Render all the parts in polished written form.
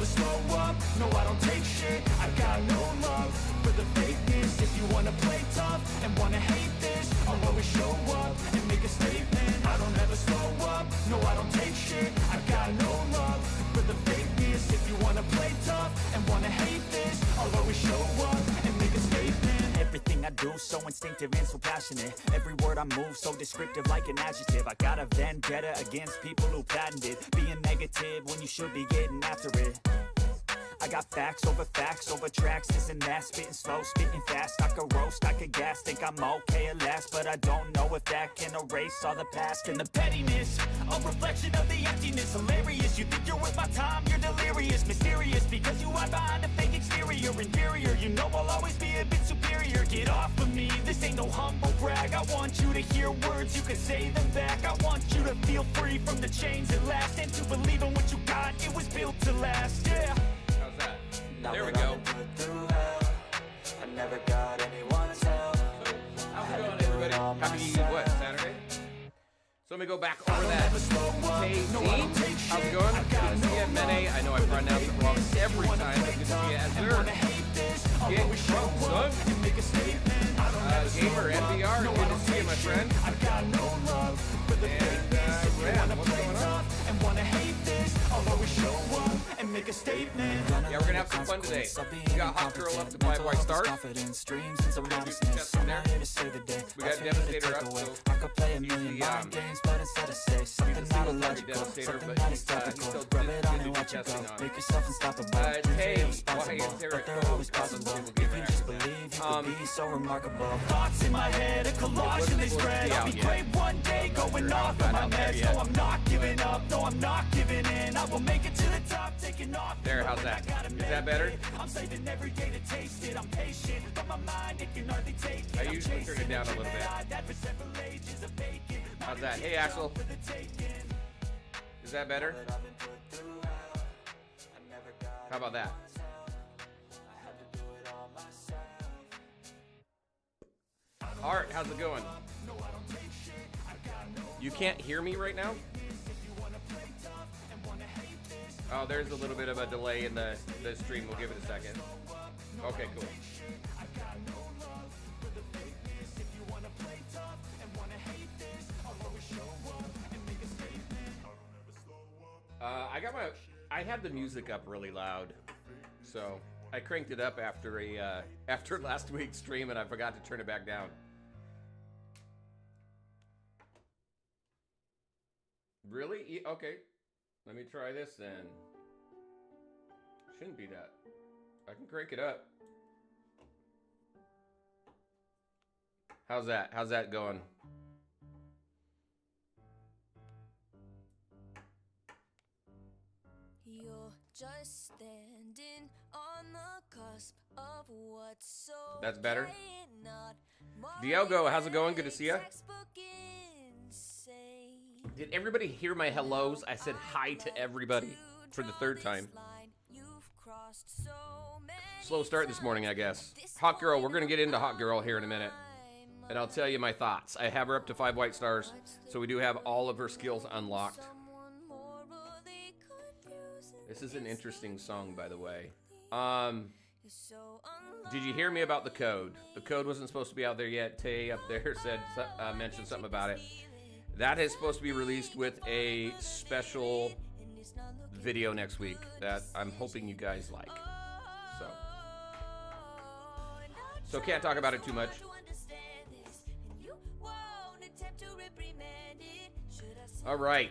never slow up, no I don't take shit. I got no love for the fakeness. If you wanna play tough and wanna hate this, I'll always show up and make a statement. I don't ever slow up, no I don't take shit. I got no love for the fakeness. If you wanna play tough and wanna hate this, I'll always show up and make a statement. Everything I do so instinctive and so passionate. Every word I move so descriptive like an adjective. I got a vendetta against people who patented being negative when you should be getting after it. I got facts over tracks, this and that, spitting slow, spitting fast. I could roast, I could gas, think I'm okay at last, but I don't know if that can erase all the past. And the pettiness, a reflection of the emptiness. Hilarious, you think you're worth my time, you're delirious. Mysterious, because you hide behind a fake exterior. Inferior, you know I'll always be a bit superior. Get off of me, this ain't no humble brag. I want you to hear words, you can say them back. I want you to feel free from the chains at last, and to believe in what you got, it was built to last, yeah. How's that? There we go. I never got anyone's help. How's it going, everybody? Happy, what, Saturday? So let me go back over that. Tay-Z, how's it going? Good to see you. Mene, I know I pronounce it wrong every time, but good to see you. Azur, get drunk, son. Gamer, NBR, good to see you, my friend. And, Ram, what's going on? Make a statement. Yeah, we're gonna have some fun today. We got Hawkgirl up to 5 white stars. We got Devastator up, so usually single target Devastator, but he's still busy testing on it. Hey, why is there a so remarkable. Thoughts in my head, a collage and they spread. I'll be great one day, going off of my meds. No, I'm not giving up, no, I'm not giving in. I will make it to the top, taking off. There, how's that? Is that better? I'm saving every day to taste it. I'm patient, but my mind, it can hardly take it. I usually turn it down a little bit. How's that? Hey, Axel. Is that better? How about that? Art, how's it going? You can't hear me right now? Oh, there's a little bit of a delay in the stream. We'll give it a second. Okay, cool. I had the music up really loud, so I cranked it up after last week's stream, and I forgot to turn it back down. Really? Okay. Let me try this then. Shouldn't be that. I can crank it up. How's that? How's that going? You're just standing on the cusp of what's so. That's better. Diogo, how's it going? Good to see you. Did everybody hear my hellos? I said hi to everybody for the third time. Slow start this morning, I guess. Hawkgirl, we're going to get into Hawkgirl here in a minute. And I'll tell you my thoughts. I have her up to 5 white stars, so we do have all of her skills unlocked. This is an interesting song, by the way. Did you hear me about the code? The code wasn't supposed to be out there yet. Tay up there said mentioned something about it. That is supposed to be released with a special video next week that I'm hoping you guys like. So can't talk about it too much. All right.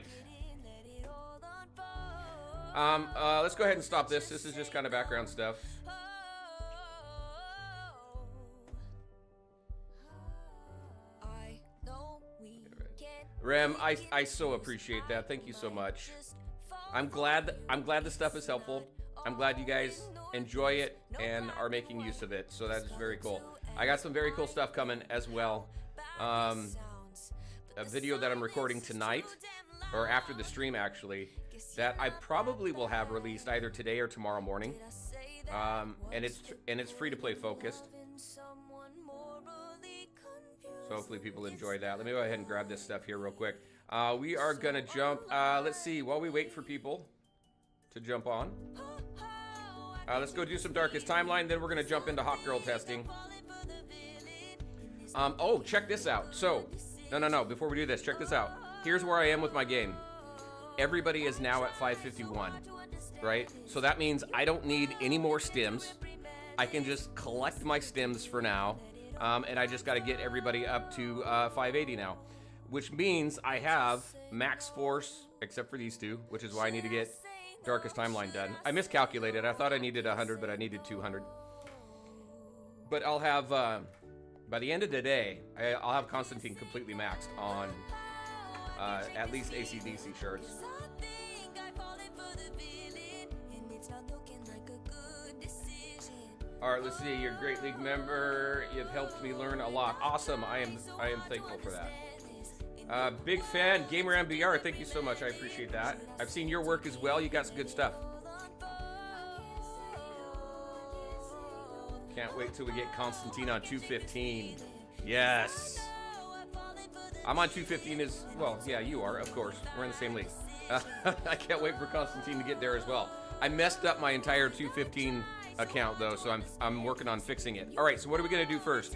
Let's go ahead and stop this. This is just kind of background stuff. Rem, I so appreciate that. Thank you so much. I'm glad the stuff is helpful. I'm glad you guys enjoy it and are making use of it. So that is very cool. I got some very cool stuff coming as well. A video that I'm recording tonight, or after the stream actually, that I probably will have released either today or tomorrow morning. And it's free to play focused. So hopefully people enjoy that. Let me go ahead and grab this stuff here real quick. We are gonna jump. Let's see, while we wait for people to jump on. Let's go do some Darkest Timeline, then we're going to jump into Hawkgirl testing. Oh, check this out. So, no, before we do this, check this out. Here's where I am with my game. Everybody is now at 551, right? So that means I don't need any more stims. I can just collect my stims for now, and I just got to get everybody up to 580 now, which means I have max force, except for these two, which is why I need to get Darkest Timeline done. I miscalculated. I thought I needed 100, but I needed 200. But I'll have, by the end of the day, I'll have Constantine completely maxed on at least AC/DC shards. All right, let's see. You're a Great League member. You've helped me learn a lot. Awesome. I am thankful for that. Big fan, Gamer MBR. Thank you so much. I appreciate that. I've seen your work as well. You got some good stuff. Can't wait till we get Constantine on 215. Yes. I'm on 215 as well. Yeah, you are, of course. We're in the same league. I can't wait for Constantine to get there as well. I messed up my entire 215 account though, so I'm working on fixing it. All right, so what are we gonna do first?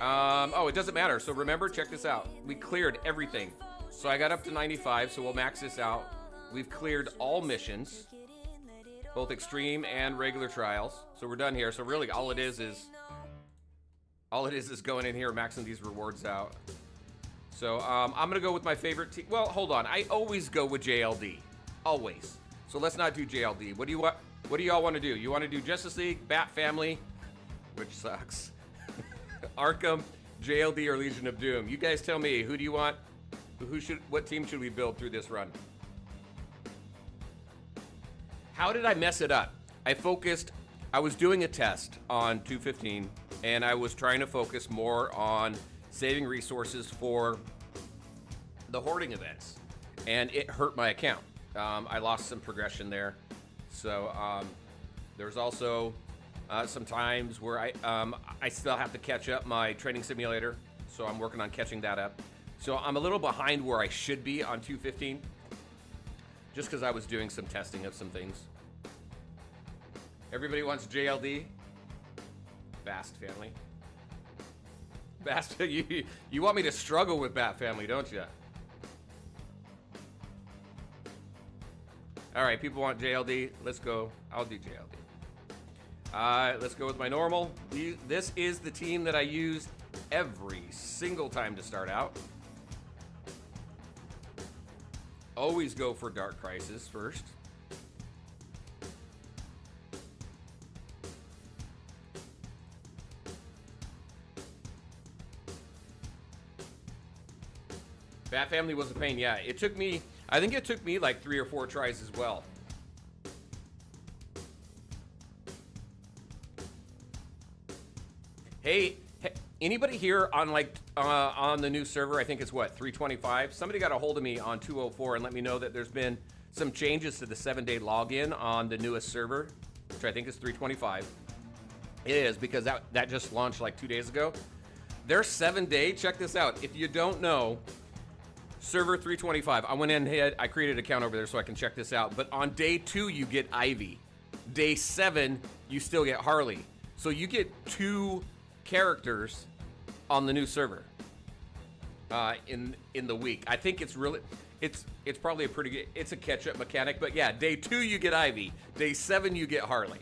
Oh, it doesn't matter. So remember, check this out. We cleared everything. So I got up to 95, so we'll max this out. We've cleared all missions, both extreme and regular trials. So we're done here. So really, all it is going in here, maxing these rewards out. So I'm gonna go with my favorite team. Well, hold on. I always go with JLD, always. So let's not do JLD. What do you want? What do y'all want to do? You want to do Justice League, Bat Family, which sucks, Arkham, JLD, or Legion of Doom? You guys tell me. Who do you want? What team should we build through this run? How did I mess it up? I was doing a test on 215, and I was trying to focus more on saving resources for the hoarding events, and it hurt my account. I lost some progression there. So there's also some times where I still have to catch up my training simulator, so I'm working on catching that up. So I'm a little behind where I should be on 215, just because I was doing some testing of some things. Everybody wants JLD. Bast Family. Bast, you want me to struggle with Bat Family, don't you? All right, people want JLD. Let's go. I'll do JLD. Let's go with my normal. This is the team that I use every single time to start out. Always go for Dark Crisis first. Bat Family was a pain. Yeah, it took me... I think it took me like 3 or 4 tries as well. Hey, anybody here on on the new server? I think it's what, 325? Somebody got a hold of me on 204 and let me know that there's been some changes to the 7-day login on the newest server, which I think is 325. It is, because that just launched like 2 days ago. Their 7-day, check this out. If you don't know, server 325. I went in ahead, I created an account over there so I can check this out. But on day 2, you get Ivy. Day 7, you still get Harley. So you get 2 characters on the new server in the week. I think it's really, it's probably a pretty good, it's a catch-up mechanic. But yeah, day 2, you get Ivy. Day 7, you get Harley.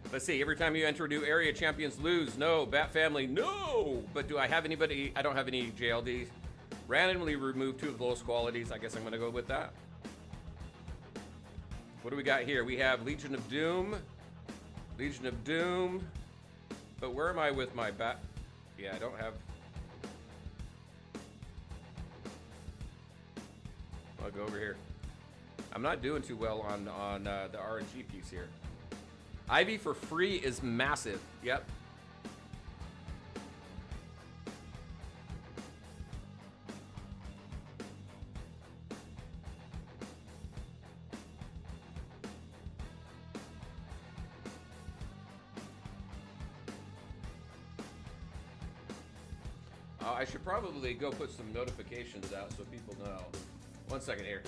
Let's see, every time you enter a new area, champions lose. No. Bat Family, no. But do I have anybody? I don't have any JLDs. Randomly remove 2 of the lowest qualities. I guess I'm going to go with that. What do we got here? We have Legion of Doom. Legion of Doom. But where am I with my bat? Yeah, I don't have... I'll go over here. I'm not doing too well on the RNG piece here. Ivy for free is massive. Yep. I should probably go put some notifications out so people know. 1 second here.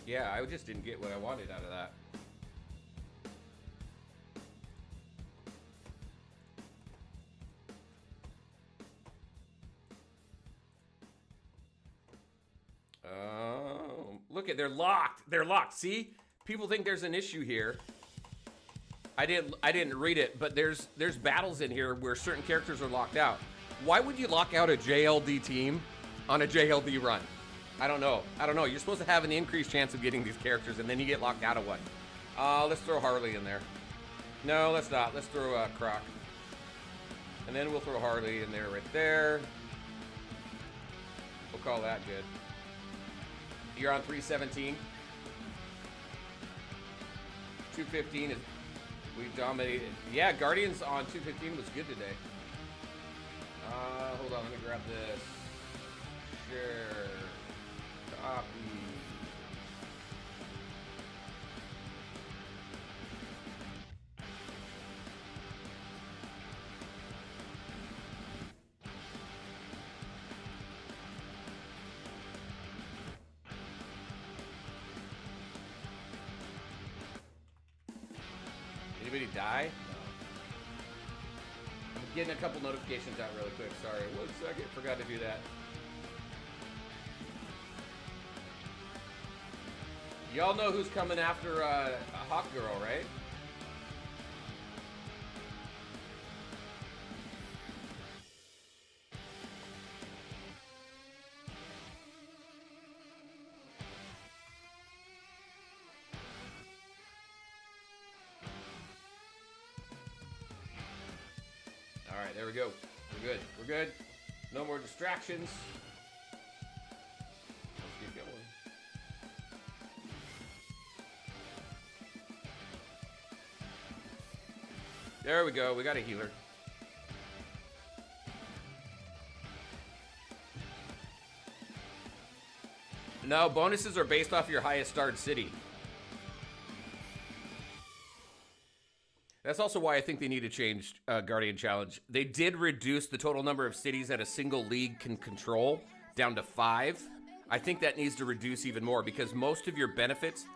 Yeah, I just didn't get what I wanted out of that. Look at, they're locked. They're locked. See? People think there's an issue here. I didn't read it, but there's battles in here where certain characters are locked out. Why would you lock out a JLD team on a JLD run? I don't know. You're supposed to have an increased chance of getting these characters, and then you get locked out of one. Let's throw Harley in there. No, let's not. Let's throw Croc. And then we'll throw Harley in there right there. We'll call that good. You're on 317. 215 is... We've dominated. Yeah, Guardians on 215 was good today. Hold on, let me grab this. Share. Copy. Anybody die? No. I'm getting a couple notifications out really quick. Sorry. 1 second. Forgot to do that. Y'all know who's coming after Hawkgirl, right? All right, there we go. We're good. We're good. No more distractions. Let's get going. There we go. We got a healer. No, bonuses are based off your highest starred city. That's also why I think they need to change Guardian Challenge. They did reduce the total number of cities that a single league can control down to 5. I think that needs to reduce even more because most of your benefits,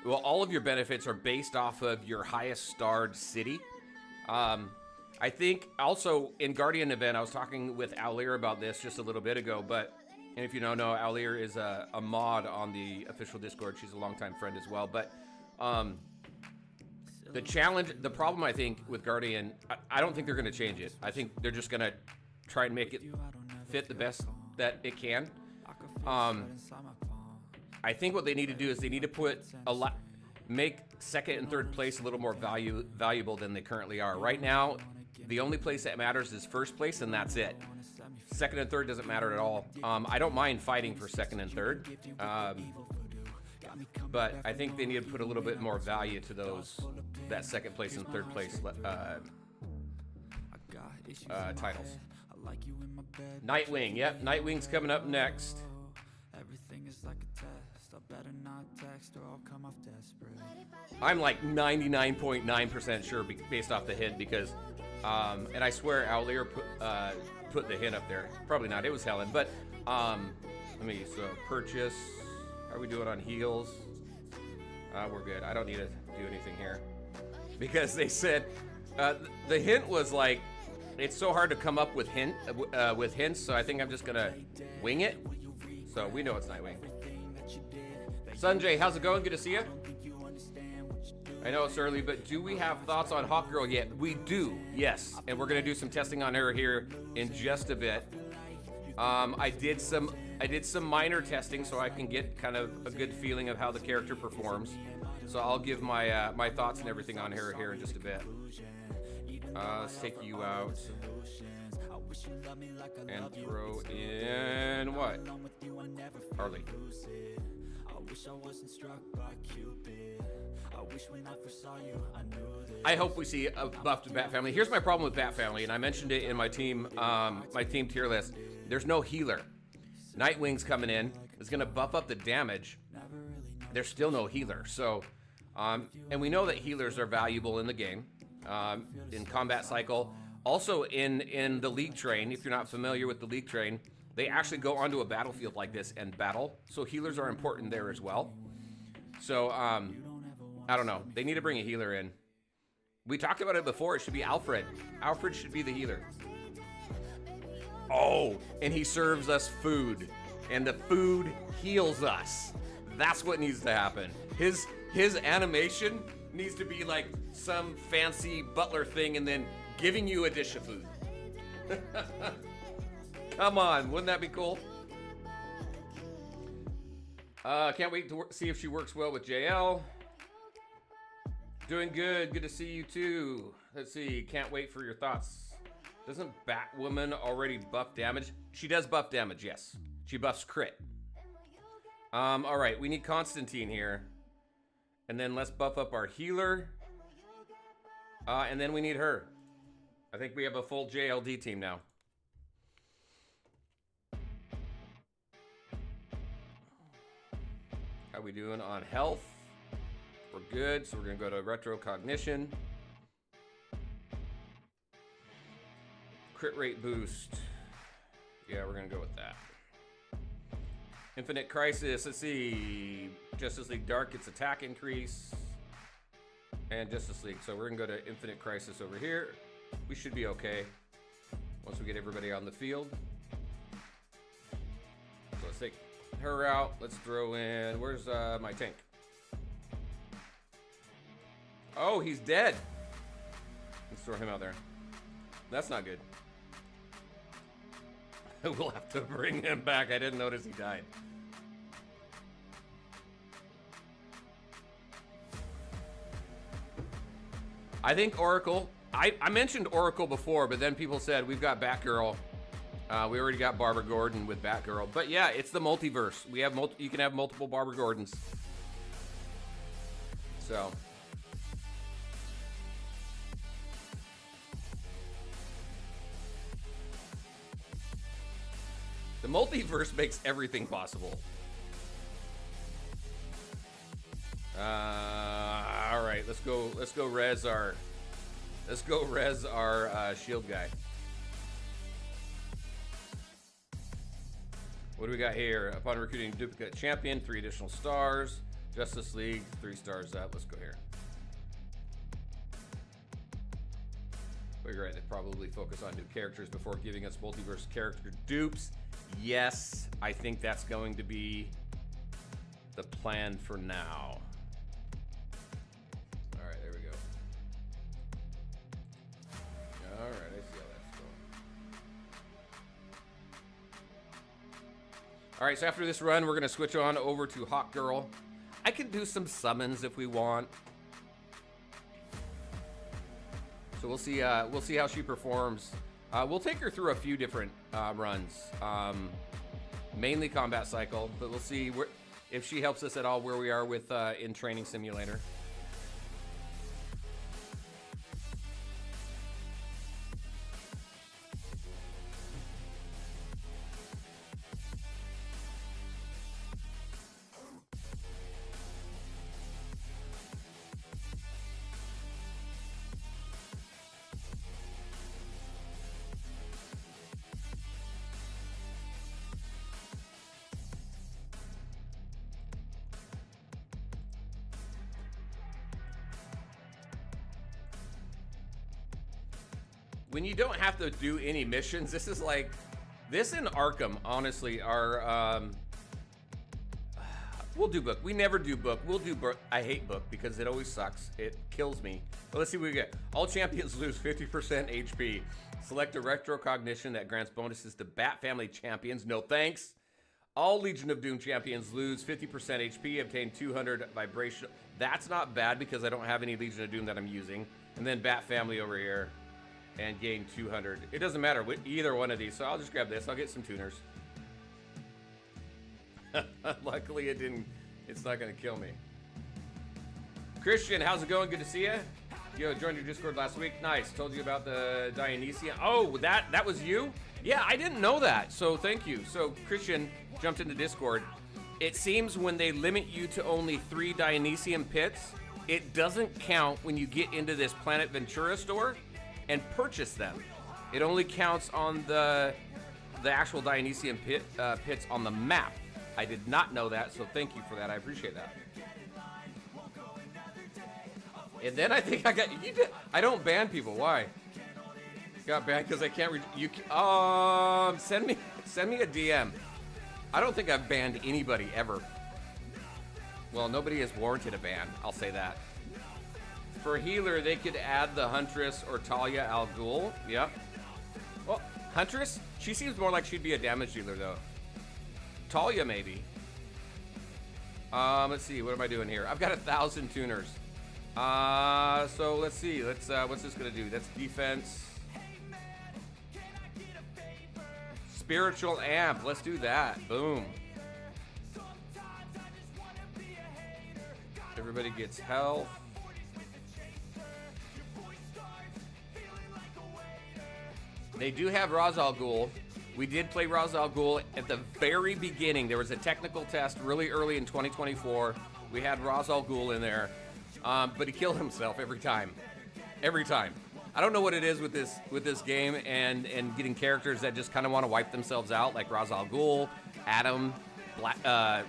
well, all of your benefits are based off of your highest starred city. I think also in Guardian event, I was talking with Aulir about this just a little bit ago, but and if you don't know, Aulir is a mod on the official Discord. She's a longtime friend as well, but the challenge, the problem I think with Guardian, I don't think they're going to change it. I think they're just going to try and make it fit the best that it can. I think what they need to do is they need to put make second and third place a little more valuable than they currently are. Right now, the only place that matters is first place, and that's it. Second and third doesn't matter at all. I don't mind fighting for second and third. But I think they need to put a little bit more value to that second place and third place titles. Nightwing, yep, Nightwing's coming up next. I'm like 99.9% sure based off the hint because, and I swear Aulir put the hint up there. Probably not, it was Helen, but let me purchase. How are we doing on heals? We're good. I don't need to do anything here. Because they said, the hint was like, it's so hard to come up with hints, so I think I'm just gonna wing it. So we know it's Nightwing. Sanjay, how's it going? Good to see you. I know it's early, but do we have thoughts on Hawkgirl yet? We do, yes. And we're gonna do some testing on her here in just a bit. I did some minor testing so I can get kind of a good feeling of how the character performs. So I'll give my my thoughts and everything on her here in just a bit. Let's take you out and throw in what? Harley. I hope we see a buffed Bat Family. Here's my problem with Bat Family, and I mentioned it in my team tier list. There's no healer. Nightwing's coming in. It's gonna buff up the damage. There's still no healer, so And we know that healers are valuable in the game, in combat cycle. Also in the League Train, if you're not familiar with the League Train, they actually go onto a battlefield like this and battle. So healers are important there as well. So, I don't know. They need to bring a healer in. We talked about it before. It should be Alfred. Alfred should be the healer. Oh, and he serves us food. And the food heals us. That's what needs to happen. His animation needs to be like some fancy butler thing and then giving you a dish of food. Come on, wouldn't that be cool? Can't wait to see if she works well with JL. Doing good. Good to see you too. Let's see. Can't wait for your thoughts. Doesn't Batwoman already buff damage? She does buff damage, yes. She buffs crit. All right, we need Constantine here. And then let's buff up our healer. And then we need her. I think we have a full JLD team now. How we doing on health? We're good, so we're gonna go to retrocognition. Crit rate boost. Yeah, we're gonna go with that. Infinite Crisis, let's see. Justice League Dark gets attack increase. And Justice League, so we're gonna go to Infinite Crisis over here. We should be okay once we get everybody on the field. So let's take her out. Let's throw in, where's my tank? Oh, he's dead. Let's throw him out there. That's not good. We'll have to bring him back. I didn't notice he died. I think Oracle, I mentioned Oracle before, but then people said we've got Batgirl. We already got Barbara Gordon with Batgirl. But yeah, it's the multiverse. We have you can have multiple Barbara Gordons. So the multiverse makes everything possible. All right, let's go res our shield guy. What do we got here? Upon recruiting duplicate champion, 3 additional stars. Justice League, 3 stars up. Let's go here. We're right to probably focus on new characters before giving us multiverse character dupes. Yes, I think that's going to be the plan for now. All right, there we go. All right, I see how that's going. All right, so after this run, we're going to switch on over to Hawkgirl. I can do some summons if we want. So we'll see how she performs. We'll take her through a few different runs, mainly combat cycle, but we'll see if she helps us at all where we are with in Training Simulator. When you don't have to do any missions, this is like, this in Arkham, honestly, are, we'll do book. We never do book. We'll do book. I hate book because it always sucks. It kills me. But let's see what we get. All champions lose 50% HP. Select a retrocognition that grants bonuses to Bat Family champions. No thanks. All Legion of Doom champions lose 50% HP, obtain 200 vibration. That's not bad because I don't have any Legion of Doom that I'm using. And then Bat Family over here. And gain 200. It doesn't matter with either one of these, so I'll just grab this. I'll get some tuners. Luckily, it's not gonna kill me. Christian, how's it going? Good to see you. Yo, joined your Discord last week. Nice. Told you about the Dionysian. Oh, that was you? Yeah, I didn't know that, so thank you. So Christian jumped into Discord. It seems when they limit you to only 3 Dionysian pits, it doesn't count when you get into this Planet Ventura store and purchase them. It only counts on the actual Dionysian pits on the map. I did not know that, so thank you for that. I appreciate that. And then I think I got I don't ban people. Why? Got banned because I can't read. Send me a DM. I don't think I've banned anybody ever. Well, nobody has warranted a ban. I'll say that. For healer, they could add the Huntress or Talia al Ghul. Yep. Well, Huntress, she seems more like she'd be a damage dealer though. Talia maybe. Let's see. What am I doing here? I've got 1,000 tuners. So let's see. Let's what's this gonna do? That's defense. Spiritual amp. Let's do that. Boom. Everybody gets health. They do have Ra's al Ghul. We did play Ra's al Ghul at the very beginning. There was a technical test really early in 2024. We had Ra's al Ghul in there, but he killed himself every time. Every time. I don't know what it is with this game and getting characters that just kind of want to wipe themselves out, like Ra's al Ghul, Adam,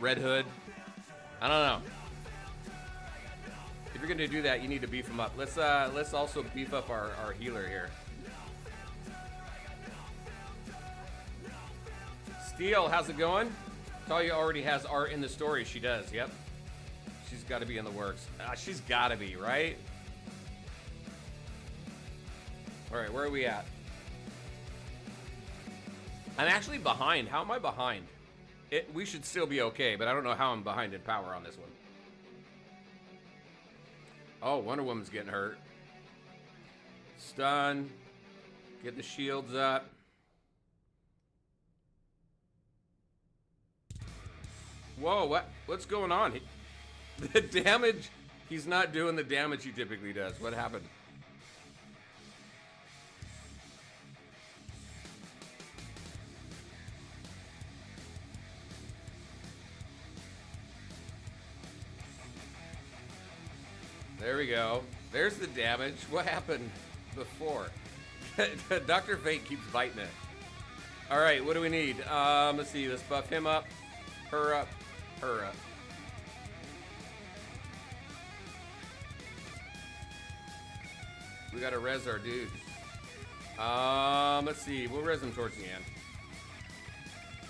Red Hood. I don't know. If you're gonna do that, you need to beef him up. Let's also beef up our healer here. Steel, how's it going? Talia already has art in the story. She does. Yep. She's got to be in the works. She's got to be, right? All right, where are we at? I'm actually behind. How am I behind? We should still be okay, but I don't know how I'm behind in power on this one. Oh, Wonder Woman's getting hurt. Stun. Get the shields up. Whoa, what's going on? The damage, he's not doing the damage he typically does. What happened? There we go. There's the damage. What happened before? Dr. Fate keeps biting it. All right, what do we need? Let's see. Let's buff him up. Her up. Her up. We gotta res our dude. Let's see. We'll res him towards the end.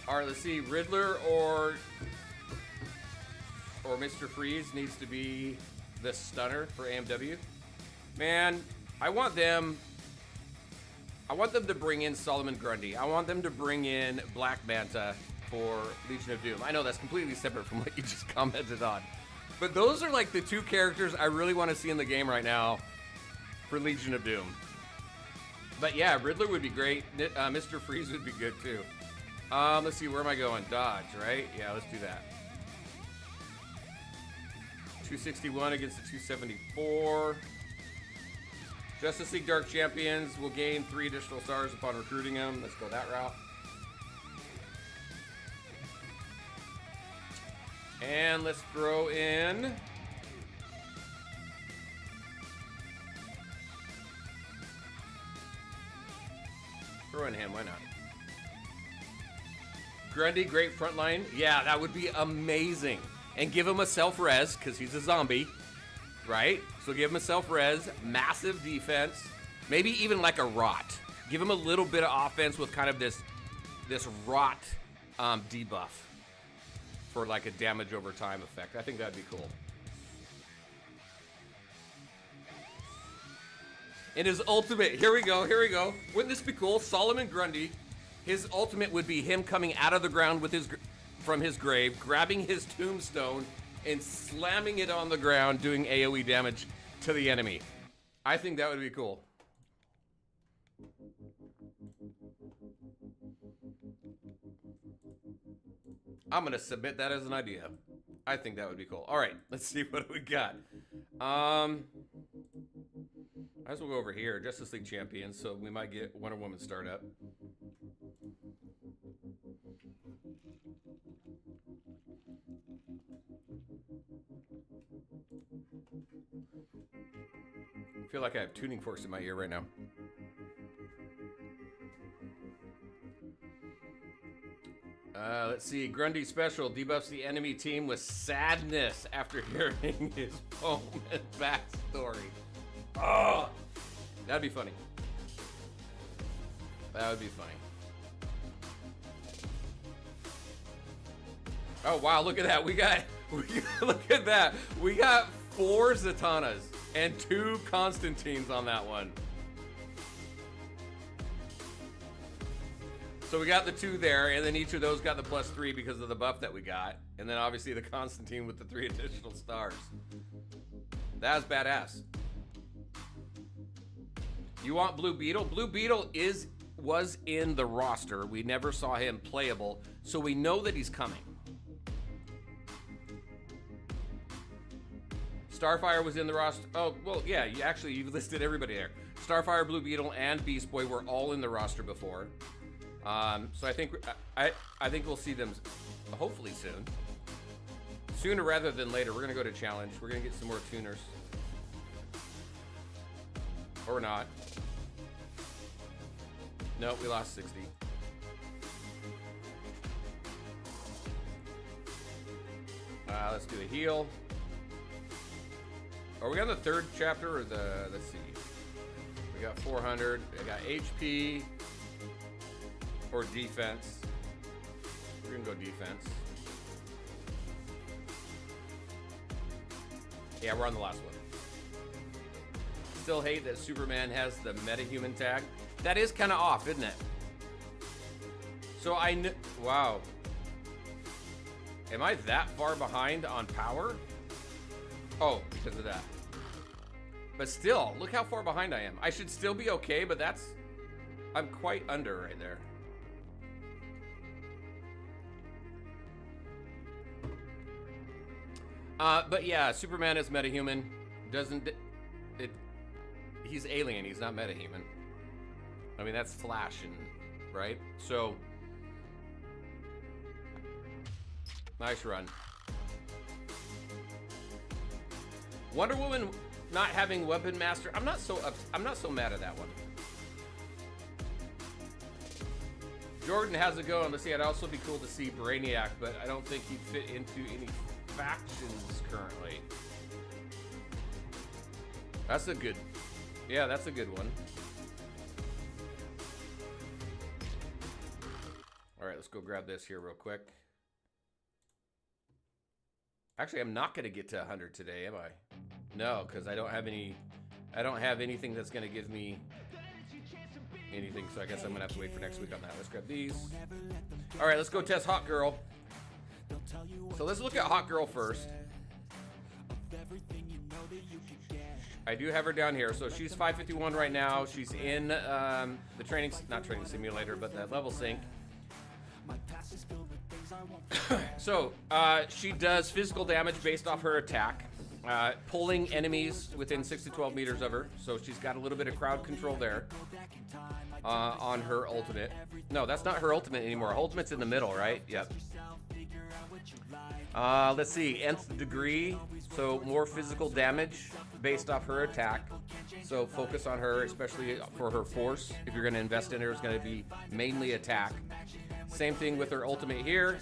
All right, let's see. Riddler or Mr. Freeze needs to be the stunner for AMW. Man, I want them to bring in Solomon Grundy. I want them to bring in Black Manta for Legion of Doom. I know that's completely separate from what you just commented on. But those are like the two characters I really want to see in the game right now for Legion of Doom. But yeah, Riddler would be great. Mr. Freeze would be good too. Let's see, where am I going? Dodge, right? Yeah, let's do that. 261 against the 274. Justice League Dark Champions will gain 3 additional stars upon recruiting them. Let's go that route. And let's throw in him, why not? Grundy, great front line. Yeah, that would be amazing. And give him a self-res, because he's a zombie, right? So give him a self-res, massive defense, maybe even like a rot. Give him a little bit of offense with kind of this rot debuff for like a damage over time effect. I think that'd be cool. And his ultimate, here we go. Wouldn't this be cool? Solomon Grundy, his ultimate would be him coming out of the ground with from his grave, grabbing his tombstone, and slamming it on the ground, doing AoE damage to the enemy. I think that would be cool. I'm gonna submit that as an idea. I think that would be cool. All right, let's see what we got. I guess we'll go over here. Justice League Champions, so we might get Wonder Woman startup. feel like I have tuning forks in my ear right now. Let's see. Grundy special debuffs the enemy team with sadness after hearing his home and backstory. Oh, that'd be funny. That would be funny. Oh wow! Look at that. Look at that. We got 4 Zatanas and 2 Constantines on that one. So we got the 2 there, and then each of those got the +3 because of the buff that we got. And then obviously the Constantine with the 3 additional stars. That was badass. You want Blue Beetle? Blue Beetle was in the roster. We never saw him playable, so we know that he's coming. Starfire was in the roster. Oh, well, yeah, you've listed everybody there. Starfire, Blue Beetle, and Beast Boy were all in the roster before. So I think we'll see them hopefully soon. Sooner rather than later. We're gonna go to challenge. We're gonna get some more tuners. Or not. No, we lost 60. Let's do a heal. Are we on the 3rd chapter or the, let's see. We got 400, I got HP or defense. We're gonna go defense. Yeah, we're on the last one. Still hate that Superman has the metahuman tag. That is kind of off, isn't it? So wow. Am I that far behind on power? Oh, because of that. But still, look how far behind I am. I should still be okay, but I'm quite under right there. But yeah, Superman is metahuman. He's alien, he's not metahuman. I mean, that's Flash, right? So, nice run. Wonder Woman not having Weapon Master. I'm not so mad at that one. Jordan has a go on. Let's see. It'd also be cool to see Brainiac, but I don't think he'd fit into any factions currently. That's a good. Yeah, that's a good one. All right, let's go grab this here real quick. Actually, I'm not going to get to 100 today, am I? No, because I don't have anything that's going to give me anything, so I guess I'm going to have to wait for next week on that. Let's grab these. All right, let's go test Hawkgirl. So let's look at Hawkgirl first. I do have her down here. So she's 551 right now. She's in the not training simulator, but the level sync. So she does physical damage based off her attack, pulling enemies within 6 to 12 meters of her. So she's got a little bit of crowd control there on her ultimate. No, that's not her ultimate anymore. Her ultimate's in the middle, right? Yep. Let's see, nth degree, so more physical damage based off her attack. So focus on her, especially for her force. If you're going to invest in her, it's going to be mainly attack. Same thing with her ultimate here.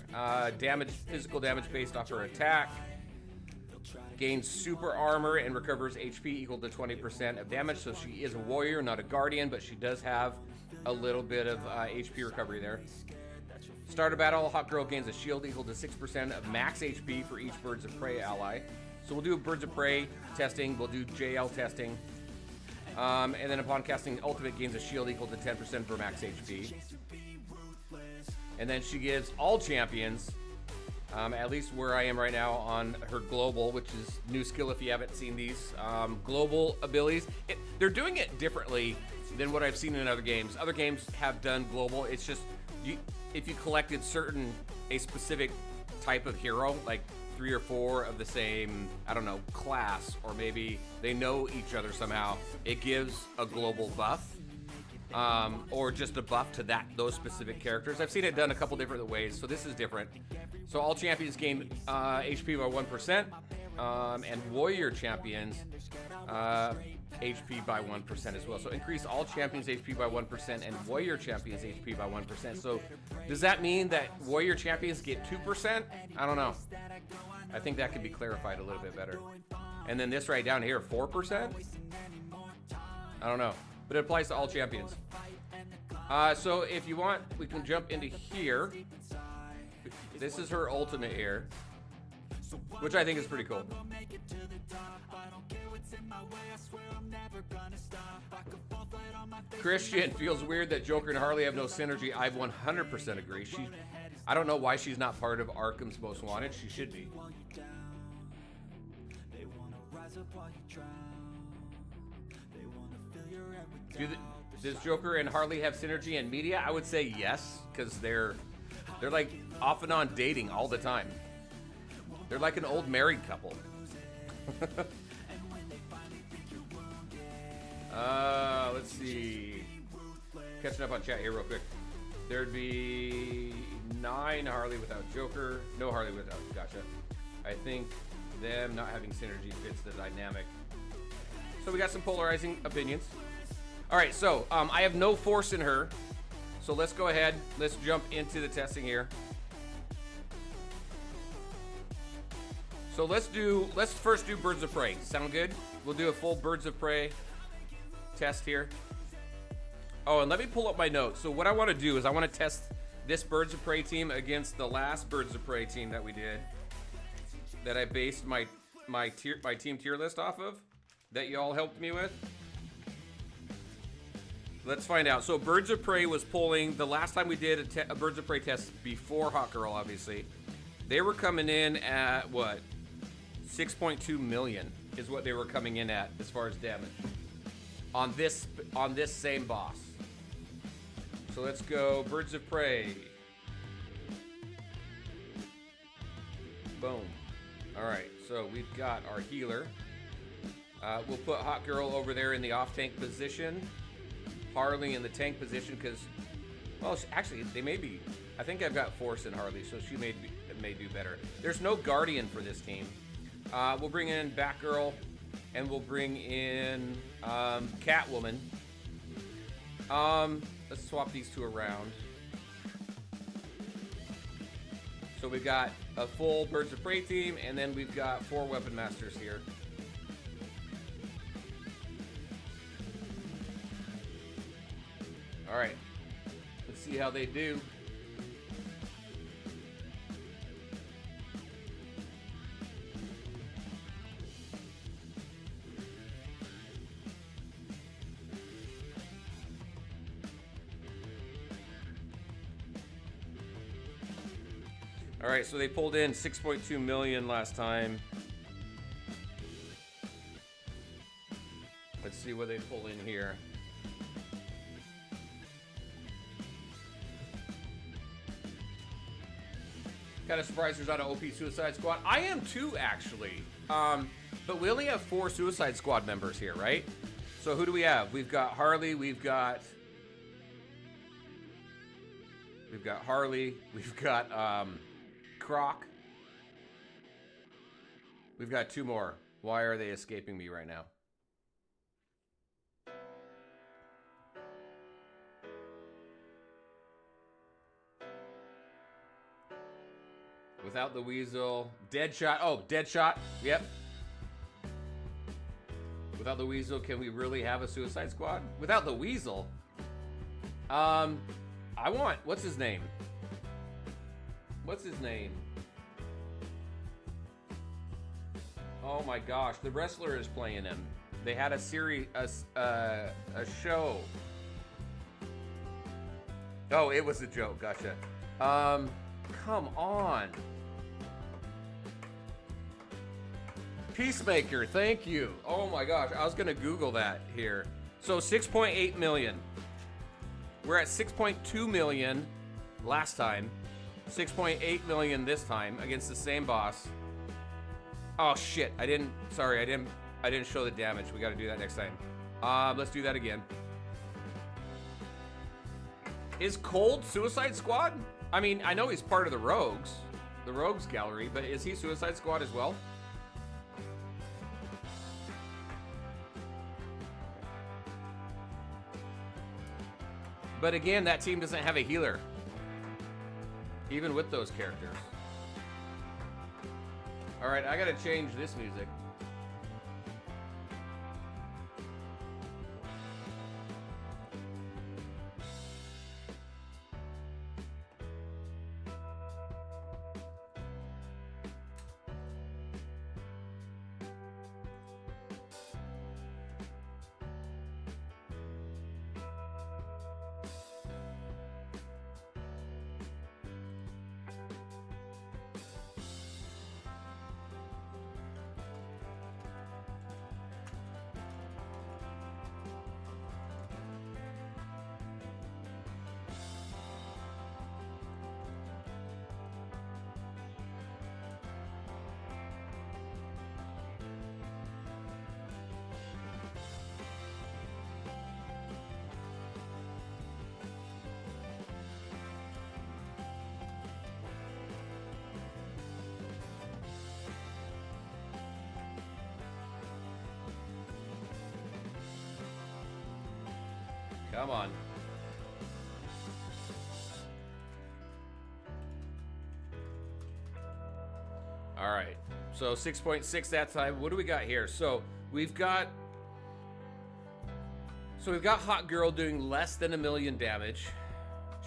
Physical damage based off her attack. Gains super armor and recovers HP equal to 20% of damage. So she is a warrior, not a guardian, but she does have a little bit of HP recovery there. Start a battle, Hawkgirl gains a shield equal to 6% of max HP for each Birds of Prey ally. So we'll do Birds of Prey testing, we'll do JL testing. And then upon casting ultimate, gains a shield equal to 10% for max HP. And then she gives all champions, at least where I am right now, on her global, which is new skill if you haven't seen these. Global abilities. They're doing it differently than what I've seen in other games. Other games have done global. It's just, if you collected a specific type of hero, like 3 or 4 of the same, I don't know, class, or maybe they know each other somehow, it gives a global buff. Or just a buff to those specific characters. I've seen it done a couple different ways, so this is different. So all champions gain HP by 1%, and warrior champions HP by 1% as well. So increase all champions HP by 1% and warrior champions HP by 1%. So does that mean that warrior champions get 2%? I don't know. I think that could be clarified a little bit better. And then this right down here, 4%? I don't know. But it applies to all champions. So if you want, we can jump into here. This is her ultimate here, which I think is pretty cool. Christian feels weird that Joker and Harley have no synergy. I 100% agree. I don't know why she's not part of Arkham's Most Wanted. She should be. Does Joker and Harley have synergy in media? I would say yes, because they're like off and on dating all the time. They're like an old married couple. Let's see. Catching up on chat here real quick. There'd be 9 Harley without Joker. No Harley without. Gotcha. I think them not having synergy fits the dynamic. So we got some polarizing opinions. All right, so I have no force in her. So let's go ahead. Let's jump into the testing here. So let's first do Birds of Prey. Sound good? We'll do a full Birds of Prey test here. Oh, and let me pull up my notes. So what I want to do is I want to test this Birds of Prey team against the last Birds of Prey team that we did, that I based my team tier list off of, that y'all helped me with. Let's find out. So Birds of Prey was pulling, the last time we did a Birds of Prey test before Hawkgirl, obviously, they were coming in at what? 6.2 million is what they were coming in at as far as damage on this same boss. So let's go Birds of Prey. Boom. All right, so we've got our healer. We'll put Hawkgirl over there in the off-tank position. Harley in the tank position because, well, actually, they may be. I think I've got Force in Harley, so she may do better. There's no Guardian for this team. We'll bring in Batgirl, and we'll bring in Catwoman. Let's swap these two around. So we've got a full Birds of Prey team, and then we've got 4 Weapon Masters here. All right, let's see how they do. All right, so they pulled in 6.2 million last time. Let's see what they pull in here. Kind of surprised there's not an OP Suicide Squad. I am too, actually. But we only have 4 Suicide Squad members here, right? So who do we have? We've got Harley. We've got Harley. We've got Croc. We've got 2 more. Why are they escaping me right now? Without the Weasel. Deadshot. Oh, Deadshot. Yep. Without the Weasel, can we really have a Suicide Squad? Without the Weasel? I want... What's his name? What's his name? Oh my gosh. The wrestler is playing him. They had a series... a show. Oh, it was a joke. Gotcha. Come on. Peacemaker, thank you. Oh my gosh, I was gonna Google that here. So 6.8 million. We're at 6.2 million last time. 6.8 million this time against the same boss. Oh shit, I didn't show the damage. We gotta do that next time. Let's do that again. Is Cold Suicide Squad? I mean, I know he's part of the Rogues gallery, but is he Suicide Squad as well? But again, that team doesn't have a healer. Even with those characters. Alright, I gotta change this music. Come on. All right. So 6.6 that time. What do we got here? So we've got Hawkgirl doing less than 1 million damage.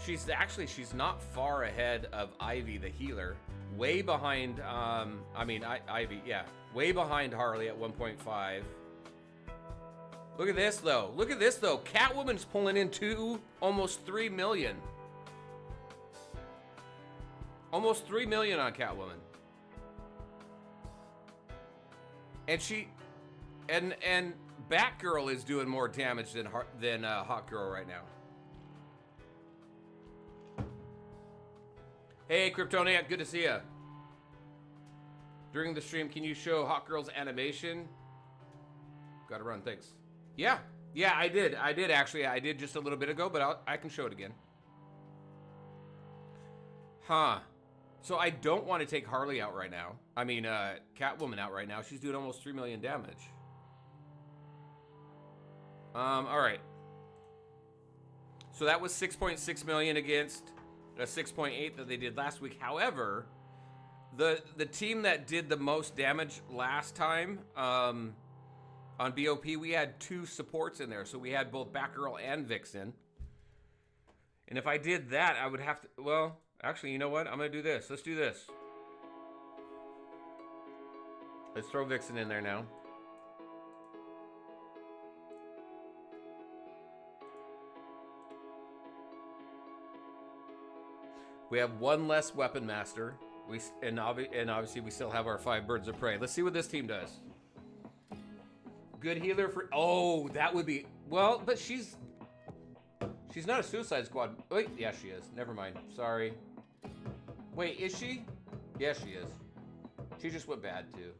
She's not far ahead of Ivy the healer. Way behind Ivy, yeah. Way behind Harley at 1.5. Look at this though. Look at this though. Catwoman's pulling in almost 3 million. Almost 3 million on Catwoman. And Batgirl is doing more damage than Hawkgirl right now. Hey Kryptoniac, good to see ya. During the stream, can you show Hawkgirl's animation? Gotta run, thanks. Yeah, I did actually. I did just a little bit ago, but I can show it again. Huh. So I don't want to take Harley out right now. I mean, Catwoman out right now. She's doing almost 3 million damage. All right. So that was 6.6 million against a 6.8 that they did last week. However, the team that did the most damage last time, on BOP, we had 2 supports in there. So we had both Batgirl and Vixen. And if I did that, I would have to... Well, actually, you know what? I'm going to do this. Let's do this. Let's throw Vixen in there now. We have 1 less Weapon Master. And obviously, we still have our 5 Birds of Prey. Let's see what this team does. Good healer for... Oh, that would be... Well, but she's not a Suicide Squad. Wait, yeah, she is. Never mind. Sorry. Wait, is she? Yeah, she is. She just went bad, too.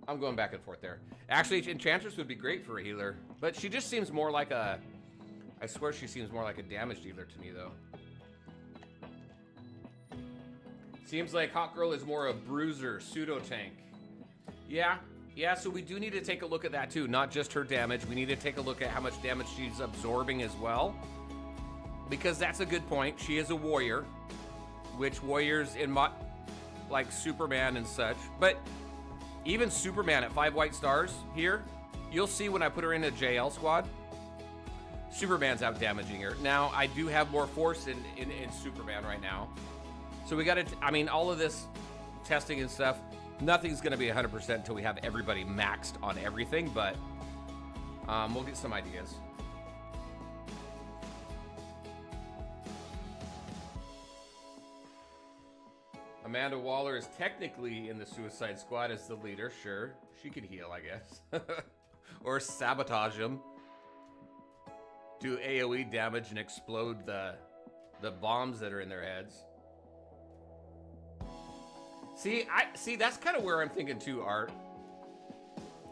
I'm going back and forth there. Actually, Enchantress would be great for a healer. But she just seems more like a... I swear she seems more like a damage dealer to me, though. Seems like Hawkgirl is more a bruiser, pseudo-tank. Yeah, so we do need to take a look at that too. Not just her damage. We need to take a look at how much damage she's absorbing as well. Because that's a good point. She is a warrior. Which warriors in like Superman and such. But even Superman at 5 white stars here, you'll see when I put her in a JL squad, Superman's out damaging her. Now, I do have more force in Superman right now. So we got to, I mean, all of this testing and stuff, nothing's going to be 100% until we have everybody maxed on everything, but we'll get some ideas. Amanda Waller is technically in the Suicide Squad as the leader, sure. She could heal, I guess. Or sabotage them. Do AoE damage and explode the bombs that are in their heads. See, that's kind of where I'm thinking too, Art.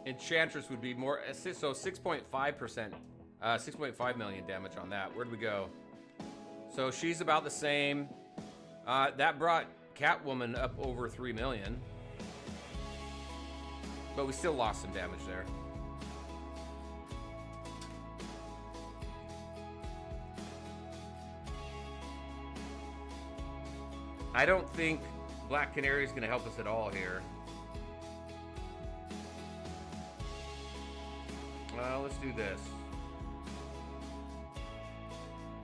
Enchantress would be more, so 6.5%, 6.5 million damage on that. Where'd we go? So she's about the same. That brought Catwoman up over 3 million. But we still lost some damage there. I don't think Black Canary is going to help us at all here. Let's do this.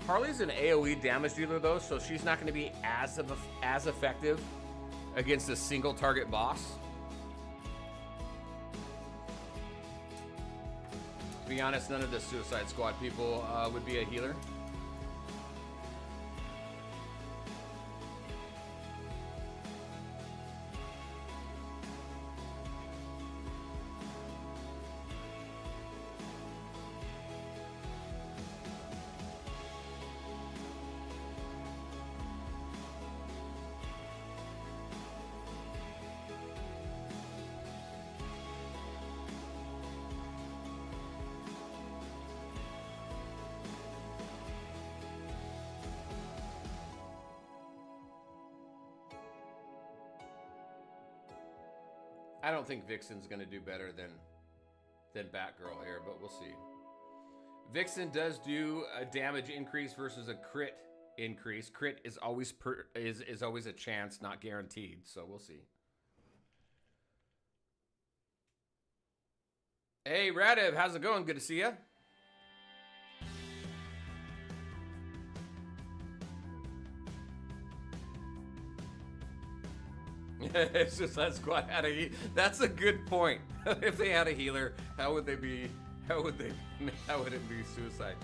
Harley's an AoE damage dealer though, so she's not going to be as effective against a single target boss. To be honest, none of the Suicide Squad people would be a healer. I don't think Vixen's going to do better than Batgirl here, but we'll see. Vixen does do a damage increase versus a crit increase. Crit is always is always a chance, not guaranteed, so we'll see. Hey, Radev, how's it going? Good to see you. It's just that squad had a. That's a good point. If they had a healer, how would they be? How would it be suicide?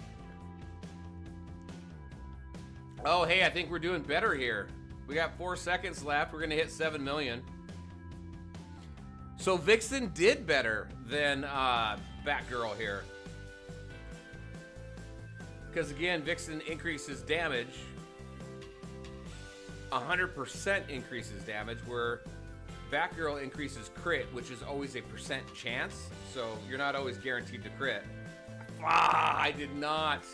Oh, hey, I think we're doing better here. We got 4 seconds left. We're gonna hit 7 million. So Vixen did better than Batgirl here, because again, Vixen increases damage. 100% increases damage, where Batgirl increases crit, which is always a percent chance, so you're not always guaranteed to crit. Ah, I did not.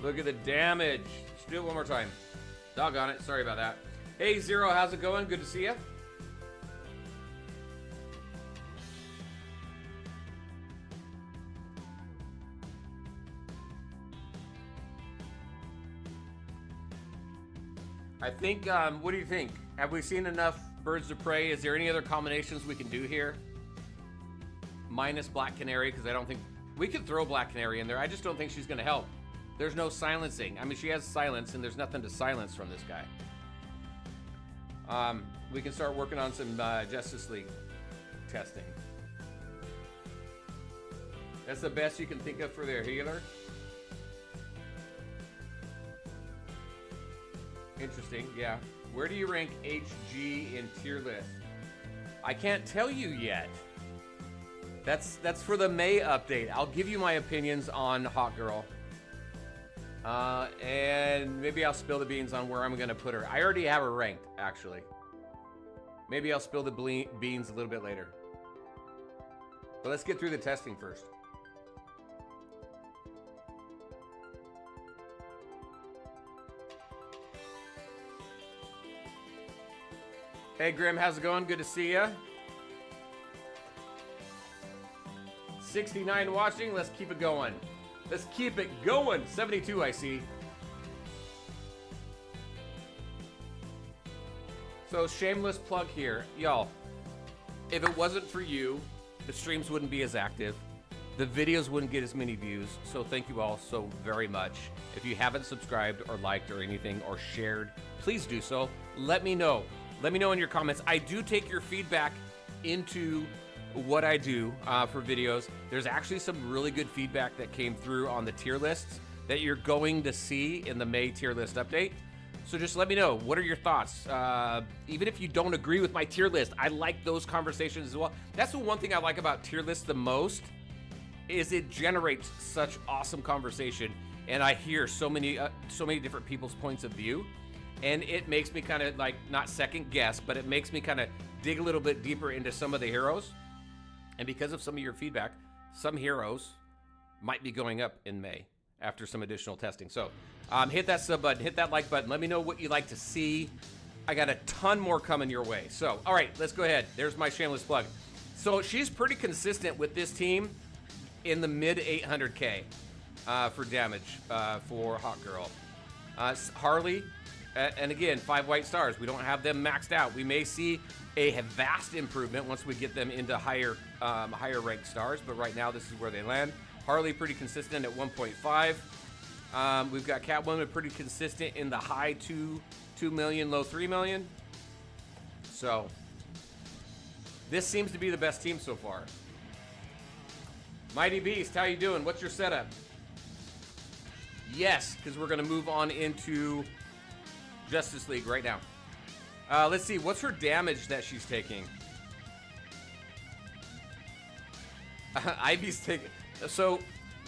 Look at the damage. Let's do it one more time. Doggone it, sorry about that. Hey Zero, how's it going? Good to see you. I think, what do you think? Have we seen enough Birds of Prey? Is there any other combinations we can do here? Minus Black Canary, because I don't think... We could throw Black Canary in there. I just don't think she's going to help. There's no silencing. I mean, she has silence, and there's nothing to silence from this guy. We can start working on some Justice League testing. That's the best you can think of for their healer? Interesting, yeah. Where do you rank HG in tier list? I can't tell you yet. That's for the May update. I'll give you my opinions on Hawkgirl. And maybe I'll spill the beans on where I'm gonna put her. I already have her ranked, actually. Maybe I'll spill the beans a little bit later. But let's get through the testing first. Hey Grim, how's it going? Good to see ya. 69 watching, let's keep it going. Let's keep it going. 72 I see. So shameless plug here. Y'all, if it wasn't for you, the streams wouldn't be as active. The videos wouldn't get as many views. So thank you all so very much. If you haven't subscribed or liked or anything or shared, please do so. Let me know. Let me know in your comments. I do take your feedback into what I do for videos. There's actually some really good feedback that came through on the tier lists that you're going to see in the May tier list update. So just let me know. What are your thoughts? Even if you don't agree with my tier list, I like those conversations as well. That's the one thing I like about tier lists the most, is it generates such awesome conversation. And I hear so many different people's points of view. And it makes me kind of like, not second guess, but it makes me kind of dig a little bit deeper into some of the heroes. And because of some of your feedback, some heroes might be going up in May after some additional testing. So hit that sub button, hit that like button. Let me know what you'd like to see. I got a ton more coming your way. So, all right, let's go ahead. There's my shameless plug. So she's pretty consistent with this team in the mid 800K for damage for Hawkgirl. Harley, And again, 5 white stars. We don't have them maxed out. We may see a vast improvement once we get them into higher ranked stars, but right now this is where they land. Harley pretty consistent at 1.5. We've got Catwoman pretty consistent in the high 2 million, low 3 million. So this seems to be the best team so far. Mighty Beast, how you doing? What's your setup? Yes, because we're going to move on into Justice League right now. Let's see, what's her damage that she's taking? Ivy's taking... So,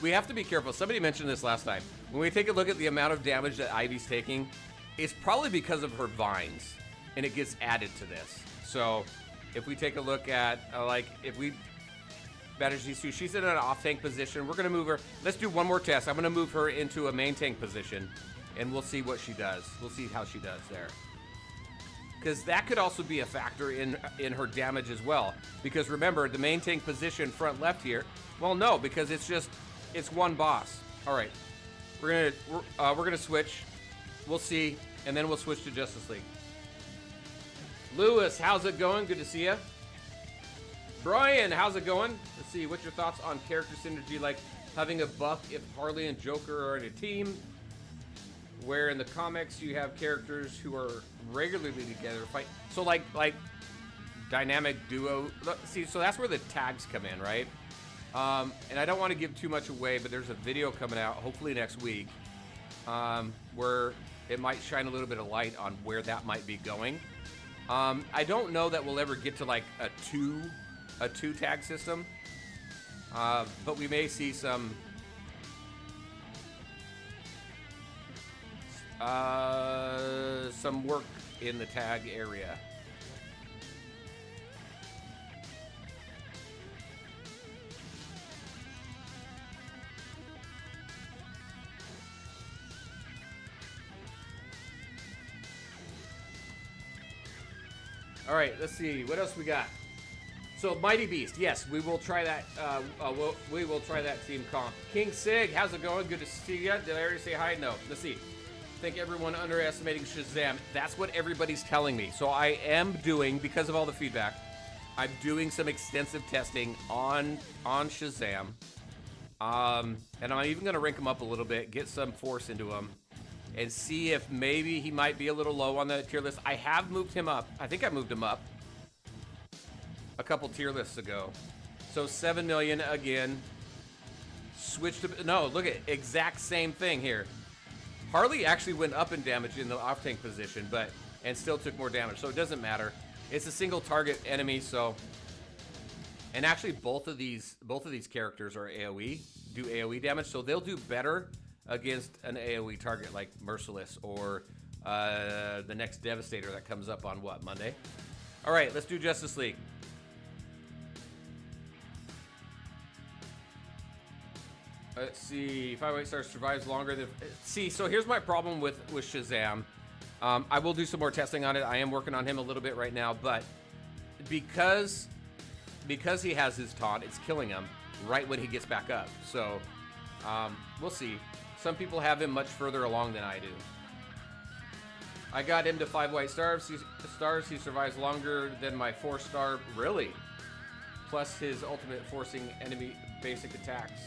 we have to be careful. Somebody mentioned this last time. When we take a look at the amount of damage that Ivy's taking, it's probably because of her vines, and it gets added to this. So, if we take a look at, if we manage these two, she's in an off-tank position. We're going to move her. Let's do one more test. I'm going to move her into a main tank position, and we'll see what she does. We'll see how she does there. Because that could also be a factor in her damage as well. Because remember, the main tank position front left here, well, no, because it's one boss. All right, we're gonna switch. We'll see, and then we'll switch to Justice League. Lewis, how's it going? Good to see you. Brian, how's it going? Let's see, what's your thoughts on character synergy, like having a buff if Harley and Joker are in a team, where in the comics you have characters who are regularly together fight. So like dynamic duo. See, so that's where the tags come in, right? And I don't want to give too much away, but there's a video coming out hopefully next week where it might shine a little bit of light on where that might be going. I don't know that we'll ever get to like a two tag system, but we may see some work in the tag area. All right, let's see what else we got. So Mighty Beast, yes, we will try that. We will try that team comp. King Sig, how's it going? Good to see you. Did I already say hi? No. Let's see. I think everyone underestimating Shazam. That's what everybody's telling me. So I am doing, because of all the feedback, I'm doing some extensive testing on Shazam. And I'm even going to rank him up a little bit, get some force into him, and see if maybe he might be a little low on the tier list. I have moved him up. I think I moved him up a couple tier lists ago. So 7 million again. Switch to... No, look at exact same thing here. Harley actually went up in damage in the off-tank position, and still took more damage, so it doesn't matter. It's a single target enemy, so... And actually, both of these characters are AoE, do AoE damage, so they'll do better against an AoE target like Merciless or the next Devastator that comes up on, what, Monday? All right, let's do Justice League. Let's see, 5 white stars survives longer than... See, so here's my problem with Shazam. I will do some more testing on it. I am working on him a little bit right now, but because he has his taunt, it's killing him right when he gets back up. So, we'll see. Some people have him much further along than I do. I got him to 5 white stars. He survives longer than my 4-star. Really? Plus his ultimate forcing enemy basic attacks.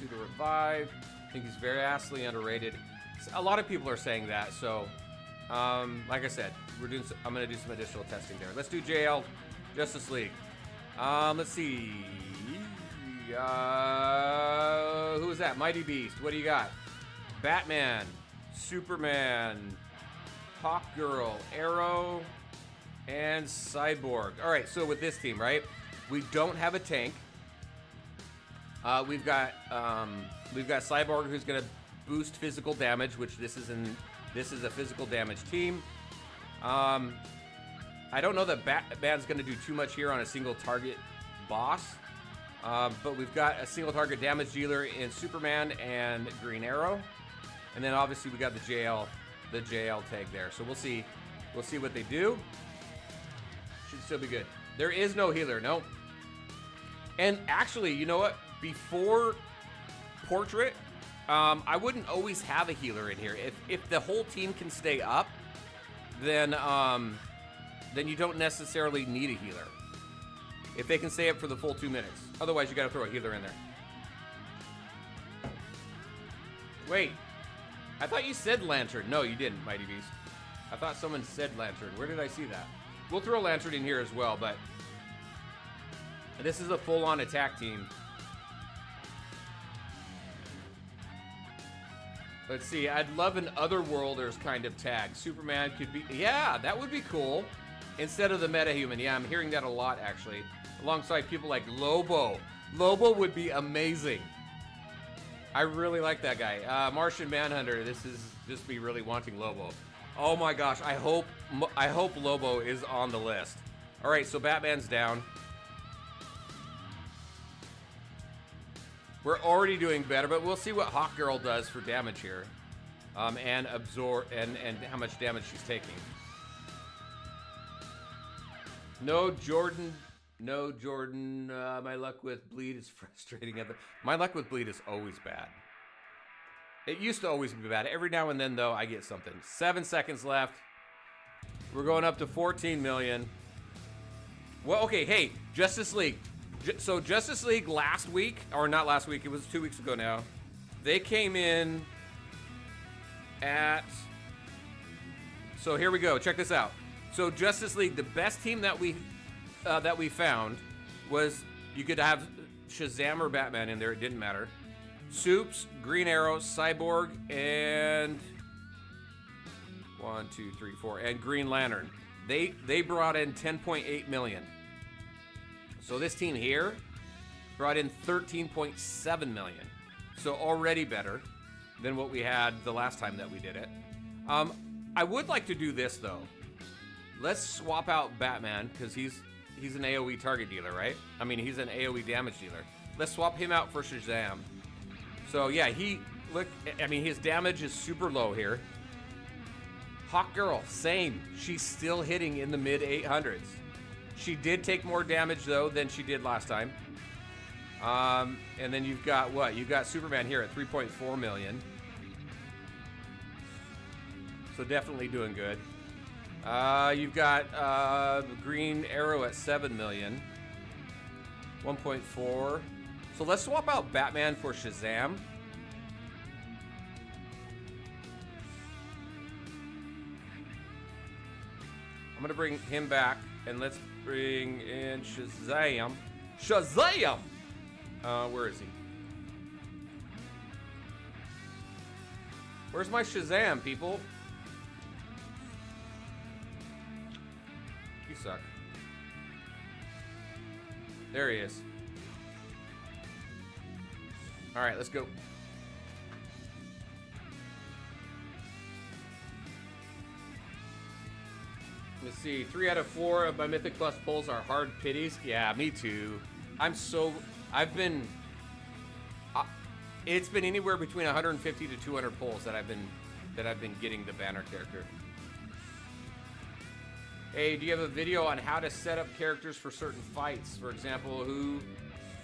Pseudo revive. I think he's very vastly underrated. A lot of people are saying that, so like I said, I'm gonna do some additional testing there. Let's do JL Justice League. Let's see. Who is that? Mighty Beast. What do you got? Batman, Superman, Hawkgirl, Arrow, and Cyborg. All right, so with this team, right? We don't have a tank. We've got Cyborg, who's going to boost physical damage, which this is a physical damage team. I don't know that Batman's going to do too much here on a single target boss, but we've got a single target damage dealer in Superman and Green Arrow, and then obviously we got the JL tag there. So we'll see what they do. Should still be good. There is no healer, no. And actually, you know what? Before Portrait, I wouldn't always have a healer in here. If the whole team can stay up, then you don't necessarily need a healer. If they can stay up for the full 2 minutes. Otherwise, you gotta throw a healer in there. Wait. I thought you said Lantern. No, you didn't, Mighty Beast. I thought someone said Lantern. Where did I see that? We'll throw Lantern in here as well, but this is a full-on attack team. Let's see. I'd love an Otherworlders kind of tag. Superman could be... Yeah, that would be cool. Instead of the metahuman. Yeah, I'm hearing that a lot, actually. Alongside people like Lobo. Lobo would be amazing. I really like that guy. Martian Manhunter. This is just me really wanting Lobo. Oh my gosh. I hope Lobo is on the list. All right, so Batman's down. We're already doing better, but we'll see what Hawkgirl does for damage here, and absorb and how much damage she's taking. No Jordan. My luck with bleed is frustrating. My luck with bleed is always bad. It used to always be bad. Every now and then, though, I get something. 7 seconds left. We're going up to 14 million. Well, okay, hey, Justice League. So Justice League last week, or not last week, it was 2 weeks ago now. They came in at... So here we go, check this out. So Justice League, the best team that we found was, you could have Shazam or Batman in there, it didn't matter. Supes, Green Arrow, Cyborg, and 1, 2, 3, 4, and Green Lantern. They brought in 10.8 million. So this team here brought in 13.7 million. So already better than what we had the last time that we did it. I would like to do this though. Let's swap out Batman, because he's an AoE target dealer, right? I mean, he's an AoE damage dealer. Let's swap him out for Shazam. So yeah, his damage is super low here. Hawkgirl, same. She's still hitting in the mid 800s. She did take more damage though than she did last time. And then you've got what? You've got Superman here at 3.4 million. So definitely doing good. You've got Green Arrow at 7 million. 1.4. So let's swap out Batman for Shazam. I'm gonna bring him back, and let's bring in Shazam. Shazam! Where is he? Where's my Shazam, people? You suck. There he is. All right, let's go. Let's see, 3 out of 4 of my Mythic Plus pulls are hard pities. Yeah, me too. It's been anywhere between 150 to 200 pulls that I've been getting the banner character. Hey, do you have a video on how to set up characters for certain fights? For example, who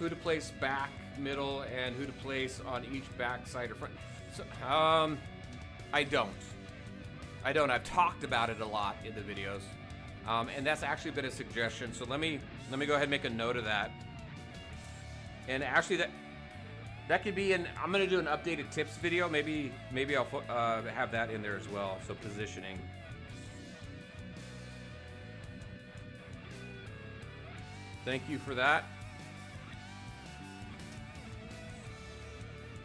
to place back, middle, and who to place on each back, side, or front? So, I don't. I've talked about it a lot in the videos, and that's actually been a suggestion. So let me go ahead and make a note of that. And actually, that could be I'm gonna do an updated tips video. Maybe I'll have that in there as well. So positioning. Thank you for that.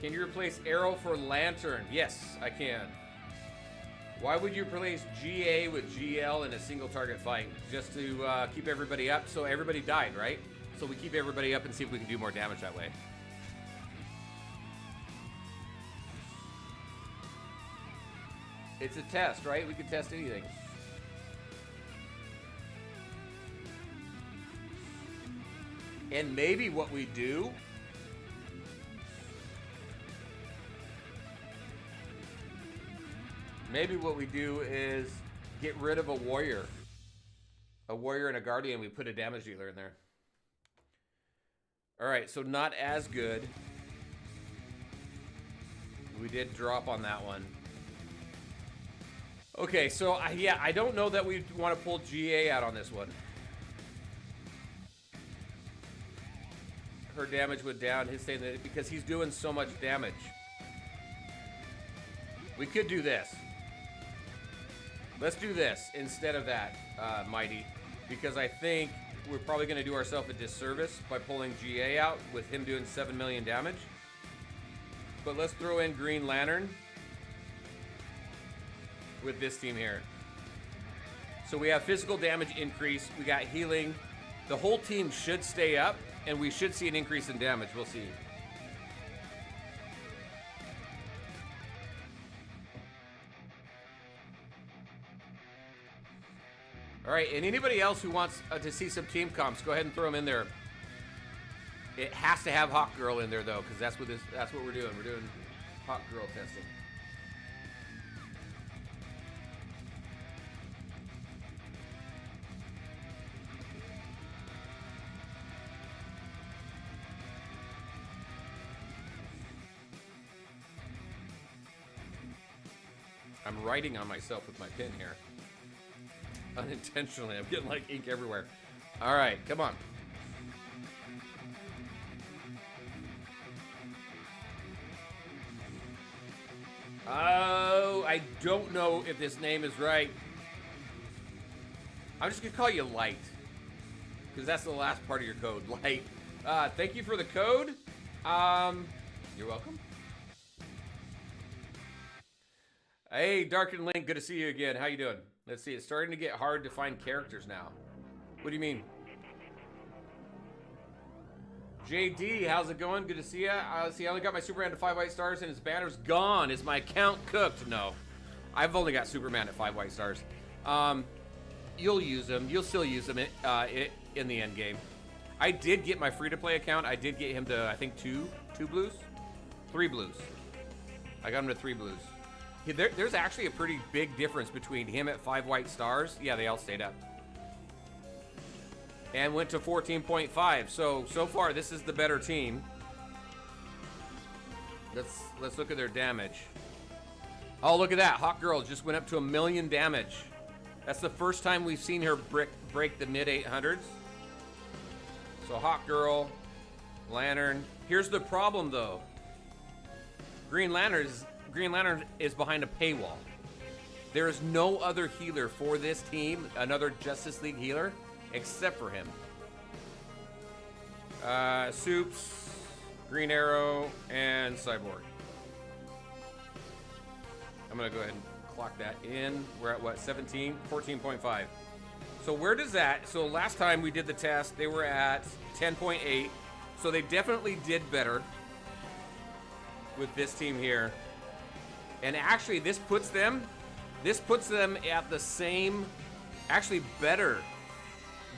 Can you replace Arrow for Lantern? Yes, I can. Why would you replace GA with GL in a single target fight? Just to keep everybody up, so everybody died, right? So we keep everybody up and see if we can do more damage that way. It's a test, right? We can test anything. And maybe what we do is get rid of a warrior and a guardian. We put a damage dealer in there. All right, so not as good. did drop on that one. Okay, so yeah, I don't know that we want to pull GA out on this one. Her damage went down. His saying that because he's doing so much damage. We could do this. Let's do this instead of that, Mighty, because I think we're probably going to do ourselves a disservice by pulling GA out with him doing 7 million damage. But let's throw in Green Lantern with this team here. So we have physical damage increase. We got healing. The whole team should stay up, and we should see an increase in damage. We'll see. All right, and anybody else who wants to see some team comps, go ahead and throw them in there. It has to have Hawkgirl in there though, because that's what we're doing. We're doing Hawkgirl testing. I'm writing on myself with my pen here. Unintentionally, I'm getting like ink everywhere. All right, come on. Oh, I don't know if this name is right. I'm just gonna call you Light, because that's the last part of your code, Light. Thank you for the code. You're welcome. Hey, Darkened Link, good to see you again. How you doing? Let's see, it's starting to get hard to find characters now. What do you mean? JD, how's it going? Good to see ya. Let's see, I only got my Superman to 5 white stars and his banner's gone. Is my account cooked? No. I've only got Superman at 5 white stars. You'll use them. You'll still use them in the end game. I did get my free-to-play account. I did get him to, I think, 3 blues. I got him to 3 blues. There's actually a pretty big difference between him at 5 white stars. Yeah, they all stayed up. And went to 14.5. So far, this is the better team. Let's look at their damage. Oh, look at that. Hawkgirl just went up to 1 million damage. That's the first time we've seen her break the mid-800s. So Hawkgirl, Lantern. Here's the problem, though. Green Lantern is behind a paywall. There is no other healer for this team, another Justice League healer, except for him. Soups, Green Arrow, and Cyborg. I'm gonna go ahead and clock that in. We're at what, 17? 14.5. So where does that, so last time we did the test, they were at 10.8. So they definitely did better with this team here. And actually this puts them at the same, actually better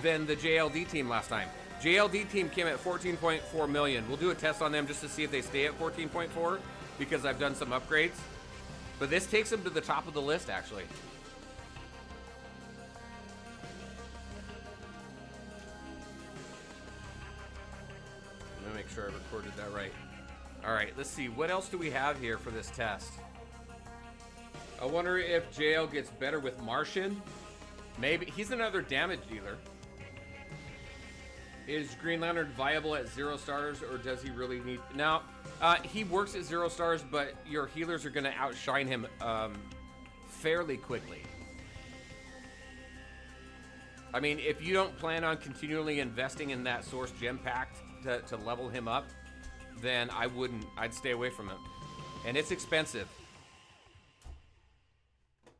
than the JLD team last time. JLD team came at 14.4 million. We'll do a test on them just to see if they stay at 14.4 because I've done some upgrades. But this takes them to the top of the list, actually. Let me make sure I recorded that right. All right, let's see. What else do we have here for this test? I wonder if JL gets better with Martian. Maybe. He's another damage dealer. Is Green Lantern viable at 0 stars, or does he really need... Now, he works at 0 stars, but your healers are going to outshine him fairly quickly. I mean, if you don't plan on continually investing in that Source Gem Pack to level him up, then I wouldn't. I'd stay away from him. And it's expensive.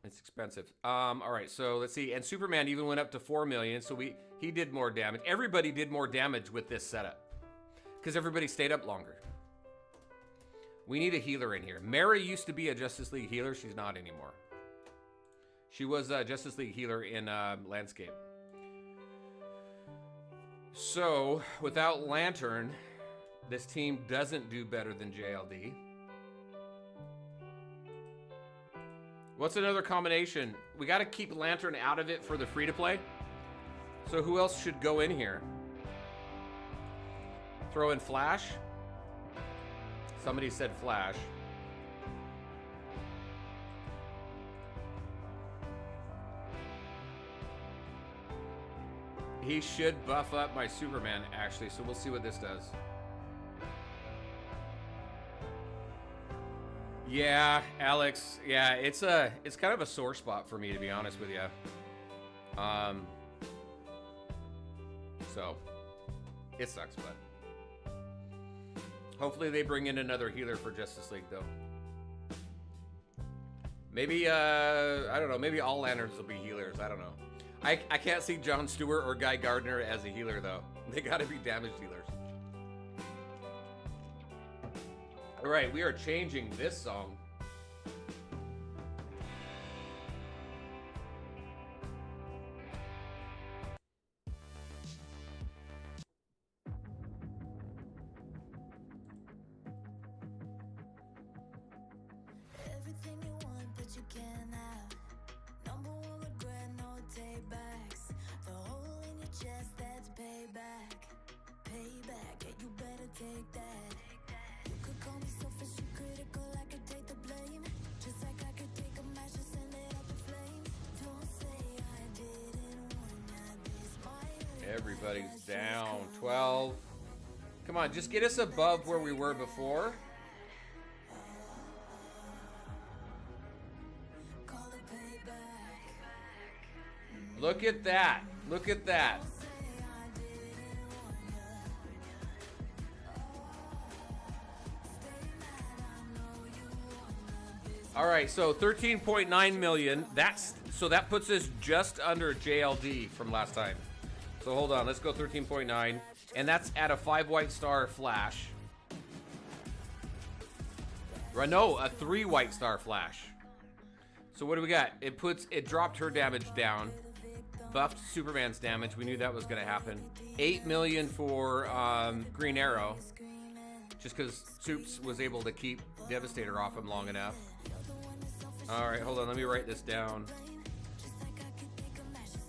It's expensive. All right, so let's see. And Superman even went up to 4 million, so he did more damage. Everybody did more damage with this setup because everybody stayed up longer. We need a healer in here. Mary used to be a Justice League healer. She's not anymore. She was a Justice League healer in Landscape. So, without Lantern, this team doesn't do better than JLD. What's another combination? We got to keep Lantern out of it for the free-to-play. So who else should go in here? Throw in Flash. Somebody said Flash. He should buff up my Superman, actually, so we'll see what this does. Yeah, Alex. Yeah, it's kind of a sore spot for me, to be honest with you. So it sucks, but hopefully they bring in another healer for Justice League, though. Maybe I don't know. Maybe all lanterns will be healers. I don't know. I can't see Jon Stewart or Guy Gardner as a healer, though. They got to be damage dealers. All right, we are changing this song. Everything you want, but you can't have. Number one regret, no takebacks. The hole in your chest, that's payback. Payback, yeah, you better take that. You could call me selfish and critical, I could take the blame. Just like I could take a match and send it up in flames. Don't say I didn't want that. This might hurt. Everybody's down. 12. Come on, just get us above where we were before. Call it payback. Look at that. Look at that. All right, so 13.9 million. So that puts us just under JLD from last time. So hold on, let's go 13.9, and that's at a 5 white star Flash. No, a 3 white star Flash. So what do we got? It dropped her damage down, buffed Superman's damage. We knew that was gonna happen. 8 million for Green Arrow, just because Soups was able to keep Devastator off him long enough. All right, hold on, let me write this down.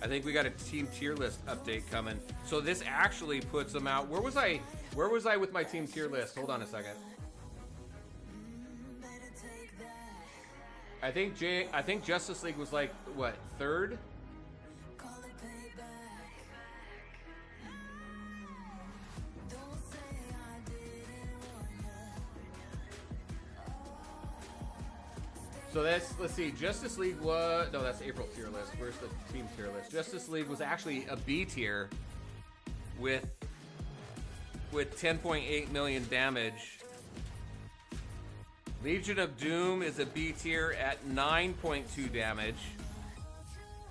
I think we got a team tier list update coming. So this actually puts them out. Where was I with my team tier list? Hold on a second. I think Justice League was like, what, 3rd? So let's see, Justice League was, no, that's April tier list. Where's the team tier list? Justice League was actually a B tier with 10.8 million damage. Legion of Doom is a B tier at 9.2 damage.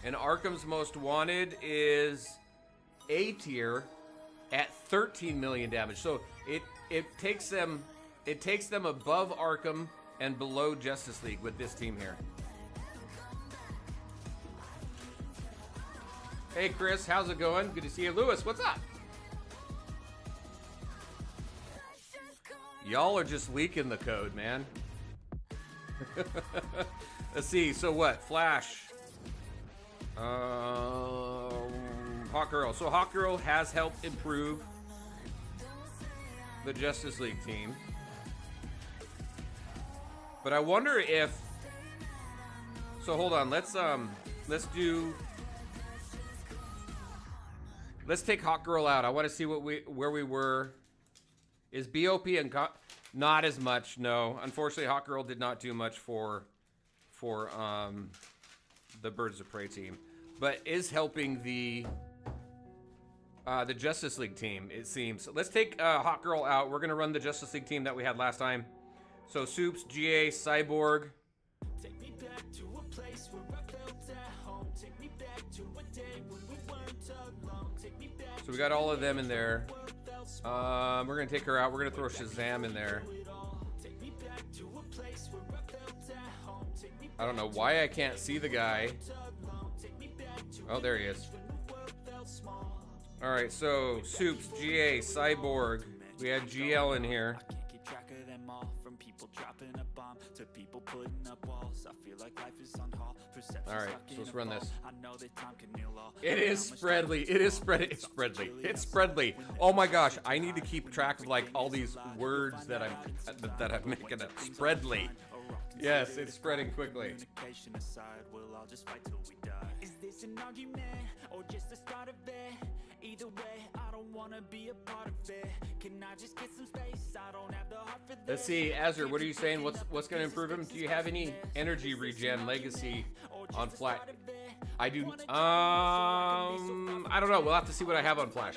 And Arkham's Most Wanted is A tier at 13 million damage. So it takes them above Arkham and below Justice League with this team here. Hey Chris, how's it going? Good to see you. Lewis, what's up? Y'all are just leaking the code, man. Let's see, so what? Flash. Hawkgirl. So Hawkgirl has helped improve the Justice League team. But I wonder if, so hold on, let's take Hawkgirl out. I want to see where we were. Is BOP and not as much? No, unfortunately, Hawkgirl did not do much for the Birds of Prey team, but is helping the Justice League team, it seems. Let's take Hawkgirl out. We're gonna run the Justice League team that we had last time. So Soups, GA, Cyborg. Take me back to a place where I felt at home. Take me back to a day when we weren't alone. Take me back. So we got all of them in there. We're gonna take her out. We're gonna throw Shazam in there. Take me back to a place where I felt at home. Take me I don't know why I can't see the guy. Oh, there he is. All right, so Soups, GA, Cyborg. We had GL in here. I can't keep track of them all. From people dropping a bomb to people putting up walls. I feel like life is on hold. All right, so let's run this. I know that time can heal all. It is Spreadly. It is It's Spreadly. It's Spreadly. Oh my gosh, I need to keep track of like all these words that I'm making up. Spreadly. Yes, it's spreading quickly. Communication aside, we'll all just fight till we die. this an argument or just the start of it? Either way, I don't wanna be a part of it. Can I just get some space? I don't have the heart for this. Let's see, Azure, what are you saying? What's going to improve him? Do you have any energy regen legacy on Flash? I do. I don't know. We'll have to see what I have on Flash.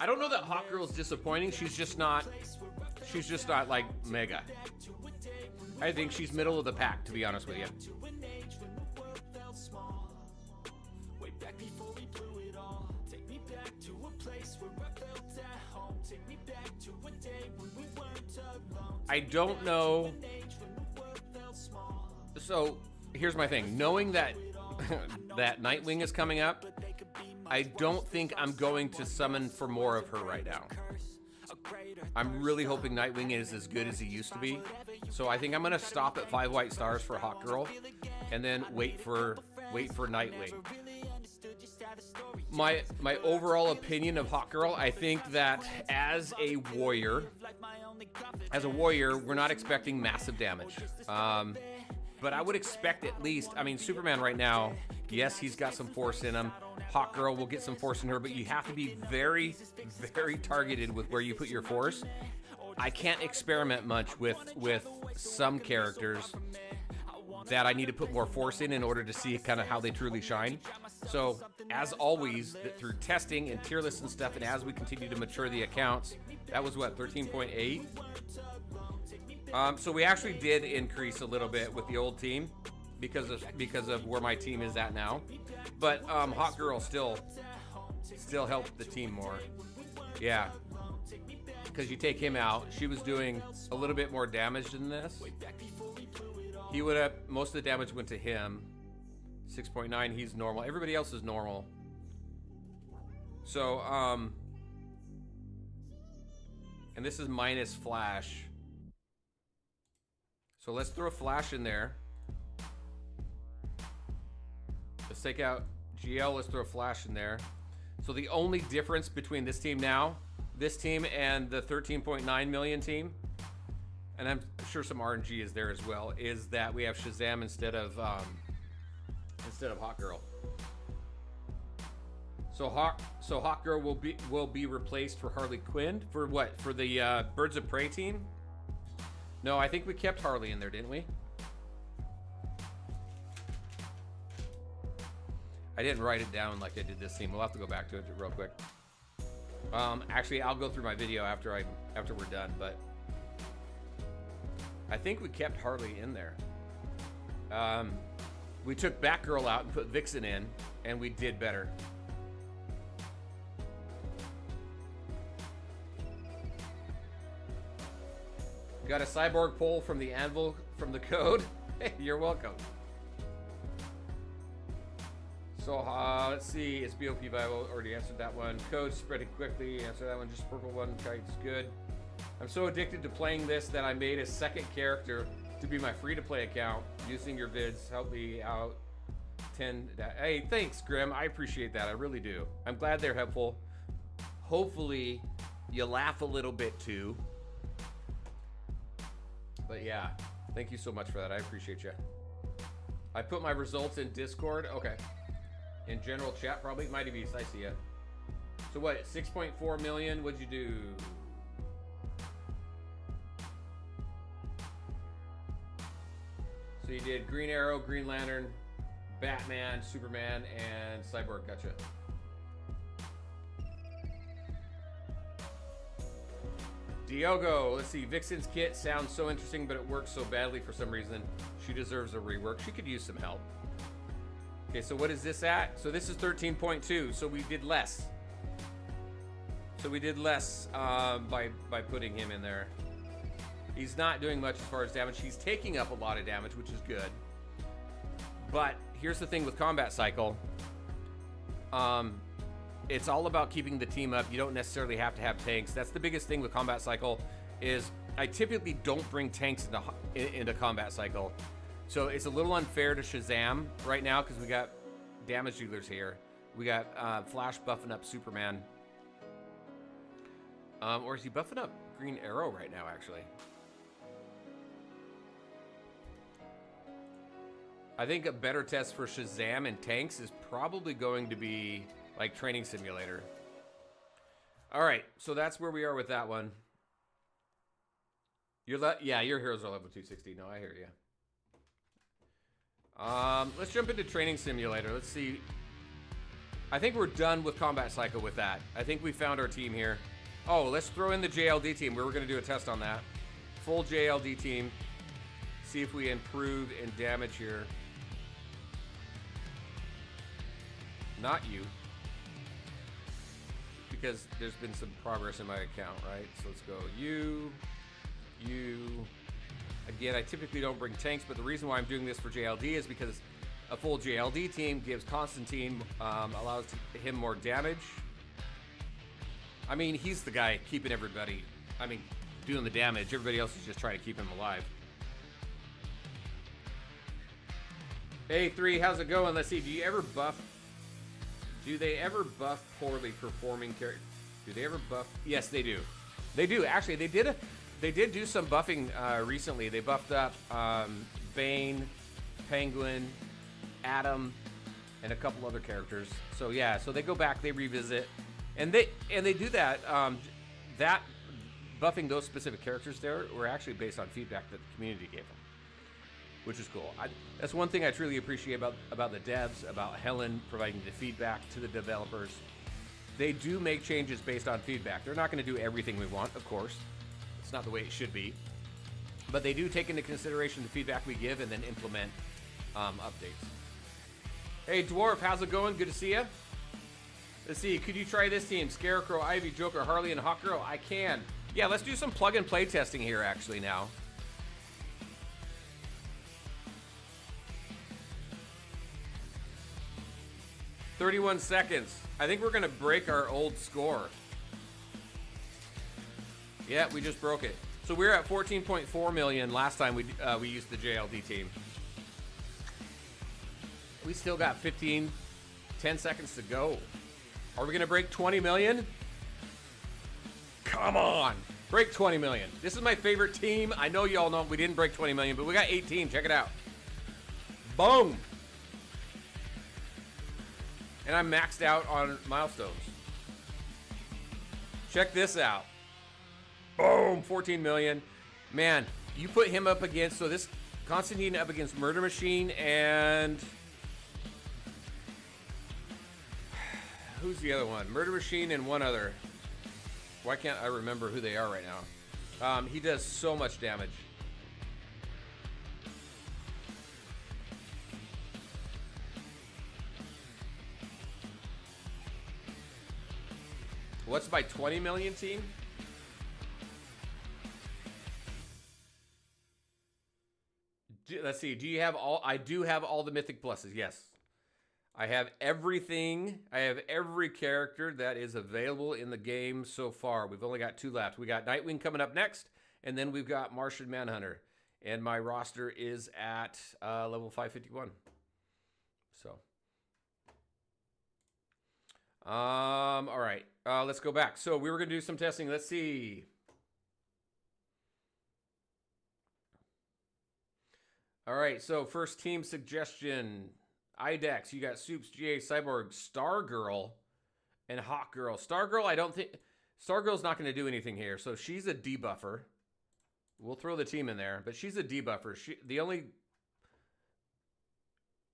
I don't know that Hawkgirl is disappointing. She's just not like mega. I think she's middle of the pack, to be honest with you. I don't know. So here's my thing. Knowing that that Nightwing is coming up, I don't think I'm going to summon for more of her right now. I'm really hoping Nightwing is as good as he used to be. So I think I'm gonna stop at 5 white stars for Hawkgirl, and then wait for Nightwing. My overall opinion of Hawkgirl, I think that as a warrior, we're not expecting massive damage. But I would expect at least, I mean, Superman right now, yes, he's got some force in him. Hawkgirl will get some force in her, but you have to be very, very targeted with where you put your force. I can't experiment much with some characters that I need to put more force in order to see kind of how they truly shine. So, as always, through testing and tier lists and stuff, and as we continue to mature the accounts, that was what, 13.8? So we actually did increase a little bit with the old team because of where my team is at now. But Hawkgirl still helped the team more. Yeah. Because you take him out, she was doing a little bit more damage than this. He would have, most of the damage went to him. 6.9, he's normal. Everybody else is normal. So, and this is minus Flash. So let's throw Flash in there. Let's take out GL, let's throw Flash in there. So the only difference between this team now, this team and the 13.9 million team, and I'm sure some RNG is there as well, is that we have Shazam instead of Hawkgirl. So Hawkgirl will be replaced for Harley Quinn for what? For the Birds of Prey team? No, I think we kept Harley in there, didn't we? I didn't write it down like I did this team. We'll have to go back to it real quick. Actually, I'll go through my video after we're done, but I think we kept Harley in there. We took Batgirl out and put Vixen in, and we did better. Got a cyborg poll from the Anvil from the code. Hey, you're welcome. So let's see, it's BOP Bible, already answered that one. Code spreading quickly, answer that one. Just purple one, kite's good. I'm so addicted to playing this that I made a second character to be my free-to-play account. Using your vids, help me out. 10. Hey, thanks, Grim. I appreciate that. I really do. I'm glad they're helpful. Hopefully, you laugh a little bit too. But yeah, thank you so much for that. I appreciate you. I put my results in Discord. Okay. In general chat, probably. Mighty Beast, I see ya. So what, 6.4 million? What'd you do? So you did Green Arrow, Green Lantern, Batman, Superman, and Cyborg. Gotcha. Diogo, let's see. Vixen's kit sounds so interesting, but it works so badly for some reason. She deserves a rework. She could use some help. Okay, so what is this at? So this is 13.2, so we did less. So we did less by putting him in there. He's not doing much as far as damage. He's taking up a lot of damage, which is good. But here's the thing with Combat Cycle. It's all about keeping the team up. You don't necessarily have to have tanks. That's the biggest thing with Combat Cycle is I typically don't bring tanks into Combat Cycle. So it's a little unfair to Shazam right now because we got damage dealers here. We got Flash buffing up Superman. Or is he buffing up Green Arrow right now, actually? I think a better test for Shazam and tanks is probably going to be like Training Simulator. All right, so that's where we are with that one. Yeah, your heroes are level 260. No, I hear you. Let's jump into Training Simulator. Let's see. I think we're done with Combat Cycle with that. I think we found our team here. Oh, let's throw in the JLD team. We were going to do a test on that. Full JLD team. See if we improve in damage here. Not you. Because there's been some progress in my account, right? So let's go you. Again, I typically don't bring tanks, but the reason why I'm doing this for JLD is because a full JLD team gives Constantine, allows him more damage. I mean, he's the guy keeping everybody, doing the damage. Everybody else is just trying to keep him alive. Hey, 3, how's it going? Let's see, do they ever buff poorly performing characters? Do they ever buff? Yes, they do. They do. Actually, they did do some buffing recently. They buffed up Bane, Penguin, Adam, and a couple other characters. So yeah, so they go back, they revisit, and they do that. That buffing those specific characters there were actually based on feedback that the community gave them, which is cool. That's one thing I truly appreciate about the devs, about Helen providing the feedback to the developers. They do make changes based on feedback. They're not going to do everything we want, of course. It's not the way it should be. But they do take into consideration the feedback we give and then implement updates. Hey, Dwarf, how's it going? Good to see you. Let's see, could you try this team? Scarecrow, Ivy, Joker, Harley, and Hawkgirl? I can. Yeah, let's do some plug and play testing here actually now. "31 seconds. I think we're gonna break our old score. Yeah, we just broke it. So we were at 14.4 million last time we used the JLD team. We still got 10 seconds to go. Are we gonna break 20 million? Come on, break 20 million. This is my favorite team. I know y'all know we didn't break 20 million, but we got 18, check it out. Boom. And I'm maxed out on milestones. Check this out. Boom, 14 million. Man, you put him up against, so this Constantine up against Murder Machine and who's the other one? Murder Machine and one other. Why can't I remember who they are right now? He does so much damage. What's my 20 million team? Let's see. Do you have all? I do have all the mythic pluses. Yes. I have everything. I have every character that is available in the game so far. We've only got 2 left. We got Nightwing coming up next, and then we've got Martian Manhunter. And my roster is at level 551. So. All right. Let's go back. So we were going to do some testing. Let's see. All right, so first team suggestion. IDEX, you got Soups, GA, Cyborg, Stargirl, and Hawkgirl. Stargirl, I don't think... Stargirl's not going to do anything here, so she's a debuffer. We'll throw the team in there, but she's a debuffer.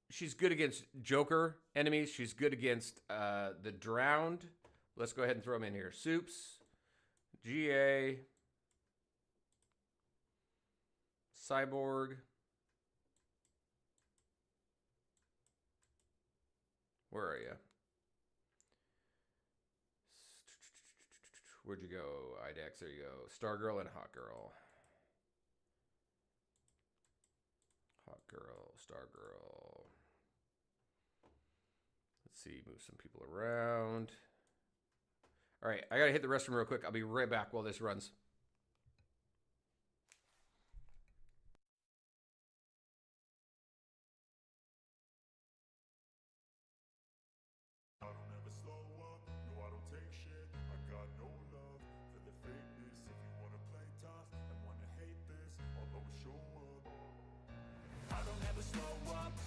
She's good against Joker enemies. She's good against the Drowned. Let's go ahead and throw them in here. Soups, GA, Cyborg. Where are you? Where'd you go? IDEX, there you go. Stargirl and Hawkgirl. Hawkgirl, Stargirl. Let's see, move some people around. All right, I gotta hit the restroom real quick. I'll be right back while this runs.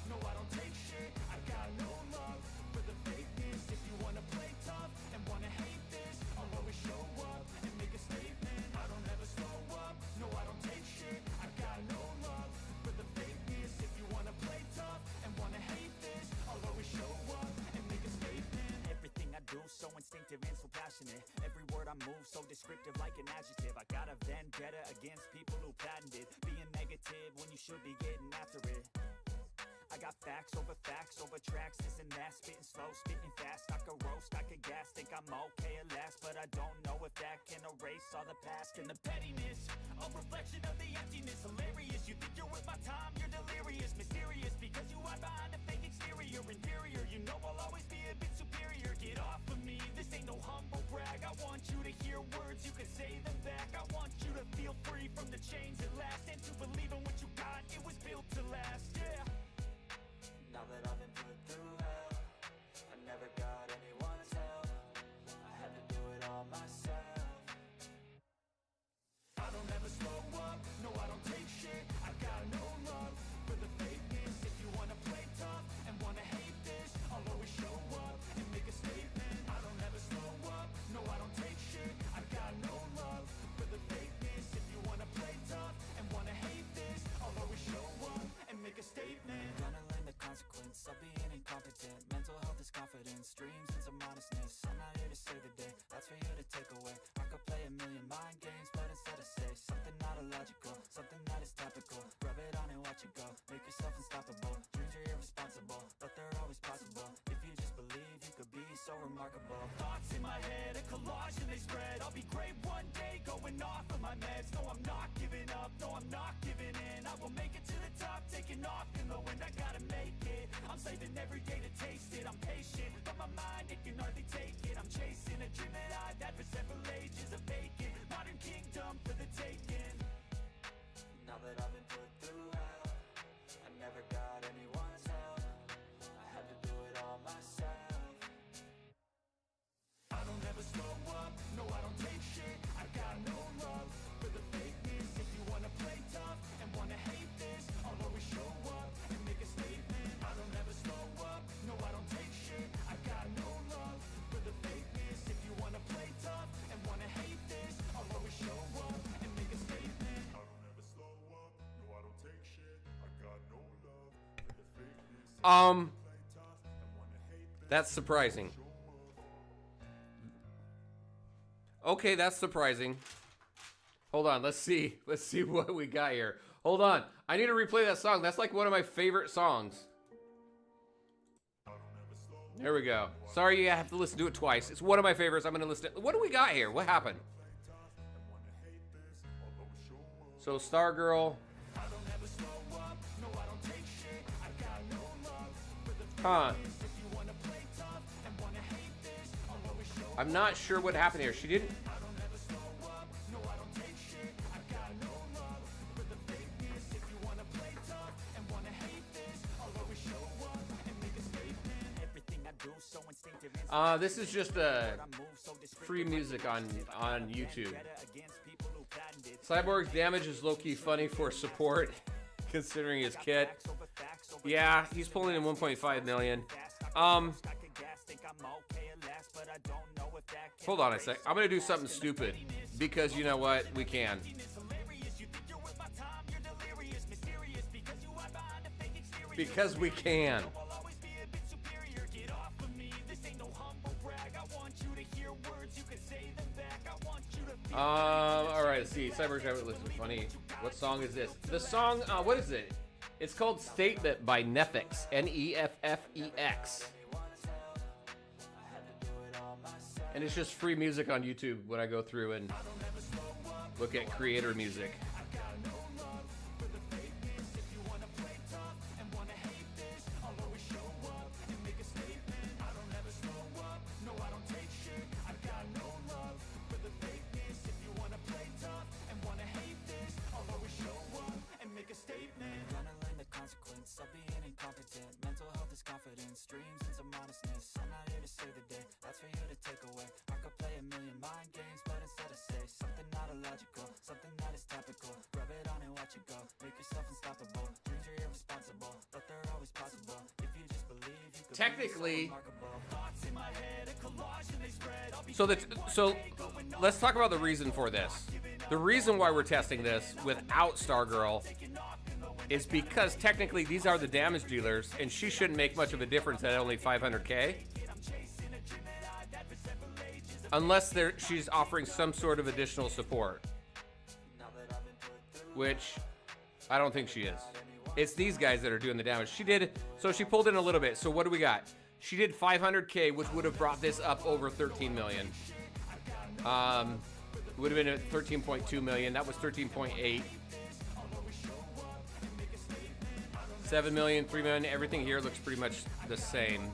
No, passionate. Every word I move so descriptive like an adjective. I got a vendetta against people who patented being negative when you should be getting after it. I got facts over tracks, this and that, spitting slow, spitting fast. I could roast, I could gas, think I'm okay at last, but I don't know if that can erase all the past. And the pettiness, a reflection of the emptiness. Hilarious, you think you're worth my time, you're delirious. Mysterious, because you hide behind a fake exterior. Inferior, you know I'll always be a bit superior. Get off of me, this ain't no humble brag. I want you to hear words, you can say them back. I want you to feel free from the chains at last, and to believe in what you got, it was built to last, yeah. Now that I've been put through hell, I never got anyone's help. I had to do it all myself. I don't ever slow up, no I don't take shit. I got no love for the fakeness. If you wanna play tough and wanna hate this, I'll always show up and make a statement. I don't ever slow up, no I don't take shit. I got no love for the fakeness. If you wanna play tough and wanna hate this, I'll always show up and make a statement. Gonna learn the consequence of being incompetent. Mental health is confidence, dreams and some modestness. I'm not here to save the day, that's for you to take away. I could play a million mind games, but instead I say something not illogical, something that is topical. Rub it on and watch it go, make yourself unstoppable. Dreams are irresponsible, but they're always possible. If you just believe, you could be so remarkable. Thoughts in my head, a collage and they spread. I'll be great one day, going off of my meds. No, I'm not giving up, no, I'm not giving in. I will make it to the top, taking off in the wind. I gotta make it, I'm saving every day to taste it. I'm patient, but my mind, it can hardly take it. I'm chasing a dream that I've had for several ages. A vacant, modern kingdom for the taking. Now that I've been put through hell, I never got anyone's help. I had to do it all myself. I don't ever slow up, no I don't take shit. I got no love for the fakeness. If you wanna play tough and wanna hate this, I'll always show up and make a statement. I don't ever slow up, no I don't take shit. I got no love for the fakeness. If you wanna play tough and wanna hate this, I'll always show up and make a statement. I don't ever slow up, no I don't take shit. I got no love for the fakeness. That's surprising. Okay, that's surprising. Hold on, let's see what we got here. Hold on, I need to replay that song. That's like one of my favorite songs. There we go. Sorry, I have to listen to it twice. It's one of my favorites. I'm gonna listen to. What do we got here? What happened? So Stargirl. Huh. I'm not sure what happened here. She didn't. This is just free music on YouTube. Cyborg's damage is low-key funny for support, considering his kit. Yeah, he's pulling in 1.5 million. Hold on a sec. I'm gonna do something stupid because you know what? We can. Because we can. All right, let's see. Cyber's have it listed. Funny. What song is this? The song, what is it? It's called Statement by Neffix. Neffex. And it's just free music on YouTube when I go through and look at creator music. Dreams and some honestness. I'm not here to save the day, that's for you to take away. I could play a million mind games, but instead I say something not illogical, something that is topical. Rub it on and watch it go, make yourself unstoppable. Dreams are irresponsible, but they're always possible. If you just believe, you could technically. So let's talk about the reason for this. The reason why we're testing this without Stargirl is because technically these are the damage dealers, and she shouldn't make much of a difference at only 500K. Unless she's offering some sort of additional support. Which I don't think she is. It's these guys that are doing the damage. So she pulled in a little bit. So what do we got? She did 500K, which would have brought this up over 13 million. It would have been at 13.2 million. That was 13.8. 7 million, 3 million. Everything here looks pretty much the same.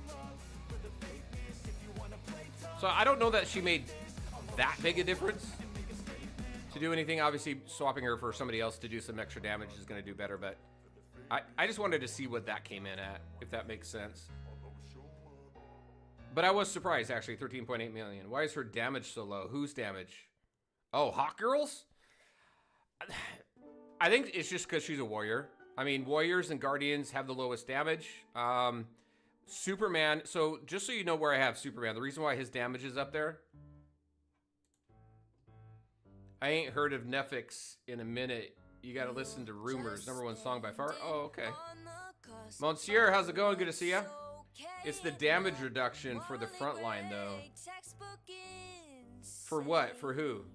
So I don't know that she made that big a difference to do anything. Obviously, swapping her for somebody else to do some extra damage is going to do better, but I just wanted to see what that came in at, if that makes sense. But I was surprised, actually, 13.8 million. Why is her damage so low? Whose damage? Oh, Hawkgirl's? I think it's just because she's a warrior. I mean, warriors and guardians have the lowest damage. Superman, so just so you know where I have Superman, the reason why his damage is up there, I ain't heard of Netflix in a minute. You gotta listen to Rumors, #1 song by far. Oh, okay. Monsieur, how's it going? Good to see ya. It's the damage reduction for the front line, though. For what? For who?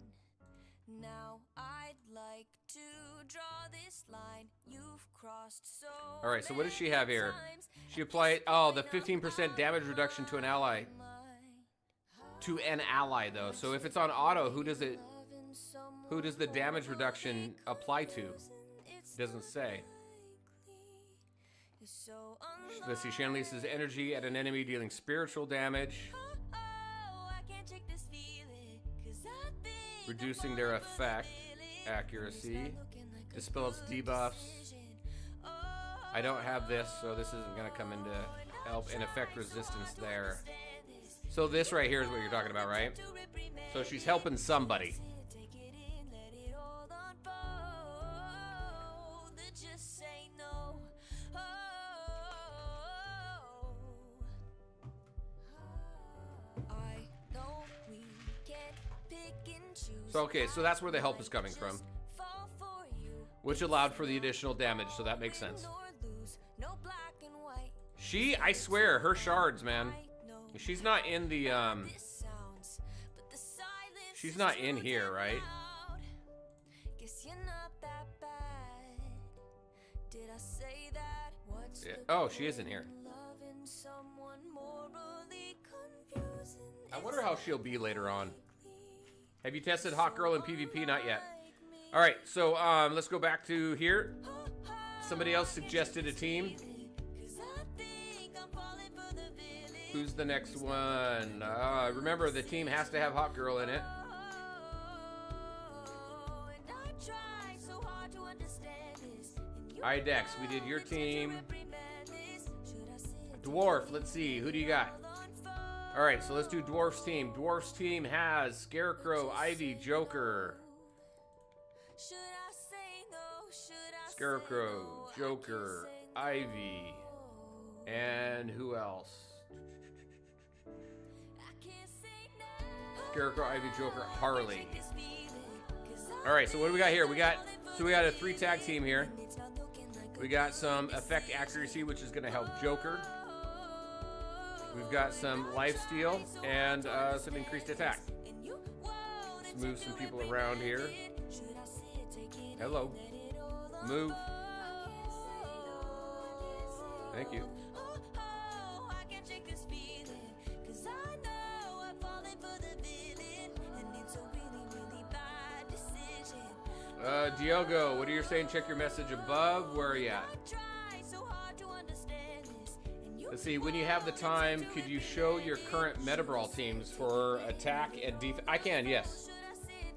Now I'd like to draw this line. You've crossed so all right, so what does she have here? She applied, oh, the 15% damage reduction to an ally. To an ally, though. So if it's on auto, who does the damage reduction apply to? Doesn't say. Let's see, she unleashes energy at an enemy dealing spiritual damage, reducing their effect accuracy, dispels debuffs. I don't have this, so this isn't going to come into help, and effect resistance there. So this right here is what you're talking about, right? So she's helping somebody. So, okay, so that's where the help is coming from, which allowed for the additional damage, so that makes sense. I swear, her shards, man. She's not in the, she's not in here, right? Yeah. Oh, she is in here. I wonder how she'll be later on. Have you tested Hawkgirl in PvP? Not yet. All right, so let's go back to here. Somebody else suggested a team. Who's the next one? Remember, the team has to have Hawkgirl in it. Idex, we did your team. Dwarf, let's see. Who do you got? All right, so let's do Dwarf's team. Dwarf's team has Scarecrow, Ivy, Joker. Scarecrow, Joker, Ivy, and who else? Scarecrow, Ivy, Joker, Harley. All right, so what do we got here? We got a 3-tag team here. We got some effect accuracy, which is going to help Joker. We've got some lifesteal and some increased attack. Let's move some people around here. Hello. Move. Thank you. Diogo, what are you saying? Check your message above. Where are you at? Let's see, when you have the time, could you show your current Meta Brawl teams for attack and defense? I can, yes.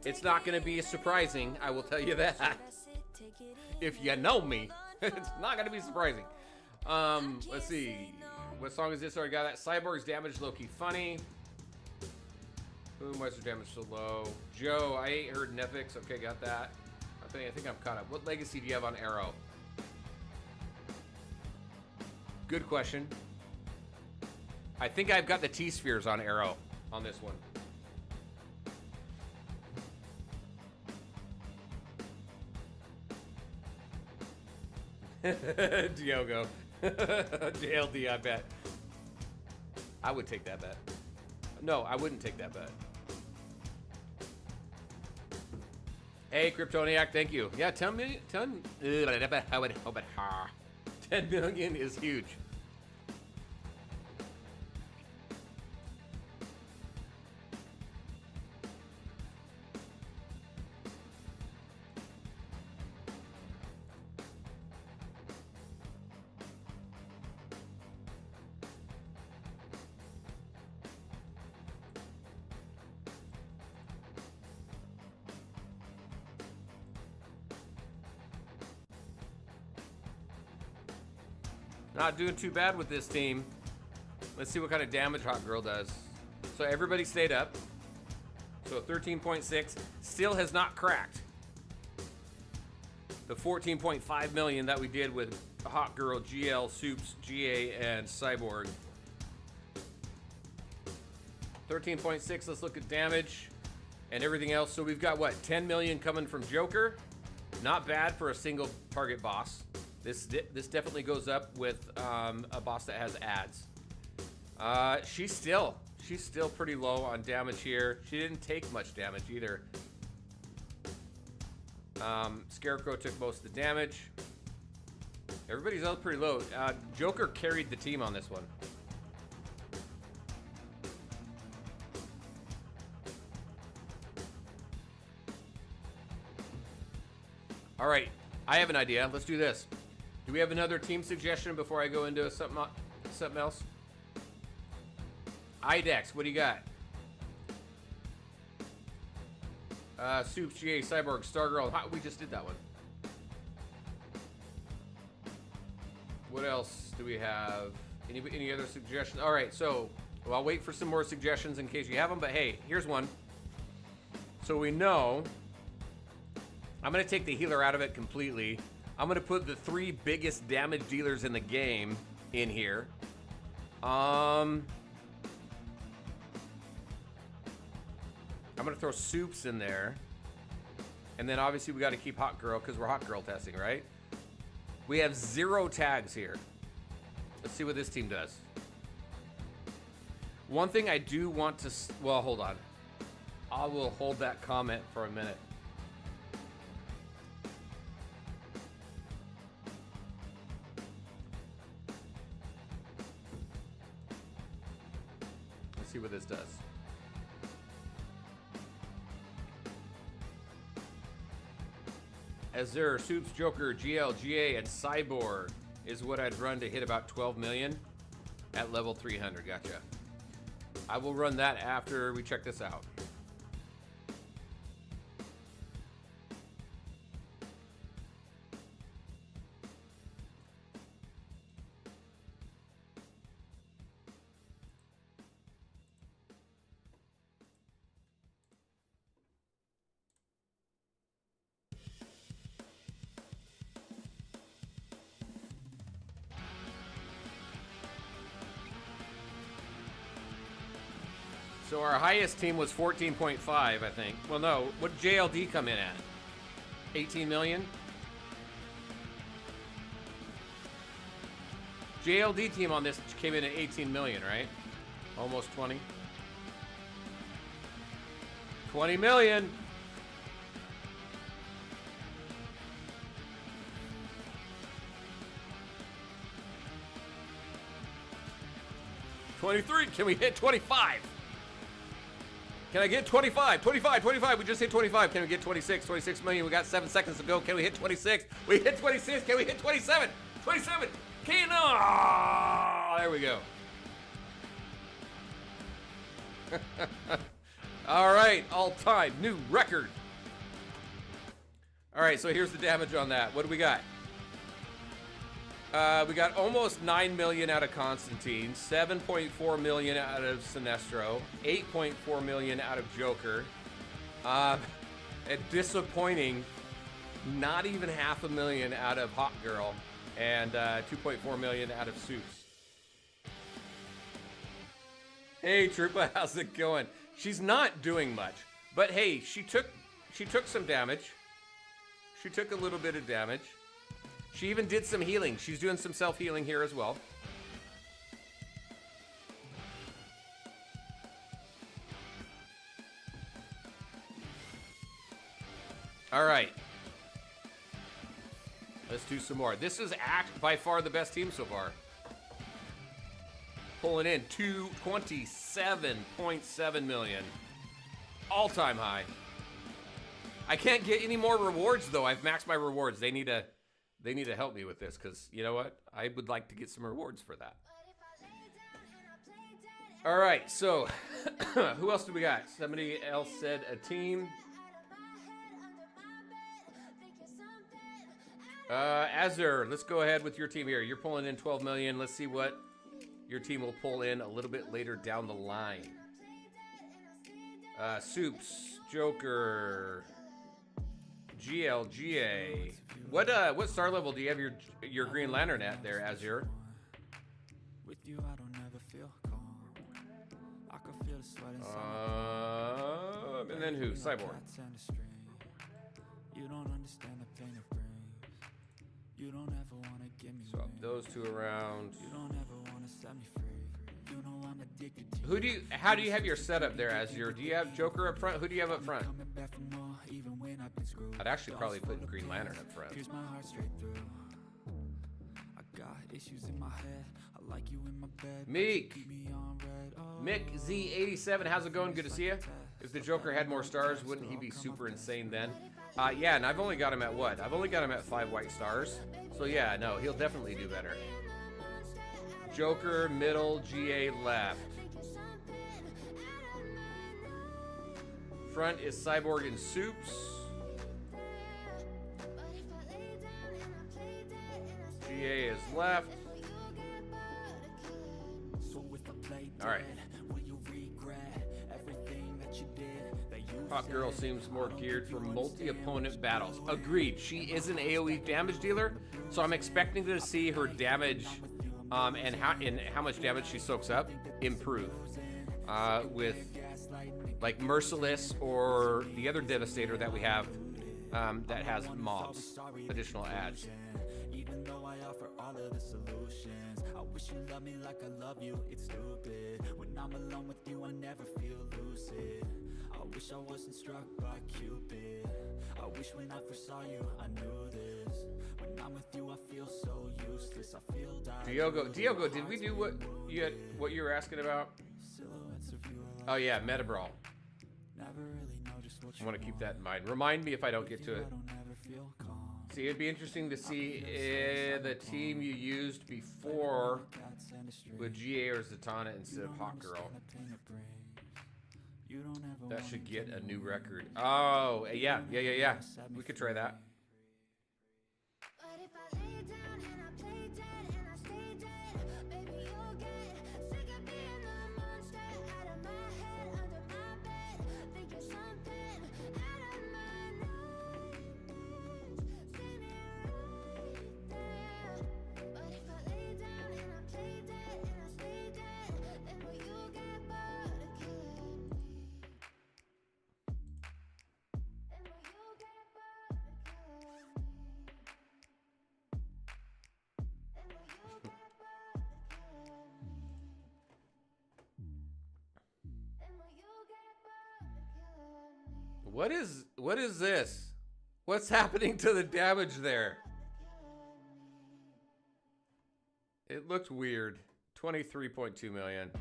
It's not going to be surprising, I will tell you that. If you know me, it's not going to be surprising. Let's see. What song is this? I got that. Cyborg's damage low-key funny. Boom, why's your damage so low? Joe, I ain't heard Netflix. Okay, got that. I think I'm caught up. What legacy do you have on Arrow? Good question. I think I've got the T-Spheres on Arrow on this one. Diogo. JLD, I bet. I would take that bet. No, I wouldn't take that bet. Hey, Kryptoniac, thank you. Yeah, 10 million, 10 million is huge. Not doing too bad with this team. Let's see what kind of damage Hawkgirl does. So everybody stayed up. So 13.6 still has not cracked the 14.5 million that we did with Hawkgirl, GL, Soups, GA, and Cyborg. 13.6, let's look at damage and everything else. So we've got what, 10 million coming from Joker. Not bad for a single target boss. This definitely goes up with a boss that has ads. She's still pretty low on damage here. She didn't take much damage either. Scarecrow took most of the damage. Everybody's else pretty low. Joker carried the team on this one. All right, I have an idea. Let's do this. Do we have another team suggestion before I go into something else? IDEX, what do you got? Soups, GA, Cyborg, Stargirl. We just did that one. What else do we have? Any other suggestions? All right, so well, I'll wait for some more suggestions in case you have them. But hey, here's one. So we know I'm going to take the healer out of it completely. I'm going to put the 3 biggest damage dealers in the game in here. I'm going to throw Soups in there. And then obviously we got to keep Hawkgirl because we're Hawkgirl testing, right? We have 0 tags here. Let's see what this team does. One thing I do want to... Well, hold on. I will hold that comment for a minute. See what this does. Azure, Soups, Joker, GL, GA, and Cyborg is what I'd run to hit about 12 million at level 300. Gotcha. I will run that after we check this out. So our highest team was 14.5, I think. Well, no. What did JLD come in at? 18 million? JLD team on this came in at 18 million, right? Almost 20. 20 million. $23. Can we hit 25? Can I get 25? 25. We just hit 25. Can we get 26? 26 million. We got 7 seconds to go. Can we hit 26? We hit 26. Can we hit 27? 27. Can there we go. All right, all-time new record. All right, so here's the damage on that. What do we got? We got almost 9 million out of Constantine, 7.4 million out of Sinestro, 8.4 million out of Joker, a disappointing not even 500,000 out of Hawkgirl, and 2.4 million out of Soups. Hey Troopa, how's it going? She's not doing much, but hey, she took some damage. She took a little bit of damage. She even did some healing. She's doing some self-healing here as well. All Let's do some more. This is by far the best team so far. Pulling in 227.7 million. All-time high. I can't get any more rewards though. I've maxed my rewards. They need to help me with this because you know what? I would like to get some rewards for that. All right, so who else do we got? Somebody else said a team. Azur, let's go ahead with your team here. You're pulling in 12 million. Let's see what your team will pull in a little bit later down the line. Soups, Joker, GLGA. What star level do you have your Green Lantern at there, Azur? With you, I don't ever feel calm. I can feel the sweat inside. And then who? Cyborg. You don't understand the pain it brings. You don't ever want to give me Swap those two around. You don't ever want to set me free. You know I'm addicted to How do you have your setup there, Azure? Do you have Joker up front? Who do you have up front? I'd actually probably put Green Lantern up front. Here's my heart straight through. I got issues in my head. I like you in my bed. Meek. Keep me on red. Oh, Mick Z87, how's it going? Good to see you. If the Joker had more stars, wouldn't he be super insane then? Yeah, and I've only got him at what? I've only got him at 5 white stars. So yeah, no, he'll definitely do better. Joker, middle, GA, left. Front is Cyborg and Soups. GA is left. All right. Hawkgirl seems more geared for multi-opponent battles. Agreed. She is an AoE damage dealer, so I'm expecting to see her damage and how much damage she soaks up improve with like Merciless or the other Devastator that we have that has mobs, additional adds. Even though I offer all of the solutions, I wish you loved me like I love you. It's stupid. When I'm alone with you, I never feel lucid. I wish I wasn't struck by Cupid. I wish when I first saw you, I knew this. When I'm with you, I feel so useless. I feel Diogo, did we do what you were asking about? Oh yeah, Meta Brawl. I want to keep that in mind. Remind me if I don't get to it. See, it'd be interesting to see the team you used before with GA or Zatanna instead of Hawkgirl. That should get a new record. Oh, yeah. We could try that. What is this? What's happening to the damage there? It looked weird. 23.2 million.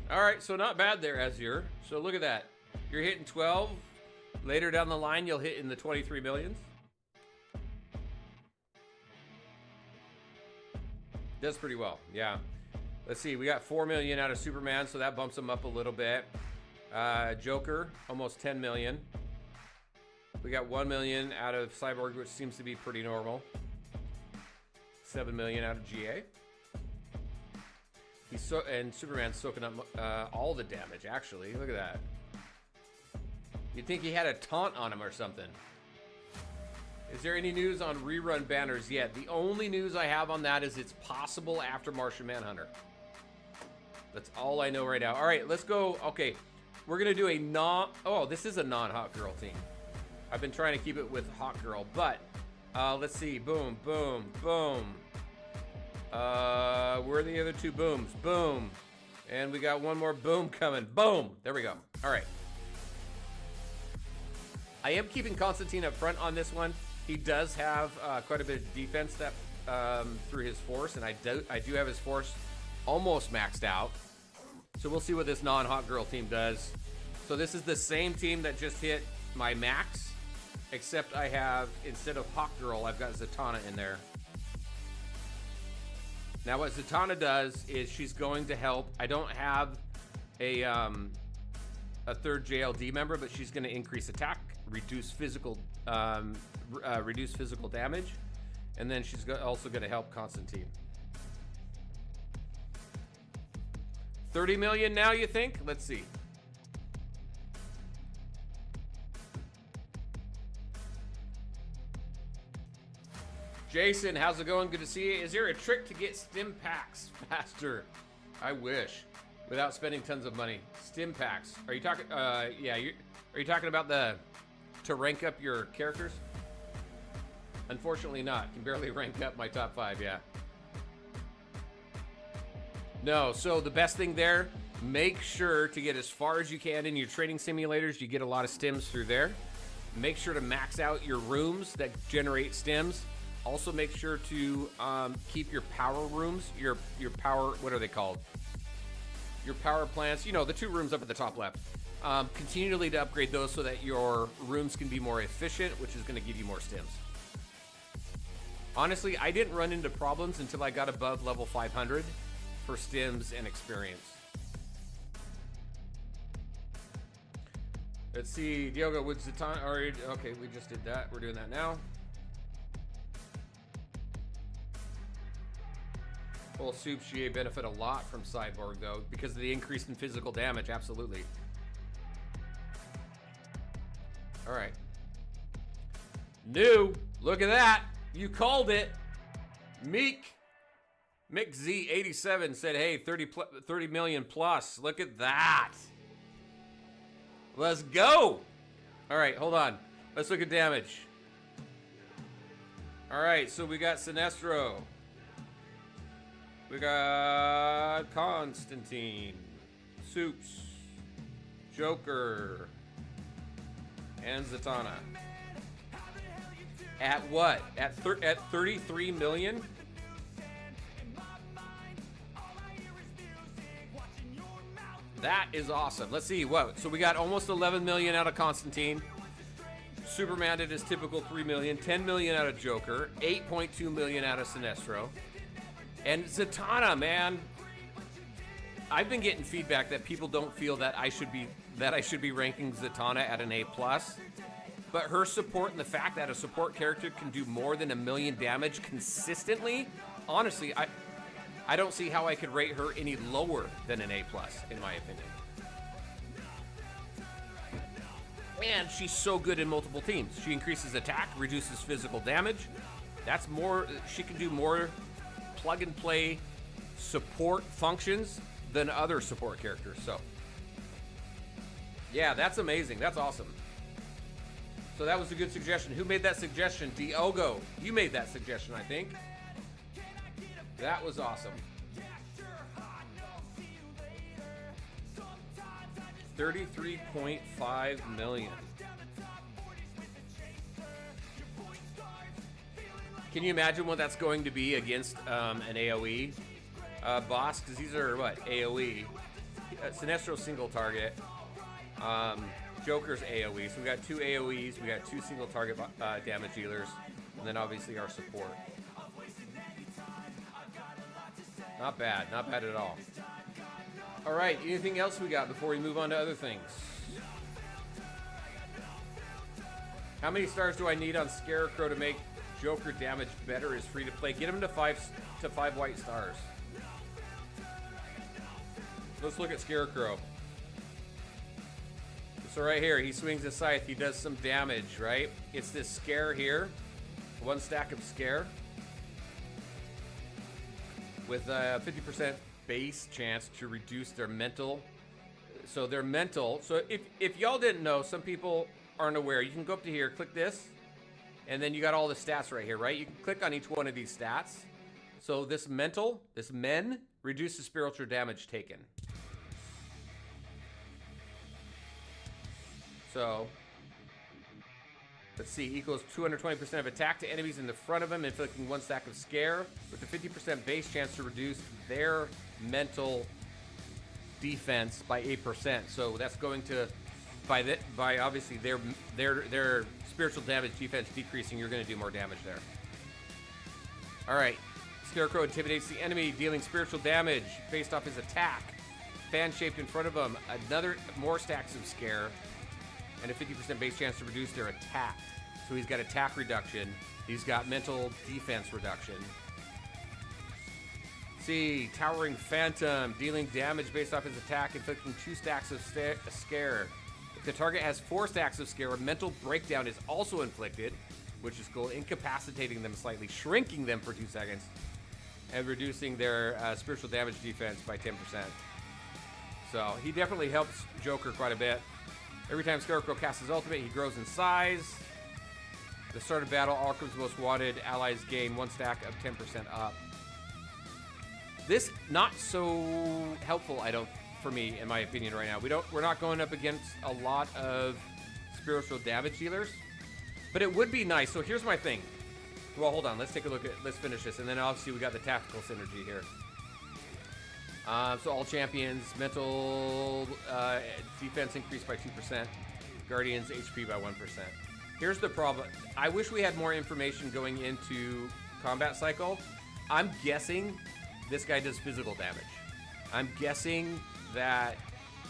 All right, so not bad there, Azure. So look at that. You're hitting 12. Later down the line, you'll hit in the 23 millions. Does pretty well, yeah. Let's see, we got 4 million out of Superman, so that bumps him up a little bit. Joker, almost 10 million. We got 1 million out of Cyborg, which seems to be pretty normal. 7 million out of GA. And Superman's soaking up all the damage, actually. Look at that. You'd think he had a taunt on him or something. Is there any news on rerun banners yet? The only news I have on that is it's possible after Martian Manhunter. That's all I know right now. All right, let's go. Okay, we're going to do a this is a non-Hawkgirl team. I've been trying to keep it with Hawkgirl, but let's see. Boom, boom, boom. Where are the other two booms? Boom. And we got one more boom coming. Boom. There we go. All right. I am keeping Constantine up front on this one. He does have quite a bit of defense that through his force, and I do have his force almost maxed out. So we'll see what this non-Hawkgirl team does. So this is the same team that just hit my max, except I have, instead of Hawkgirl, I've got Zatanna in there. Now what Zatanna does is she's going to help. I don't have a third JLD member, but she's going to increase attack, reduce physical damage, and then she's also going to help Constantine. 30 million now, you think? Let's see. Jason, how's it going? Good to see you. Is there a trick to get stim packs faster? I wish, without spending tons of money. Stim packs. Are you talking? Yeah. Are you talking about to rank up your characters? Unfortunately, not. Can barely rank up my top 5. Yeah. No. So the best thing there, make sure to get as far as you can in your training simulators. You get a lot of stims through there. Make sure to max out your rooms that generate stims. Also, make sure to keep your power rooms, your power, what are they called? Your power plants, you know, the 2 rooms up at the top left. Continually to upgrade those so that your rooms can be more efficient, which is going to give you more stims. Honestly, I didn't run into problems until I got above level 500 for stims and experience. Let's see, Diogo, would Zatanna already, okay, we just did that. We're doing that now. Full Soup Chie benefit a lot from Cyborg, though, because of the increase in physical damage. Absolutely. All right. New. Look at that. You called it. Mick Z87 said, hey, 30 million plus. Look at that. Let's go. All right, hold on. Let's look at damage. All right, so we got Sinestro. We got Constantine, Soups, Joker, and Zatanna. At what? At 33 million? That is awesome. Let's see what. So we got almost 11 million out of Constantine. Superman did his typical 3 million. 10 million out of Joker. 8.2 million out of Sinestro. And Zatanna, man, I've been getting feedback that people don't feel that I should be ranking Zatanna at an A+. But her support and the fact that a support character can do more than 1 million damage consistently, honestly, I don't see how I could rate her any lower than an A+, in my opinion. And she's so good in multiple teams. She increases attack, reduces physical damage. That's more, she can do more plug and play support functions than other support characters. So yeah, that's amazing. That's awesome. So that was a good suggestion. Who made that suggestion? Diogo. You made that suggestion, I think. That was awesome. 33.5 million. Can you imagine what that's going to be against an AoE boss? Because these are, what, AoE. Sinestro's single target. Joker's AoE. So we got 2 AoEs. We got 2 single target damage dealers. And then obviously our support. Not bad. Not bad at all. All right. Anything else we got before we move on to other things? How many stars do I need on Scarecrow to make Joker damage better? Is free to play. Get him to 5 white stars. Let's look at Scarecrow. So right here, he swings his scythe. He does some damage, right? It's this scare here. 1 stack of scare. With a 50% base chance to reduce their mental. So their mental. So if y'all didn't know, some people aren't aware. You can go up to here, click this. And then you got all the stats right here, right? You can click on each one of these stats. So this mental, this men, reduces spiritual damage taken. So Let's see, equals 220% of attack to enemies in the front of him, inflicting 1 stack of scare, with a 50% base chance to reduce their mental defense by 8%. So that's going to, by obviously their spiritual damage defense decreasing, you're going to do more damage there. All right, Scarecrow intimidates the enemy, dealing spiritual damage based off his attack. Fan shaped in front of him, more stacks of scare, and a 50% base chance to reduce their attack. So he's got attack reduction. He's got mental defense reduction. See, Towering Phantom, dealing damage based off his attack, inflicting 2 stacks of scare. If the target has 4 stacks of scare, a mental breakdown is also inflicted, which is cool, incapacitating them slightly, shrinking them for 2 seconds, and reducing their spiritual damage defense by 10%. So he definitely helps Joker quite a bit. Every time Scarecrow casts his ultimate, he grows in size. At the start of battle, Arkham's Most Wanted allies gain 1 stack of 10% up. This not so helpful, for me, in my opinion, right now. We're not going up against a lot of spiritual damage dealers, but it would be nice. So here's my thing. Well, hold on. Let's finish this, and then obviously we got the tactical synergy here. So all champions, mental defense increased by 2%. Guardians HP by 1%. Here's the problem. I wish we had more information going into combat cycle. I'm guessing this guy does physical damage. I'm guessing that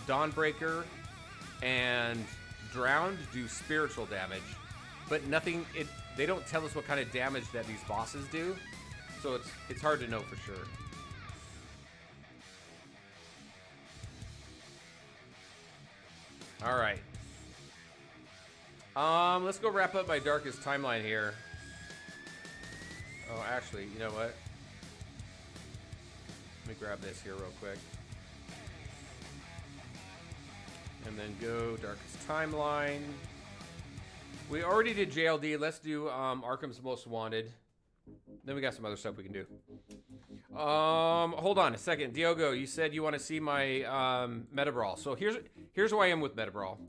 Dawnbreaker and Drowned do spiritual damage, but nothing. They don't tell us what kind of damage that these bosses do, so it's hard to know for sure. All right. Let's go wrap up my darkest timeline here. Oh, actually, you know what? Let me grab this here real quick. And then go darkest timeline. We already did JLD. Let's do Arkham's Most Wanted. Then we got some other stuff we can do. Hold on a second. Diogo, you said you want to see my Meta Brawl. So here's who I am with Meta Brawl.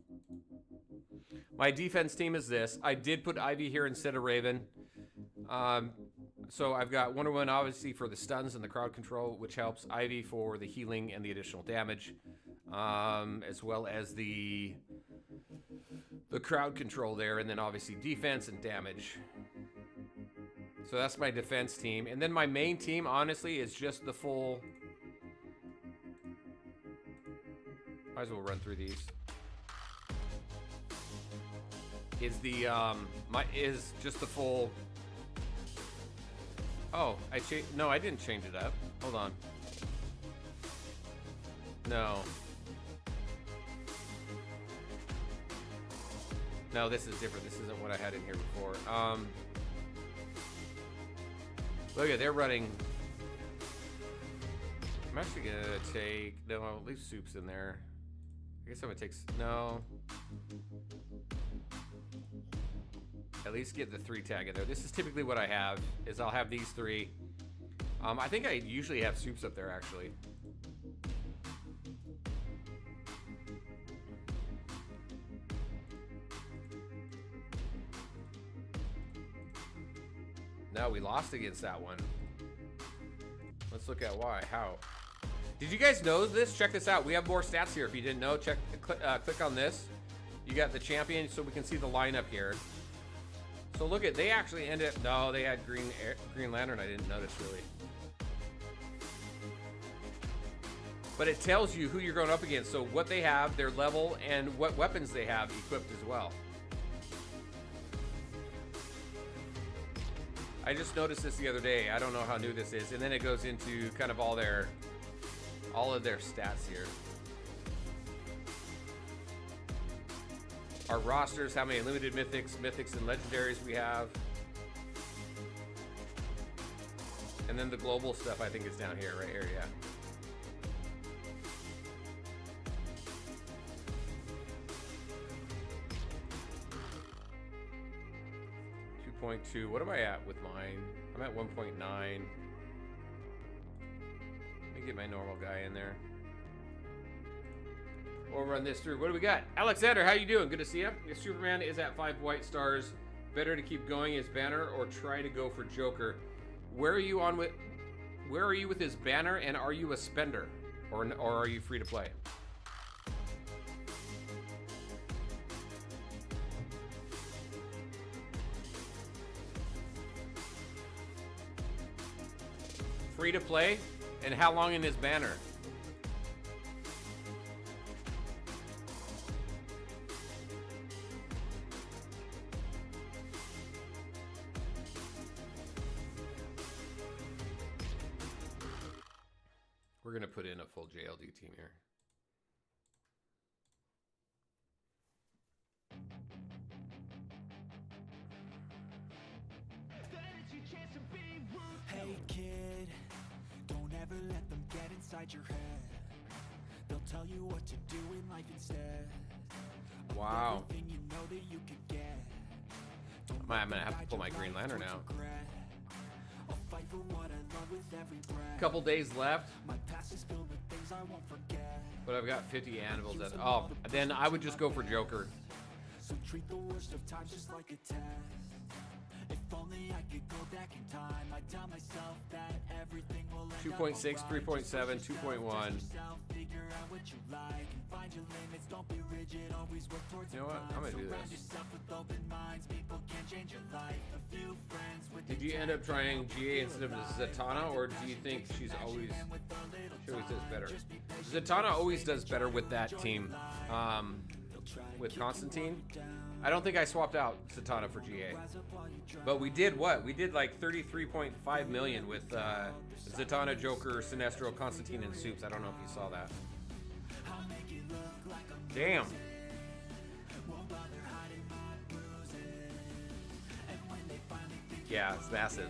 My defense team is this. I did put Ivy here instead of Raven. So I've got Wonder Woman obviously for the stuns and the crowd control, which helps. Ivy for the healing and the additional damage, as well as the crowd control there, and then obviously defense and damage. So that's my defense team. And then my main team, honestly, is just the full... Might as well run through these. Is just the full... Oh, no, I didn't change it up. Hold on. No. No, this is different. This isn't what I had in here before. Look at, they're running. I'm actually gonna take, no, I'll leave Soup's in there. I guess I'm gonna take, no. At least get the 3 tag in there. This is typically what I have, is I'll have these 3. I think I usually have Soup's up there, actually. No, we lost against that one. Let's look at why. How? Did you guys know this? Check this out. We have more stats here. If you didn't know, click on this. You got the champion, so we can see the lineup here. So look at, they actually ended up, no, they had Green Lantern. I didn't notice really. But it tells you who you're going up against. So what they have, their level, and what weapons they have equipped as well. I just noticed this the other day. I don't know how new this is. And then it goes into kind of all of their stats here. Our rosters, how many limited mythics, and legendaries we have. And then the global stuff I think is down here, right here, yeah. What am I at with mine? I'm at 1.9. Let me get my normal guy in there. We'll run this through. What do we got? Alexander, how you doing? Good to see you. Superman is at 5 white stars. Better to keep going as Banner or try to go for Joker. Where are you on with? Where are you with his Banner, and are you a spender, or are you free to play? Free to play, and how long in his Banner? We're gonna put in a full JLD team here. Hey kid, don't ever let them get inside your head. They'll tell you what to do in life instead. Of Wow. everything you know that you could get. Don't I'm gonna let have to them pull my guide Green your Lantern life out. towards regret. I'll fight for what I love with every breath. Couple days left, My past is filled with things I won't forget. but I've got 50 anvils. Oh, then I would just go for Joker. So treat the worst of times just like a test. If only I could go back in time, I'd tell myself that everything will end 2.6, up 3.7, 2.1. Figure out what you like and find your limits. Don't be rigid, always work towards You know what? I'm gonna do Surround this. yourself with open minds. People can change your life. A few friends with Did you end up trying GA instead of Zatanna, or do you think she always does better? Zatanna always does better with that team. With Constantine, I don't think I swapped out Zatanna for GA, but we did what? We did like 33.5 million with Zatanna, Joker, Sinestro, Constantine, and Soups. I don't know if you saw that. Damn. Yeah, it's massive.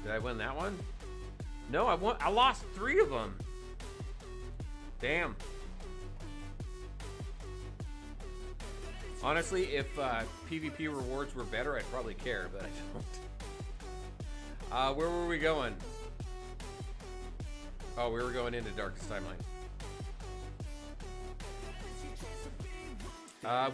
Did I win that one? No, I lost 3 of them. Damn. Honestly, if PvP rewards were better, I'd probably care, but I don't. Where were we going? Oh, we were going into Darkest Timeline.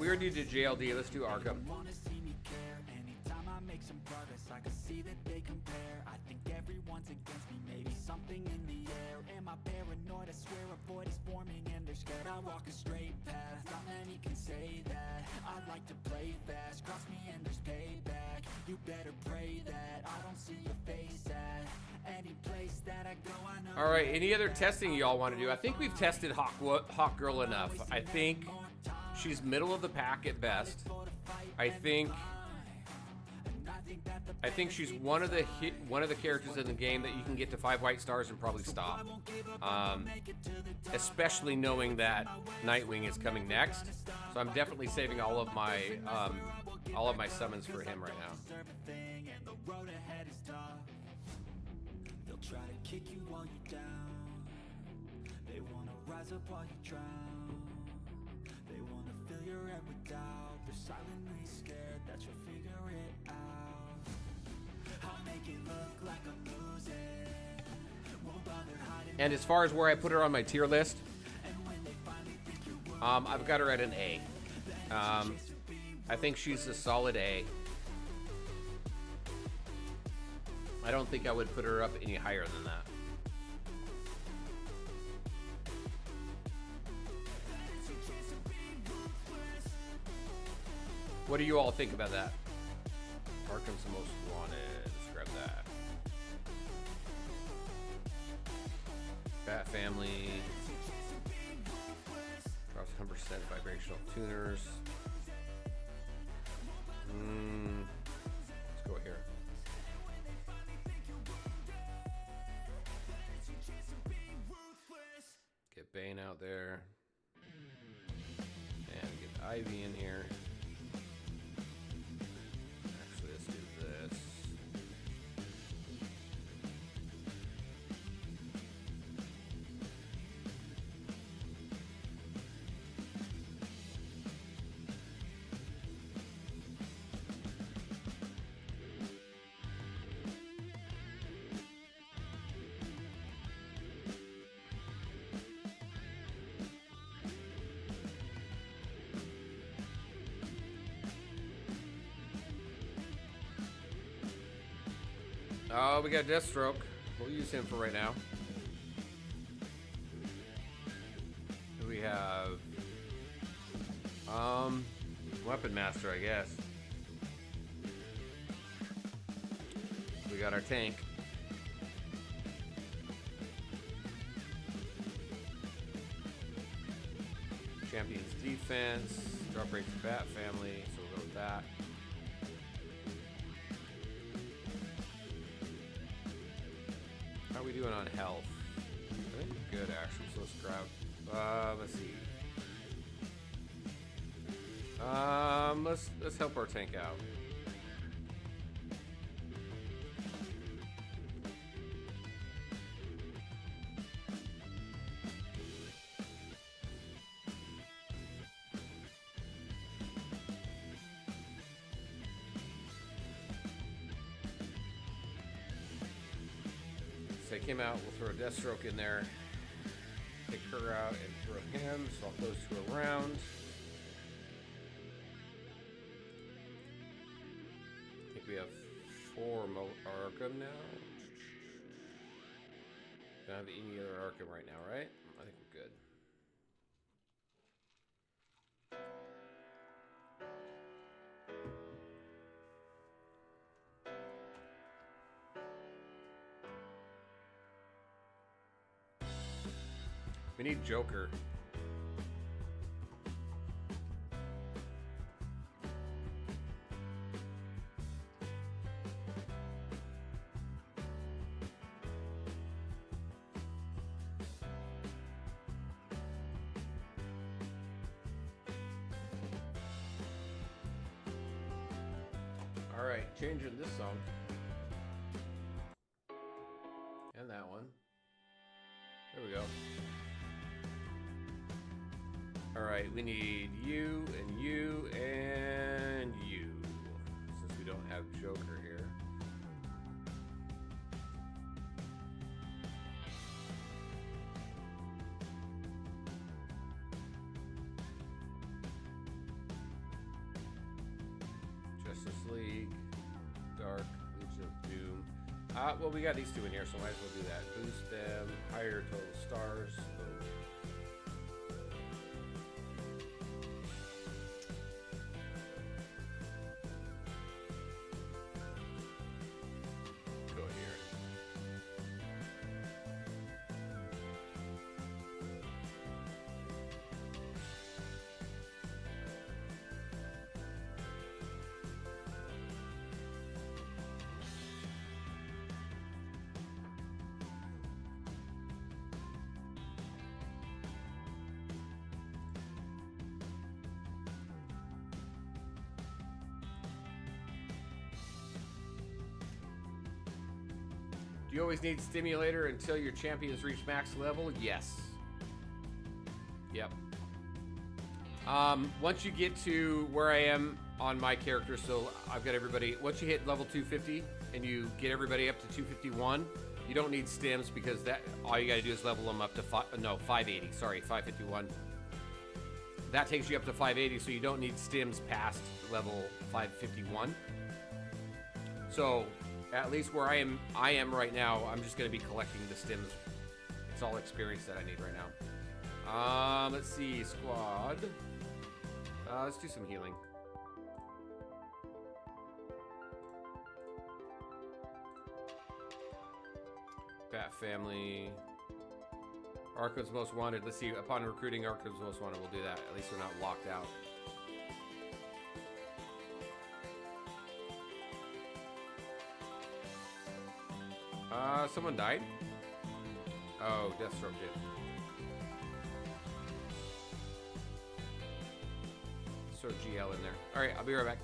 We already did JLD. Let's do Arkham. Wanna see me care. Anytime I make some progress, I can see that they compare. I think everyone's against me, maybe something in the air. Am I paranoid? I swear a void is forming and they're scared. I walk a straight path, not many can say that. I like to play fast, cross me and there's payback. You better pray that I don't see your face at any place that I go. I know. All right, any other testing y'all want to do? I think we've tested Hawkgirl enough. I think she's middle of the pack at best. I think she's one of the characters in the game that you can get to 5 white stars and probably stop. Especially knowing that Nightwing is coming next, so I'm definitely saving all of my summons for him right now. They'll try to kick you while you're down. They wanna rise up while you drown. They wanna fill your head with doubt. They're silently scared that you'll figure it out. I'll make it look like I'm losing. Won't bother hiding. And as far as where I put her on my tier list, I've got her at an A. I think she's a solid A. I don't think I would put her up any higher than that. What do you all think about that? Arkham's the most wanted. Let's grab that. Bat Family. Drops 100% vibrational tuners. Let's go here. Get Bane out there. And get Ivy in here. Actually, let's do this. Oh, we got Deathstroke. We'll use him for right now. Who we have? Weapon Master, I guess. We got our tank. Champions defense. Drop rate for Bat Family, so we'll go with that. How are we doing on health? I think we're good actually, so let's grab let's see. Let's help our tank out. Take him out, we'll throw a Deathstroke in there. Take her out and throw him, swap those two around. I think we have 4 Arkham now. Don't have any other Arkham right now, right? I think we're good. We need Joker. All right, changing this song. And that one. There we go. Alright, we need you and you and you. Since we don't have Joker here. Justice League, Dark, Legion of Doom. Well, we got these two in here, so might as well do that. Boost them, higher total stars. Do you always need Stimulator until your champions reach max level? Yes. Yep. Once you get to where I am on my character, so I've got everybody, once you hit level 250 and you get everybody up to 251, you don't need stims because that all you gotta do is level them up to 580, sorry, 551. That takes you up to 580, so you don't need stims past level 551. So at least where I am right now, I'm just gonna be collecting the stims. It's all experience that I need right now. Let's see, squad. Let's do some healing. Bat Family. Arkham's Most Wanted. Let's see, upon recruiting Arkham's Most Wanted, we'll do that. At least we're not locked out. Someone died? Oh, Deathstroke did. Let's throw GL in there. Alright, I'll be right back.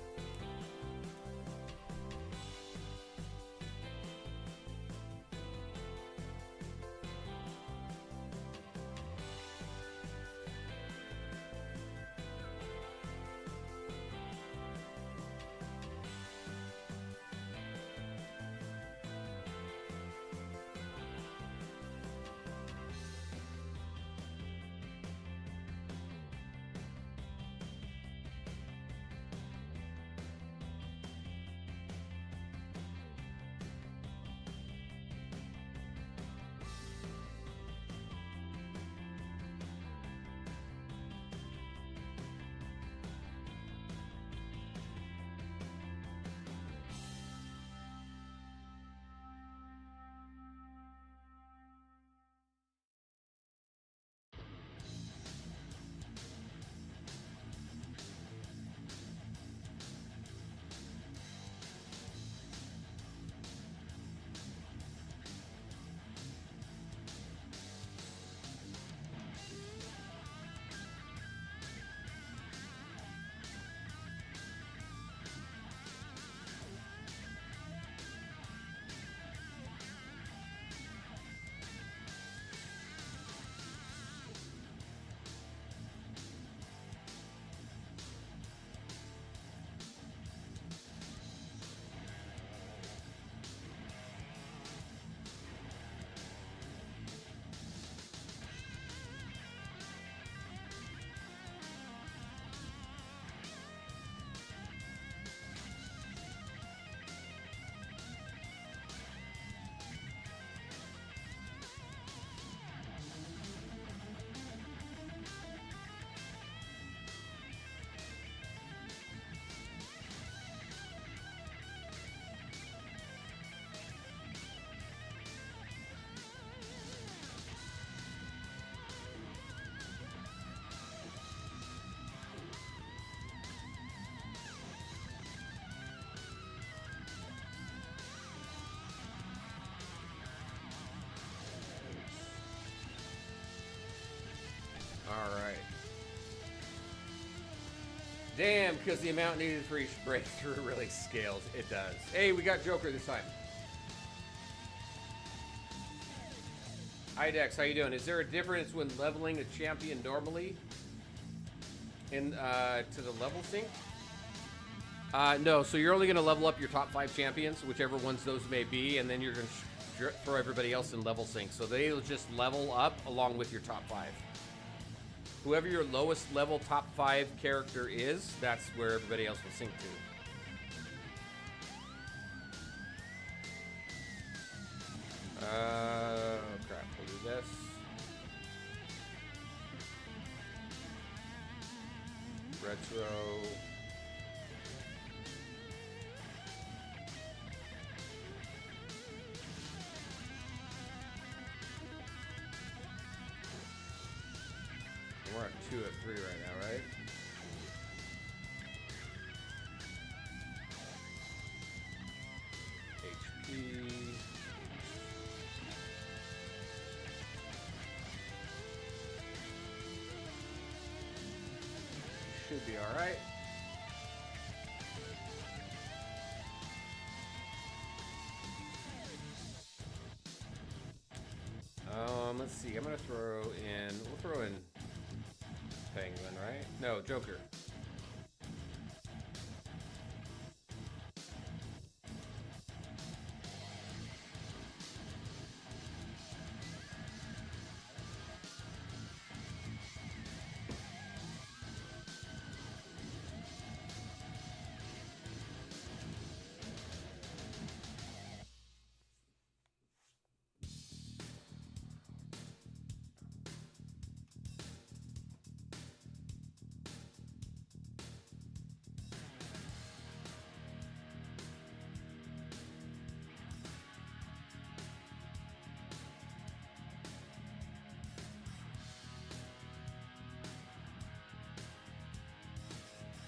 Damn, because the amount needed for each breakthrough really scales. It does. Hey, we got Joker this time. Hi Dex, how you doing? Is there a difference when leveling a champion normally in to the level sync? No, so you're only going to level up your top 5 champions, whichever ones those may be, and then you're going to throw everybody else in level sync. So they'll just level up along with your top 5. Whoever your lowest level top 5 character is, that's where everybody else will sync to. Oh crap, we'll do this. Retro. We're at 2 at 3 right now, right? HP. Should be all right. Let's see. I'm gonna throw in. We'll throw in Penguin, right? No, Joker.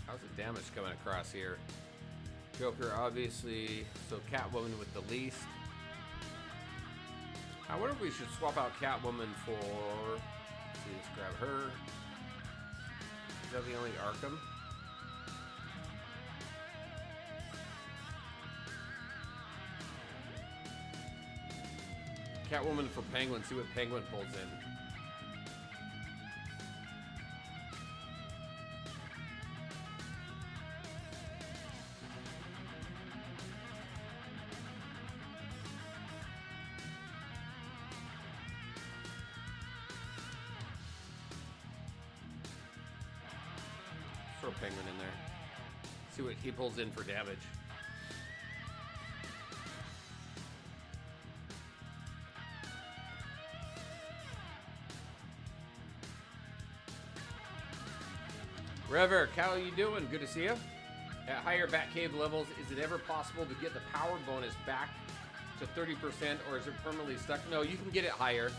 How's the damage coming across here? Joker, obviously, so Catwoman with the least. I wonder if we should swap out Catwoman for, let's see, let's grab her. Is that the only Arkham? Catwoman for Penguin, see what Penguin pulls in. Throw Penguin in there. See what he pulls in for damage. Rever, how you doing? Good to see you. At higher Batcave levels, is it ever possible to get the power bonus back to 30%, or is it permanently stuck? No, you can get it higher.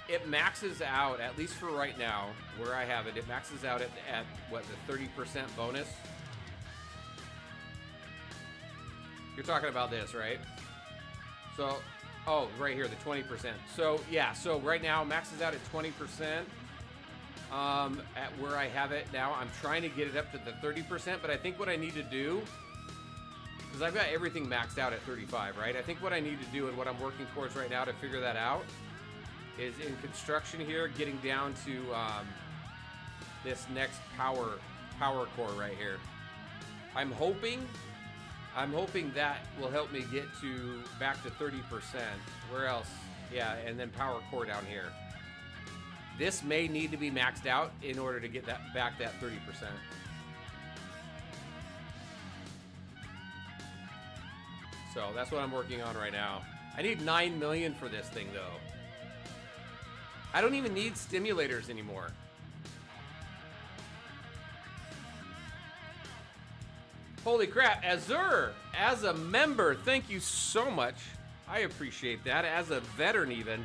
It maxes out, at least for right now, where I have it, it maxes out at what, the 30% bonus? You're talking about this, right? So, oh, right here, the 20%. So, yeah, so right now, maxes out at 20%. At where I have it now, I'm trying to get it up to the 30%, but I think what I need to do, because I've got everything maxed out at 35, right? I think what I need to do and what I'm working towards right now to figure that out is in construction here, getting down to this next power core right here. I'm hoping that will help me get to back to 30%. Where else? Yeah, and then power core down here. This may need to be maxed out in order to get that back that 30%. So that's what I'm working on right now. I need 9 million for this thing though. I don't even need stimulators anymore. Holy crap, Azure, as a member, thank you so much. I appreciate that, as a veteran even.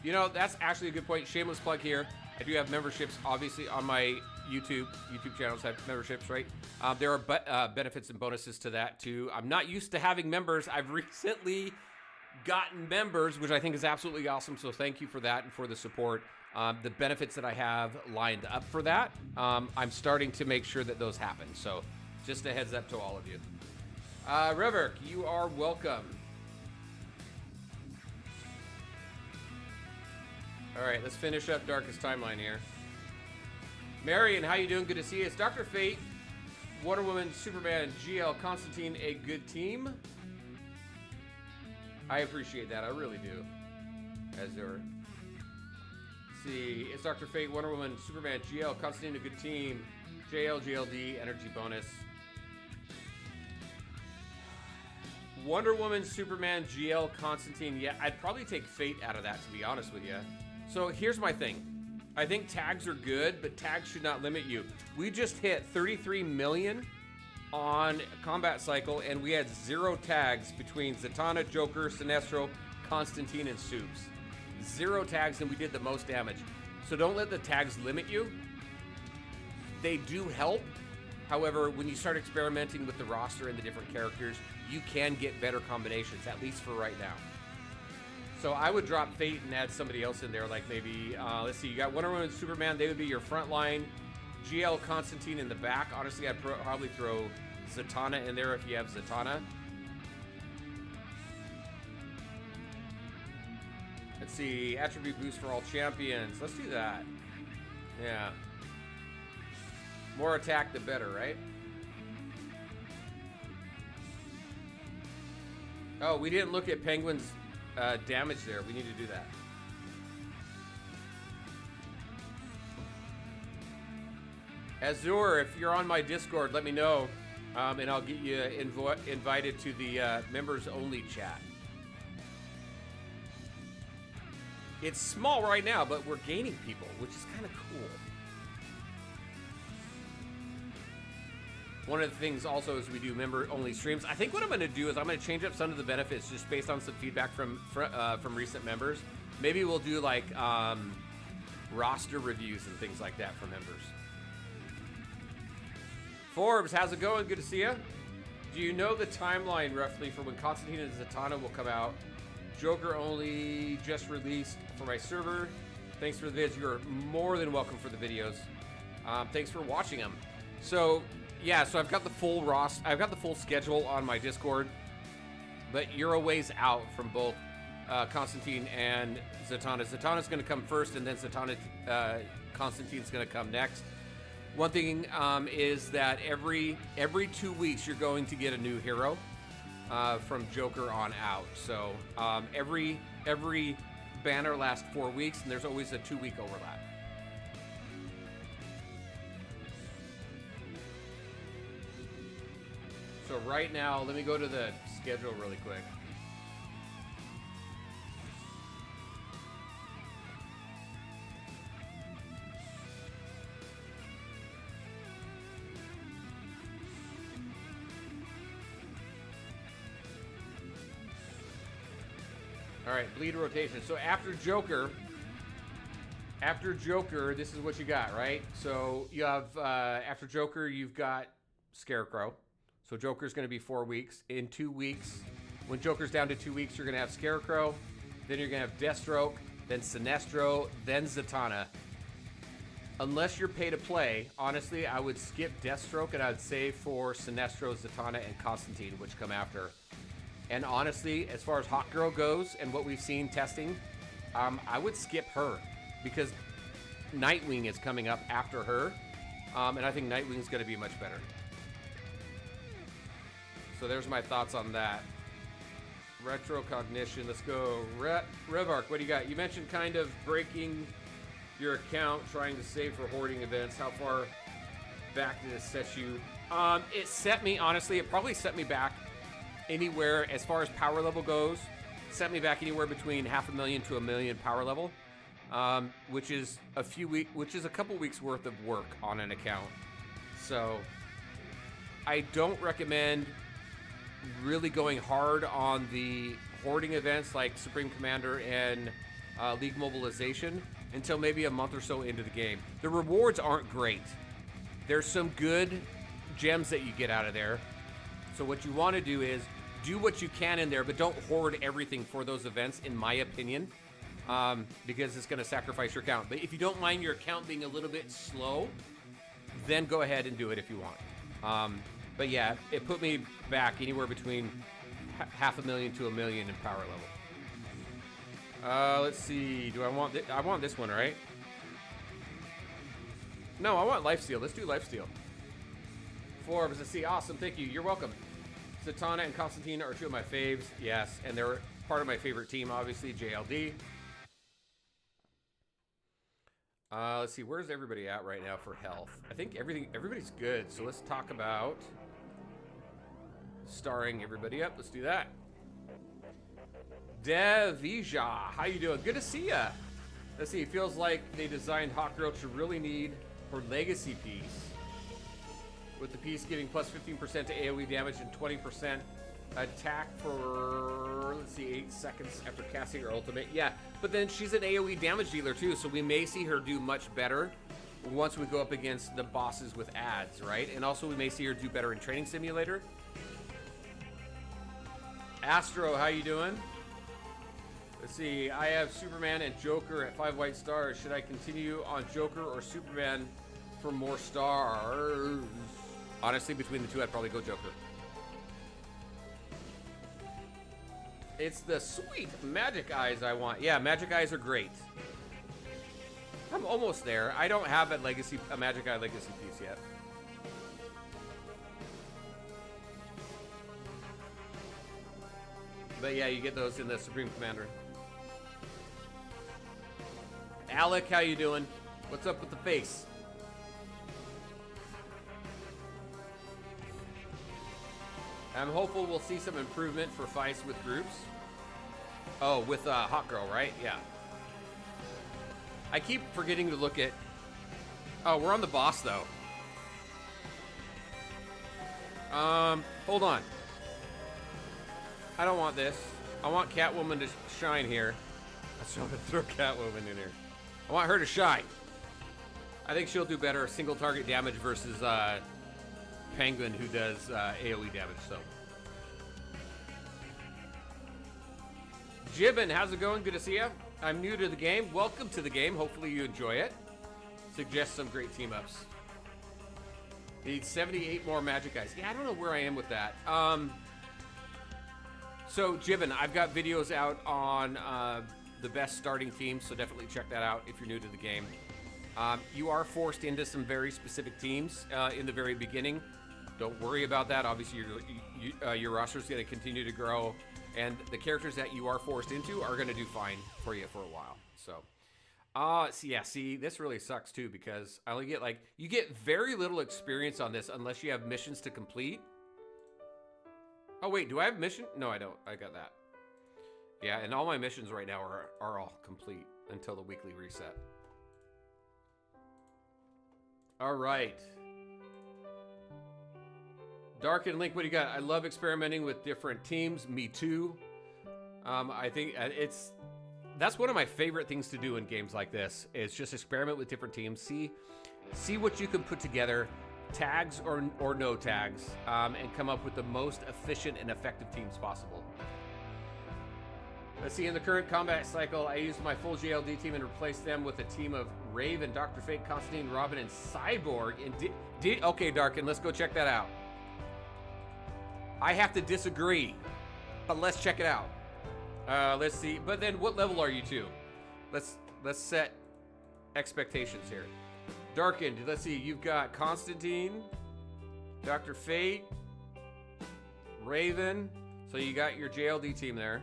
You know, that's actually a good point. Shameless plug here. I do have memberships, obviously, on my YouTube channels have memberships, right? There are benefits and bonuses to that too. I'm not used to having members. I've recently gotten members, which I think is absolutely awesome. So thank you for that and for the support. the benefits that I have lined up for that, I'm starting to make sure that those happen. So just a heads up to all of you. Reverk, you are welcome. All right, let's finish up Darkest Timeline here. Marion, how you doing? Good to see you. It's Dr. Fate, Wonder Woman, Superman, GL, Constantine, a good team? I appreciate that. I really do. Azure. See, it's Dr. Fate, Wonder Woman, Superman, GL, Constantine, a good team. JL, GLD, energy bonus. Wonder Woman, Superman, GL, Constantine. Yeah, I'd probably take Fate out of that, to be honest with you. So here's my thing. I think tags are good, but tags should not limit you. We just hit 33 million on Combat Cycle, and we had 0 tags between Zatanna, Joker, Sinestro, Constantine, and Supes. 0 tags, and we did the most damage. So don't let the tags limit you. They do help. However, when you start experimenting with the roster and the different characters, you can get better combinations, at least for right now. So I would drop Fate and add somebody else in there, like maybe, let's see, you got Wonder Woman and Superman. They would be your front line. GL, Constantine in the back. Honestly, I'd probably throw Zatanna in there if you have Zatanna. Let's see, attribute boost for all champions. Let's do that. Yeah. More attack, the better, right? Oh, we didn't look at Penguin's damage there. We need to do that. Azure, if you're on my Discord, let me know, and I'll get you invited to the members-only chat. It's small right now, but we're gaining people, which is kind of cool. One of the things also is we do member-only streams. I think what I'm going to do is I'm going to change up some of the benefits just based on some feedback from recent members. Maybe we'll do like roster reviews and things like that for members. Forbes, how's it going? Good to see you. Do you know the timeline roughly for when Constantine and Zatanna will come out? Joker only just released for my server. Thanks for the vids. You're more than welcome for the videos. Thanks for watching them. So yeah, so I've got the full I've got the full schedule on my Discord, but you're a ways out from both Constantine and Zatanna. Zatanna's going to come first, and then Constantine's going to come next. One thing is that every 2 weeks you're going to get a new hero from Joker on out. So every banner lasts 4 weeks, and there's always a 2-week overlap. So right now, let me go to the schedule really quick. All right, bleed rotation. So after Joker, this is what you got, right? So you have, after Joker, you've got Scarecrow. So Joker's going to be 4 weeks. In 2 weeks, when Joker's down to 2 weeks, you're going to have Scarecrow. Then you're going to have Deathstroke, then Sinestro, then Zatanna. Unless you're pay to play, honestly, I would skip Deathstroke and I'd save for Sinestro, Zatanna, and Constantine, which come after. And honestly, as far as Hawkgirl goes and what we've seen testing, I would skip her because Nightwing is coming up after her. And I think Nightwing's going to be much better. So there's my thoughts on that. Retrocognition, let's go. Revark, what do you got? You mentioned kind of breaking your account, trying to save for hoarding events. How far back did it set you? It set me, honestly, it probably set me back anywhere, as far as power level goes, set me back anywhere between 500,000 to 1 million power level, which is a couple weeks worth of work on an account. So I don't recommend really going hard on the hoarding events like Supreme Commander and League Mobilization until maybe a month or so into the game. The rewards aren't great. There's some good gems that you get out of there. So what you want to do is do what you can in there, but don't hoard everything for those events, in my opinion. because it's going to sacrifice your count. But if you don't mind your count being a little bit slow, then go ahead and do it if you want. But yeah, it put me back anywhere between 500,000 to 1 million in power level. Let's see. Do I want I want this one, right? No, I want lifesteal. Let's do lifesteal. Forbes, let's see. Awesome. Thank you. You're welcome. Zatanna and Constantine are two of my faves. Yes, and they're part of my favorite team, obviously, JLD. Let's see. Where's everybody at right now for health? I think everybody's good. So let's talk about starring everybody up. Let's do that. Devija, how you doing? Good to see ya. Let's see. It feels like they designed Hawkgirl to really need her legacy piece, with the piece giving plus 15% to AoE damage and 20% attack for, let's see, 8 seconds after casting her ultimate. Yeah, but then she's an AoE damage dealer too, so we may see her do much better once we go up against the bosses with ads, right? And also we may see her do better in Training Simulator. Astro, how you doing? Let's see, I have Superman and Joker at 5 white stars. Should I continue on Joker or Superman for more stars? Honestly, between the two, I'd probably go Joker. It's the sweet magic eyes I want. Yeah, magic eyes are great. I'm almost there. I don't have a magic eye legacy piece yet. But yeah, you get those in the Supreme Commander. Alec, how you doing? What's up with the face? I'm hopeful we'll see some improvement for fights with groups. Oh, with Hawkgirl, right? Yeah. I keep forgetting to look at... Oh, we're on the boss, though. Hold on. I don't want this. I want Catwoman to shine here. Let's throw Catwoman in here. I want her to shine. I think she'll do better single target damage versus Penguin, who does AoE damage. So, Jibbin, how's it going? Good to see you. I'm new to the game. Welcome to the game. Hopefully you enjoy it. Suggest some great team ups. Need 78 more magic guys. Yeah, I don't know where I am with that. So, Jibbin, I've got videos out on the best starting teams, so definitely check that out if you're new to the game. You are forced into some very specific teams in the very beginning. Don't worry about that. Obviously, your roster is going to continue to grow, and the characters that you are forced into are going to do fine for you for a while. So, see, this really sucks too, because I only get you get very little experience on this unless you have missions to complete. Oh wait, do I have mission? No, I don't. I got that. Yeah, and all my missions right now are all complete until the weekly reset. All right. Dark and Link, what do you got? I love experimenting with different teams. Me too. I think that's one of my favorite things to do in games like this, is just experiment with different teams. See what you can put together, tags or no tags, and come up with the most efficient and effective teams possible. Let's see, in the current combat cycle, I used my full JLD team and replaced them with a team of Raven, Dr. Fate, Constantine, Robin, and Cyborg. And okay, Darkin, let's go check that out. I have to disagree, but let's check it out. Let's see, but then what level are you to? Let's set expectations here. Darkened, let's see, you've got Constantine, Dr. Fate, Raven, so you got your JLD team there.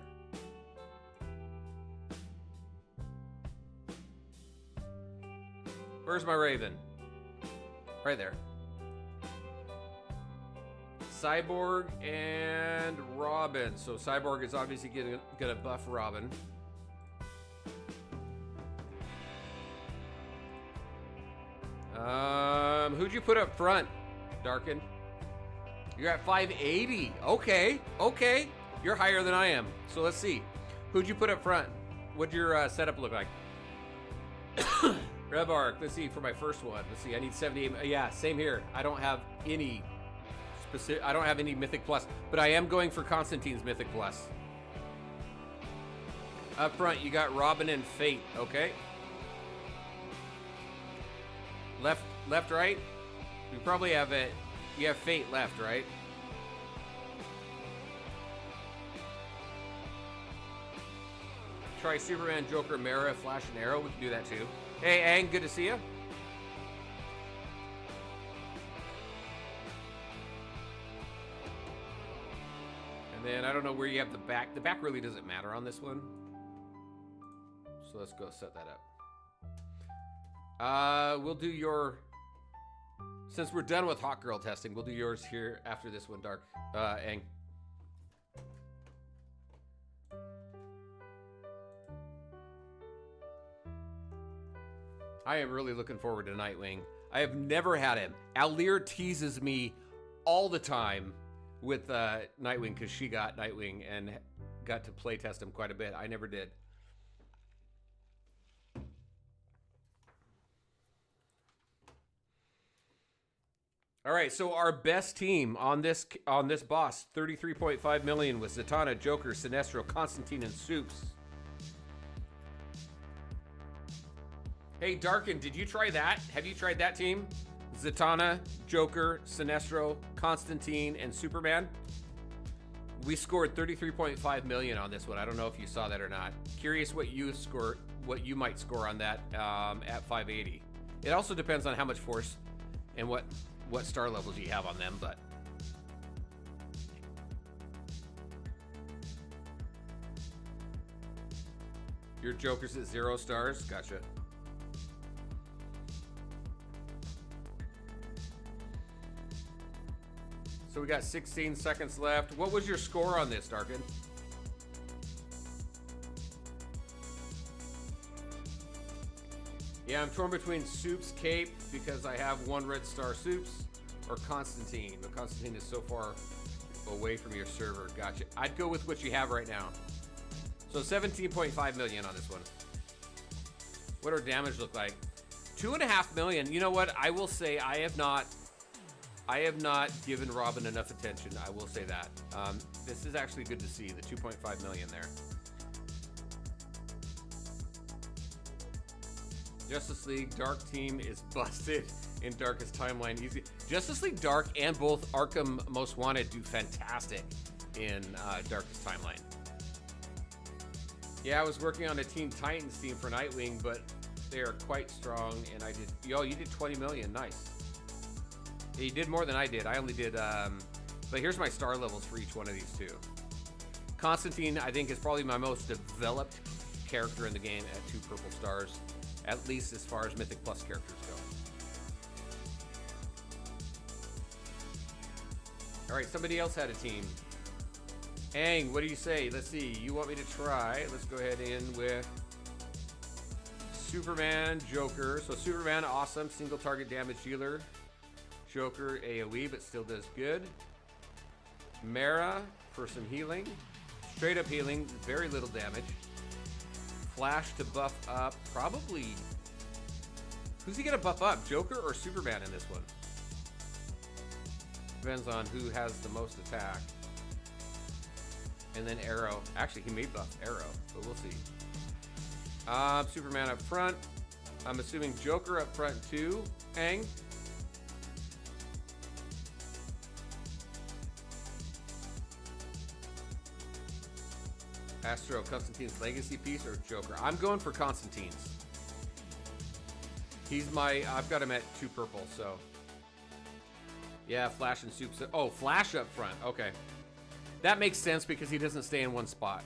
Where's my Raven? Right there. Cyborg and Robin. So Cyborg is obviously gonna buff Robin. Who'd you put up front, Darkin? You're at 580. Okay. You're higher than I am. So let's see. Who'd you put up front? What'd your setup look like? Rev Arc, let's see, for my first one. Let's see, I need 78. Yeah, same here. I don't have any Mythic Plus, but I am going for Constantine's Mythic Plus. Up front, you got Robin and Fate, okay? Left, right? You probably have it. You have Fate left, right? Try Superman, Joker, Mara, Flash, and Arrow. We can do that too. Hey, Ang, good to see you. And then I don't know where you have the back. The back really doesn't matter on this one. So let's go set that up. We'll do your... Since we're done with Hawkgirl testing, we'll do yours here after this one, Dark. Ang. I am really looking forward to Nightwing. I have never had him. Alir teases me all the time with Nightwing because she got Nightwing and got to play test him quite a bit. I never did. All right, so our best team on this boss, 33.5 million, was Zatanna, Joker, Sinestro, Constantine, and Supes. Hey, Darkin, did you try that? Have you tried that team? Zatanna, Joker, Sinestro, Constantine, and Superman. We scored 33.5 million on this one. I don't know if you saw that or not. Curious what you might score on that at 580. It also depends on how much force and what star levels you have on them, but your Joker's at 0 stars. Gotcha. So we got 16 seconds left. What was your score on this, Darkin? Yeah, I'm torn between Supes, Cape, because I have 1 red star Supes, or Constantine. But Constantine is so far away from your server. Gotcha. I'd go with what you have right now. So 17.5 million on this one. What our damage look like? 2.5 million. You know what? I will say I have not given Robin enough attention. I will say that. This is actually good to see, the 2.5 million there. Justice League Dark team is busted in Darkest Timeline. Easy. Justice League Dark and both Arkham Most Wanted do fantastic in Darkest Timeline. Yeah, I was working on a Teen Titans team for Nightwing, but they are quite strong, and I did... Yo, you did 20 million. Nice. Yeah, you did more than I did. I only did... but here's my star levels for each one of these two. Constantine, I think, is probably my most developed character in the game at 2 purple stars. At least as far as Mythic Plus characters go. All right, somebody else had a team. Ang, what do you say? Let's see. You want me to try? Let's go ahead in with Superman, Joker. So Superman, awesome. Single target damage dealer. Joker, AoE, but still does good. Mara for some healing. Straight up healing, very little damage. Flash to buff up, probably. Who's he gonna buff up, Joker or Superman in this one? Depends on who has the most attack. And then Arrow. Actually, he may buff Arrow, but we'll see. Superman up front. I'm assuming Joker up front too, Ang. Astro, Constantine's legacy piece or Joker? I'm going for Constantine's. He's my... I've got him at 2 purple, so... Yeah, Flash and Supes... Oh, Flash up front. Okay. That makes sense because he doesn't stay in one spot.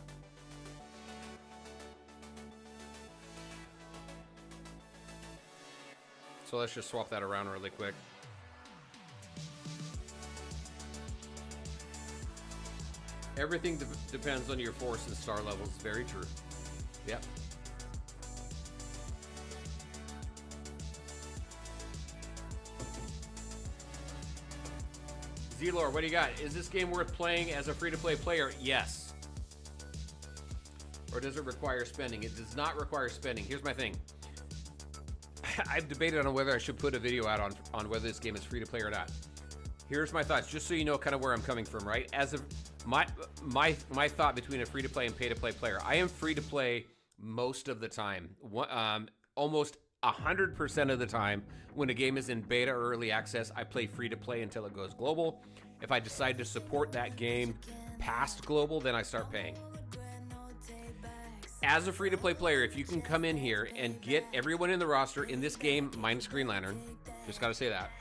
So let's just swap that around really quick. Everything depends on your force and star levels. Very true. Yep. Z-Lore, what do you got? Is this game worth playing as a free-to-play player? Yes. Or does it require spending? It does not require spending. Here's my thing. I've debated on whether I should put a video out on whether this game is free-to-play or not. Here's my thoughts, just so you know kind of where I'm coming from, right? my thought between a free-to-play and pay-to-play player. I am free-to-play most of the time. Almost 100% of the time when a game is in beta or early access, I play free-to-play until it goes global. If I decide to support that game past global, then I start paying. As a free-to-play player, if you can come in here and get everyone in the roster in this game, minus Green Lantern, just gotta say that.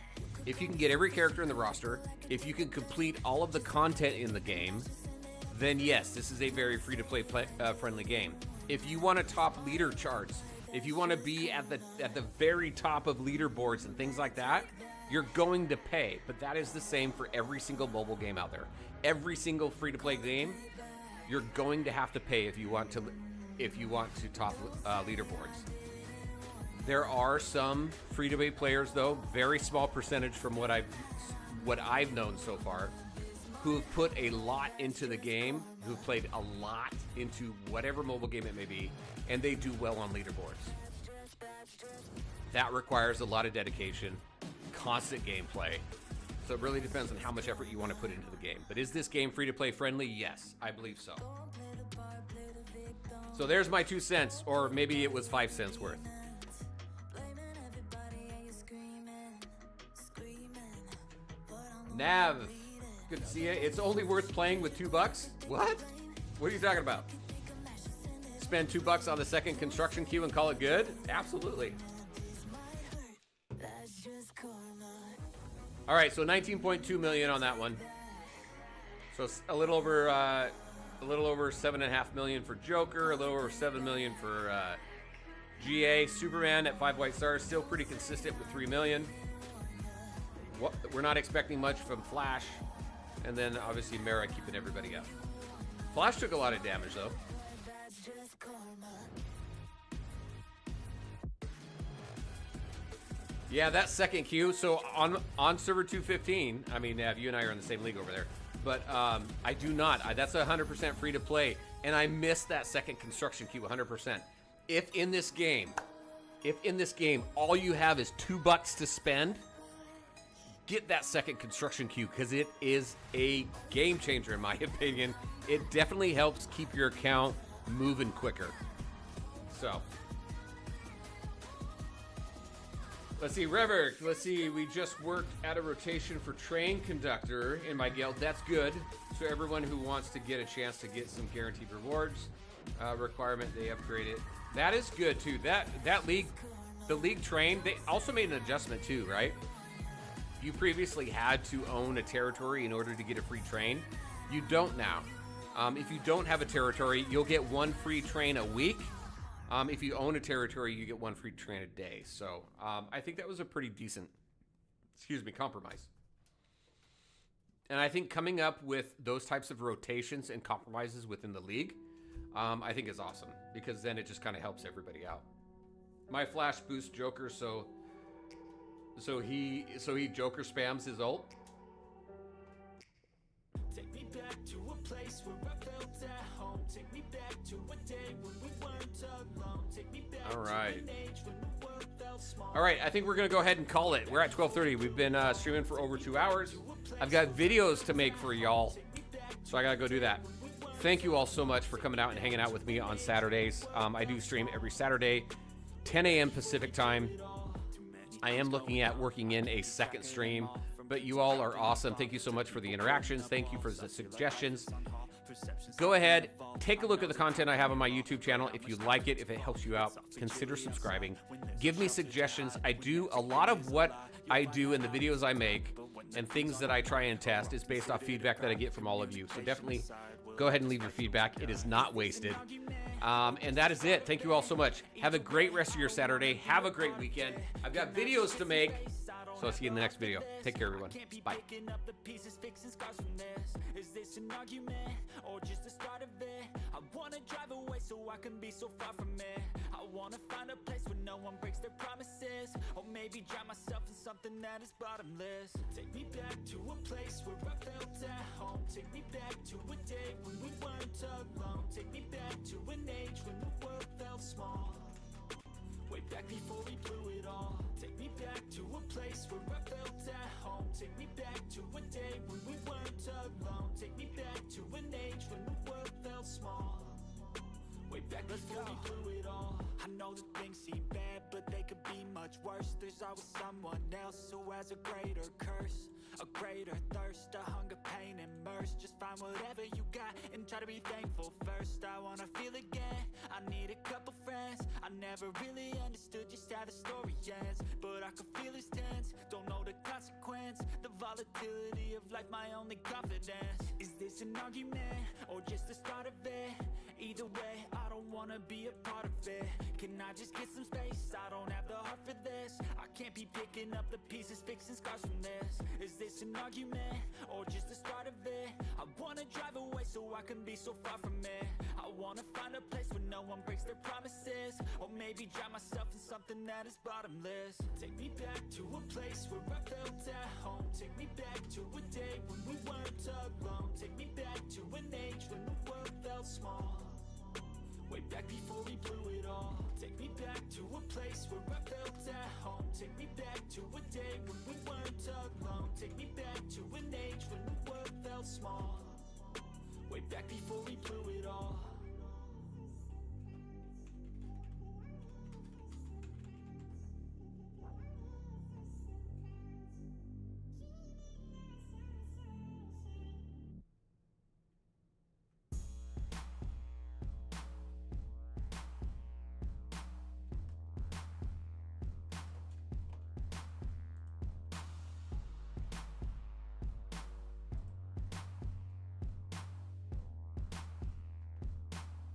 If you can get every character in the roster, if you can complete all of the content in the game, then yes, this is a very free-to-play friendly game. If you want to top leader charts, if you want to be at the very top of leaderboards and things like that, you're going to pay. But that is the same for every single mobile game out there. Every single free-to-play game, you're going to have to pay if you want to top leaderboards. There are some free-to-play players, though, very small percentage from what I've known so far, who have put a lot into the game, who've played a lot into whatever mobile game it may be, and they do well on leaderboards. That requires a lot of dedication, constant gameplay. So it really depends on how much effort you want to put into the game. But is this game free-to-play friendly? Yes, I believe so. So there's my 2 cents, or maybe it was 5 cents worth. Nav, good to see you. It's only worth playing with $2? What? What are you talking about? Spend $2 on the second construction queue and call it good? Absolutely. All right, so 19.2 million on that one. So a little over 7.5 million for Joker, a little over 7 million for GA. Superman at 5 white stars, still pretty consistent with 3 million. We're not expecting much from Flash, and then obviously Mara keeping everybody up. Flash took a lot of damage though. Yeah, that second queue. So on server 215, I mean, Nav, you and I are in the same league over there, but I do not. That's 100% free to play, and I missed that second construction queue 100%. If in this game all you have is $2 to spend, get that second construction queue, because it is a game changer in my opinion. It definitely helps keep your account moving quicker. So let's see, Rever, let's see, we just worked at a rotation for train conductor in my guild. That's good. So everyone who wants to get a chance to get some guaranteed rewards requirement, they upgrade it. That is good too. That league, the league train, they also made an adjustment too, right? You previously had to own a territory in order to get a free train. You don't now. If you don't have a territory, you'll get 1 free train a week. If you own a territory, you get 1 free train a day. So I think that was a pretty decent, compromise. And I think coming up with those types of rotations and compromises within the league, I think is awesome, because then it just kind of helps everybody out. My Flash boosts Joker, so he Joker spams his ult. Take me back to a place where I felt at home. Take me back to a day when we weren't alone. Take me back All right. to an age when the world felt small. All right, I think we're gonna go ahead and call it. We're at 12:30. We've been streaming for over 2 hours. I've got videos to make for y'all, so I gotta go do that. Thank you all so much for coming out and hanging out with me on Saturdays. I do stream every Saturday, 10 a.m. Pacific time. I am looking at working in a second stream, but you all are awesome. Thank you so much for the interactions. Thank you for the suggestions. Go ahead, take a look at the content I have on my YouTube channel. If you like it, if it helps you out, consider subscribing. Give me suggestions. I do a lot of what I do in the videos I make and things that I try and test is based off feedback that I get from all of you. So definitely go ahead and leave your feedback. It is not wasted. And that is it. Thank you all so much. Have a great rest of your Saturday. Have a great weekend. I've got videos to make, so I'll see you in the next video. Take care, everyone. Bye. Is this an argument or just the start of it? I wanna drive away so I can be so far from it. I wanna find a place where no one breaks their promises, or maybe drown myself in something that is bottomless. Take me back to a place where I felt at home. Take me back to a day when we weren't alone. Take me back to an age when the world felt small. Way back before we blew it all. Take me back to a place where I felt at home. Take me back to a day when we weren't alone. Take me back to a the world felt small. Way back before we blew it all. I know that things seem bad, but they could be much worse. There's always someone else who has a greater curse, a greater thirst, a hunger, pain, and mercy. Just find whatever you got and try to be thankful first. I wanna feel again, I need a couple friends. I never really understood just how the story ends, but I can feel it's tense, don't know the consequence. The volatility of life, my only confidence. Is this an argument, or just the start of it? Either way, I don't wanna be a part of it. Can I just get some space? I don't have the heart for this. I can't be picking up the pieces, fixing scars from this. Is this an argument, or just the start of it? I wanna drive away so I can be so far from it. I wanna find a place where no one breaks their promises, or maybe drown myself in something that is bottomless. Take me back to a place where I felt at home. Take me back to a day when we weren't alone. Take me back to an age when the world felt small. Way back before we blew it all. Take me back to a place where I felt at home. Take me back to a day when we weren't alone. Take me back to an age when the world felt small. Way back before we blew it all.